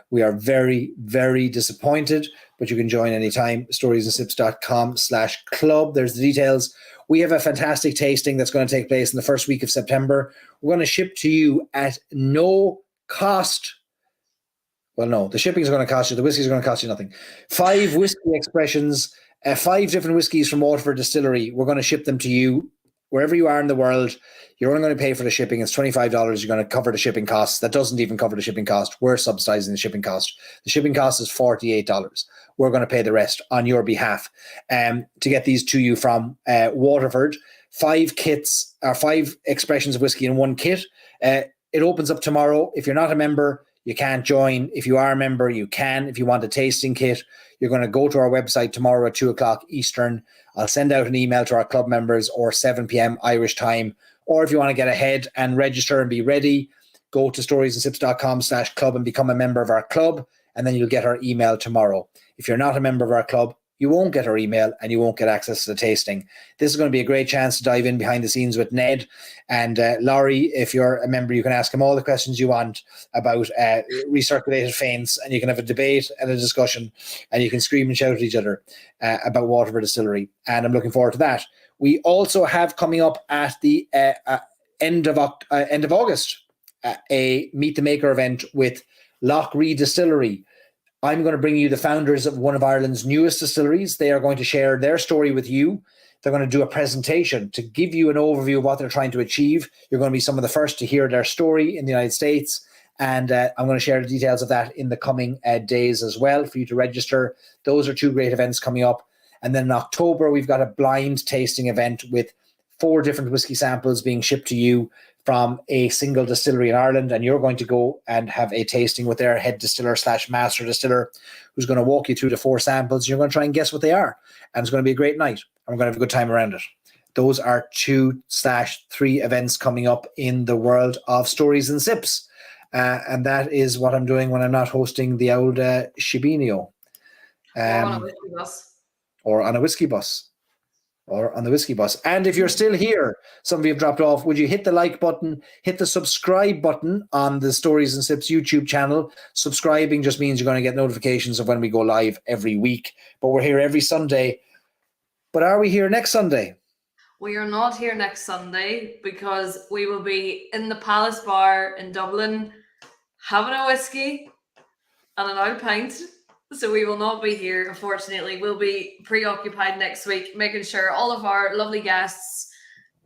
S1: we are very, very disappointed, but you can join anytime. storiesandsips.com/club. There's the details. We have a fantastic tasting that's going to take place in the first week of September. We're going to ship to you at no cost. Well, no, the shipping is going to cost you. The whiskey is going to cost you nothing. 5 whiskey expressions, 5 different whiskeys from Waterford Distillery. We're going to ship them to you wherever you are in the world. You're only going to pay for the shipping. It's $25. You're going to cover the shipping costs. That doesn't even cover the shipping cost. We're subsidizing the shipping cost. The shipping cost is $48. We're going to pay the rest on your behalf to get these to you from Waterford. 5 kits, or 5 expressions of whiskey in one kit. It opens up tomorrow. If you're not a member, you can't join. If you are a member, you can. If you want a tasting kit, you're going to go to our website tomorrow at 2:00 Eastern. I'll send out an email to our club members, or 7 p.m. Irish time. Or if you want to get ahead and register and be ready, go to storiesandsips.com/club and become a member of our club, and then you'll get our email tomorrow. If you're not a member of our club, you won't get our email and you won't get access to the tasting. This is going to be a great chance to dive in behind the scenes with Ned and Laurie. If you're a member, you can ask him all the questions you want about recirculated faints, and you can have a debate and a discussion, and you can scream and shout at each other about Waterford Distillery. And I'm looking forward to that. We also have coming up at the end of August a Meet the Maker event with Lochreed Distillery. I'm going to bring you the founders of one of Ireland's newest distilleries. They are going to share their story with you. They're going to do a presentation to give you an overview of what they're trying to achieve. You're going to be some of the first to hear their story in the United States. And I'm going to share the details of that in the coming days as well for you to register. Those are 2 great events coming up. And then in October, we've got a blind tasting event with 4 different whiskey samples being shipped to you from a single distillery in Ireland, and you're going to go and have a tasting with their head distiller / master distiller, who's going to walk you through the 4 samples. You're going to try and guess what they are, and it's going to be a great night, and we're going to have a good time around it. Those are 2/3 events coming up in the world of Stories and Sips, and that is what I'm doing when I'm not hosting the old Shebeenio. Or on a whiskey bus. Or on the whiskey bus. And if you're still here, some of you have dropped off, would you hit the like button, hit the subscribe button on the Stories and Sips YouTube channel? Subscribing just means you're going to get notifications of when we go live every week. But we're here every Sunday. But are we here next Sunday?
S2: We are not here next Sunday because we will be in the Palace Bar in Dublin having a whiskey and an old pint. So we will not be here, unfortunately. We'll be preoccupied next week, making sure all of our lovely guests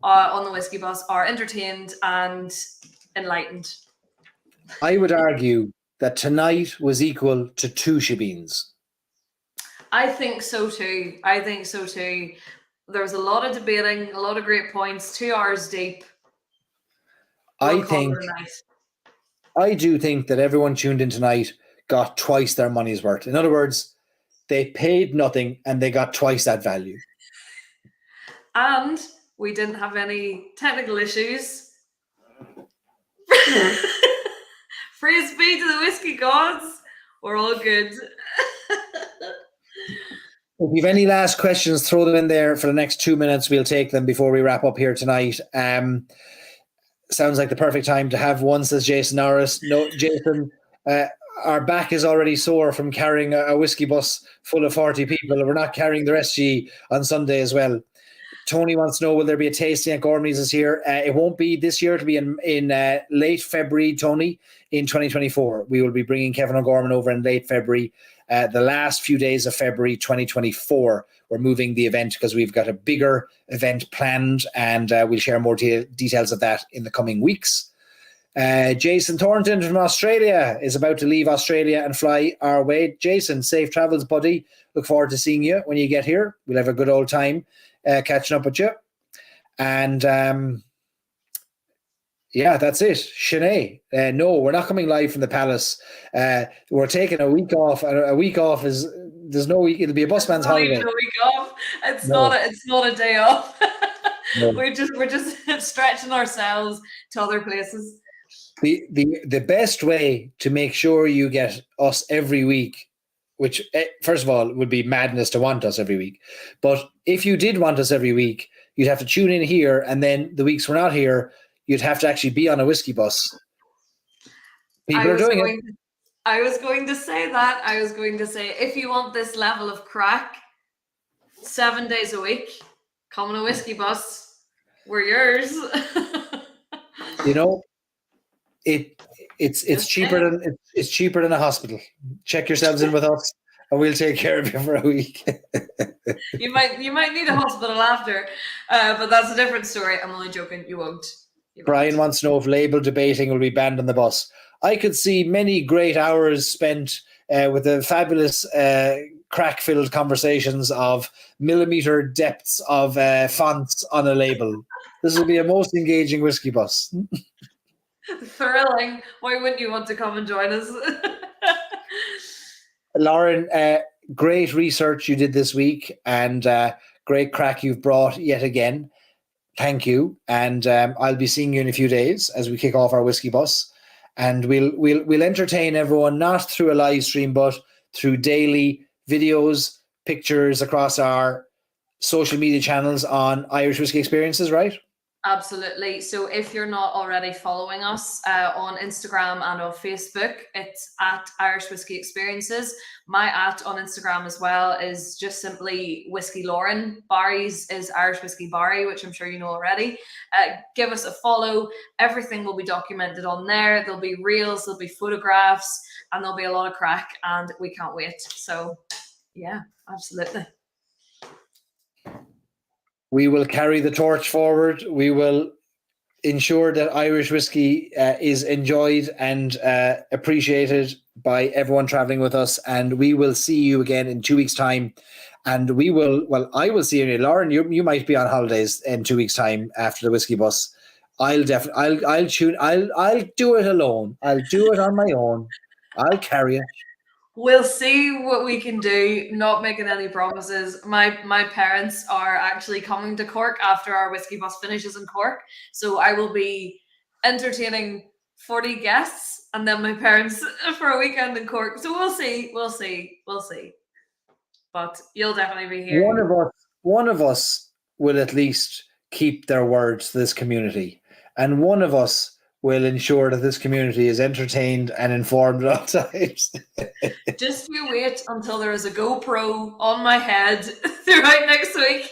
S2: on the whiskey bus are entertained and enlightened.
S1: I would argue that tonight was equal to 2 Shebeens.
S2: I think so too. There was a lot of debating, a lot of great points, 2 hours deep.
S1: I do think that everyone tuned in tonight got twice their money's worth. In other words, they paid nothing and they got twice that value.
S2: And we didn't have any technical issues. Praise be to the whiskey gods. We're all good.
S1: If you have any last questions, throw them in there for the next 2 minutes. We'll take them before we wrap up here tonight. Sounds like the perfect time to have one, says Jason Norris. No, Jason, our back is already sore from carrying a whiskey bus full of 40 people. We're not carrying the rest of you on Sunday as well. Tony wants to know, will there be a tasting at Gormley's this year? It won't be this year. It'll be in late February, Tony, in 2024. We will be bringing Kevin O'Gorman over in late February. The last few days of February 2024, we're moving the event because we've got a bigger event planned, and we'll share more details of that in the coming weeks. Jason Thornton from Australia is about to leave Australia and fly our way. Jason, safe travels, buddy. Look forward to seeing you when you get here. We'll have a good old time catching up with you. And yeah, that's it. Sinead, no, we're not coming live from the Palace. We're taking a week off. A week off is, there's no week. It'll be a busman's holiday.
S2: A week off. It's not a day off. No. We're just stretching ourselves to other places.
S1: The best way to make sure you get us every week, which first of all would be madness to want us every week, but if you did want us every week, you'd have to tune in here, and then the weeks we're not here, you'd have to actually be on a whiskey bus. People are doing it.
S2: I was going to say that. I was going to say, if you want this level of crack, 7 days a week, come on a whiskey bus. We're yours.
S1: It's cheaper than a hospital. Check yourselves in with us, and we'll take care of you for a week.
S2: You might need a hospital after, but that's a different story. I'm only joking. You won't.
S1: Brian wants to know if label debating will be banned on the bus. I could see many great hours spent with the fabulous crack-filled conversations of millimeter depths of fonts on a label. This will be a most engaging whiskey bus.
S2: Thrilling. Why wouldn't you want to come and join us?
S1: Lauren, great research you did this week, and great crack you've brought yet again. Thank you. And I'll be seeing you in a few days as we kick off our whiskey bus. And we'll entertain everyone, not through a live stream, but through daily videos, pictures across our social media channels on Irish Whiskey Experiences, right?
S2: Absolutely. So if you're not already following us on Instagram and on Facebook, it's at Irish Whiskey Experiences. My @ on Instagram as well is just simply Whiskey Lauren. Barry's is Irish Whiskey Barry, which I'm sure you know already. Give us a follow. Everything will be documented on there. There'll be reels, there'll be photographs, and there'll be a lot of crack, and we can't wait. So yeah, absolutely.
S1: We will carry the torch forward. We will ensure that Irish whiskey is enjoyed and appreciated by everyone traveling with us. And we will see you again in 2 weeks' time. And I will see you. Lauren, you might be on holidays in 2 weeks' time after the whiskey bus. I'll do it alone. I'll do it on my own. I'll carry it.
S2: We'll see what we can do. Not making any promises. My parents are actually coming to Cork after our whiskey bus finishes in Cork, so I will be entertaining 40 guests and then my parents for a weekend in Cork. So we'll see. But you'll definitely be here.
S1: One of us will at least keep their word to this community, and one of us will ensure that this community is entertained and informed at all times.
S2: Just you wait until there is a GoPro on my head throughout next week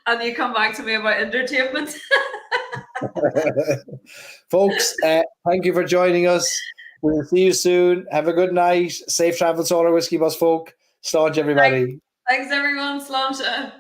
S2: and you come back to me about entertainment.
S1: Folks, thank you for joining us. We'll see you soon. Have a good night. Safe travels to all our whiskey bus folk. Sláinte, everybody.
S2: Thanks everyone. Sláinte.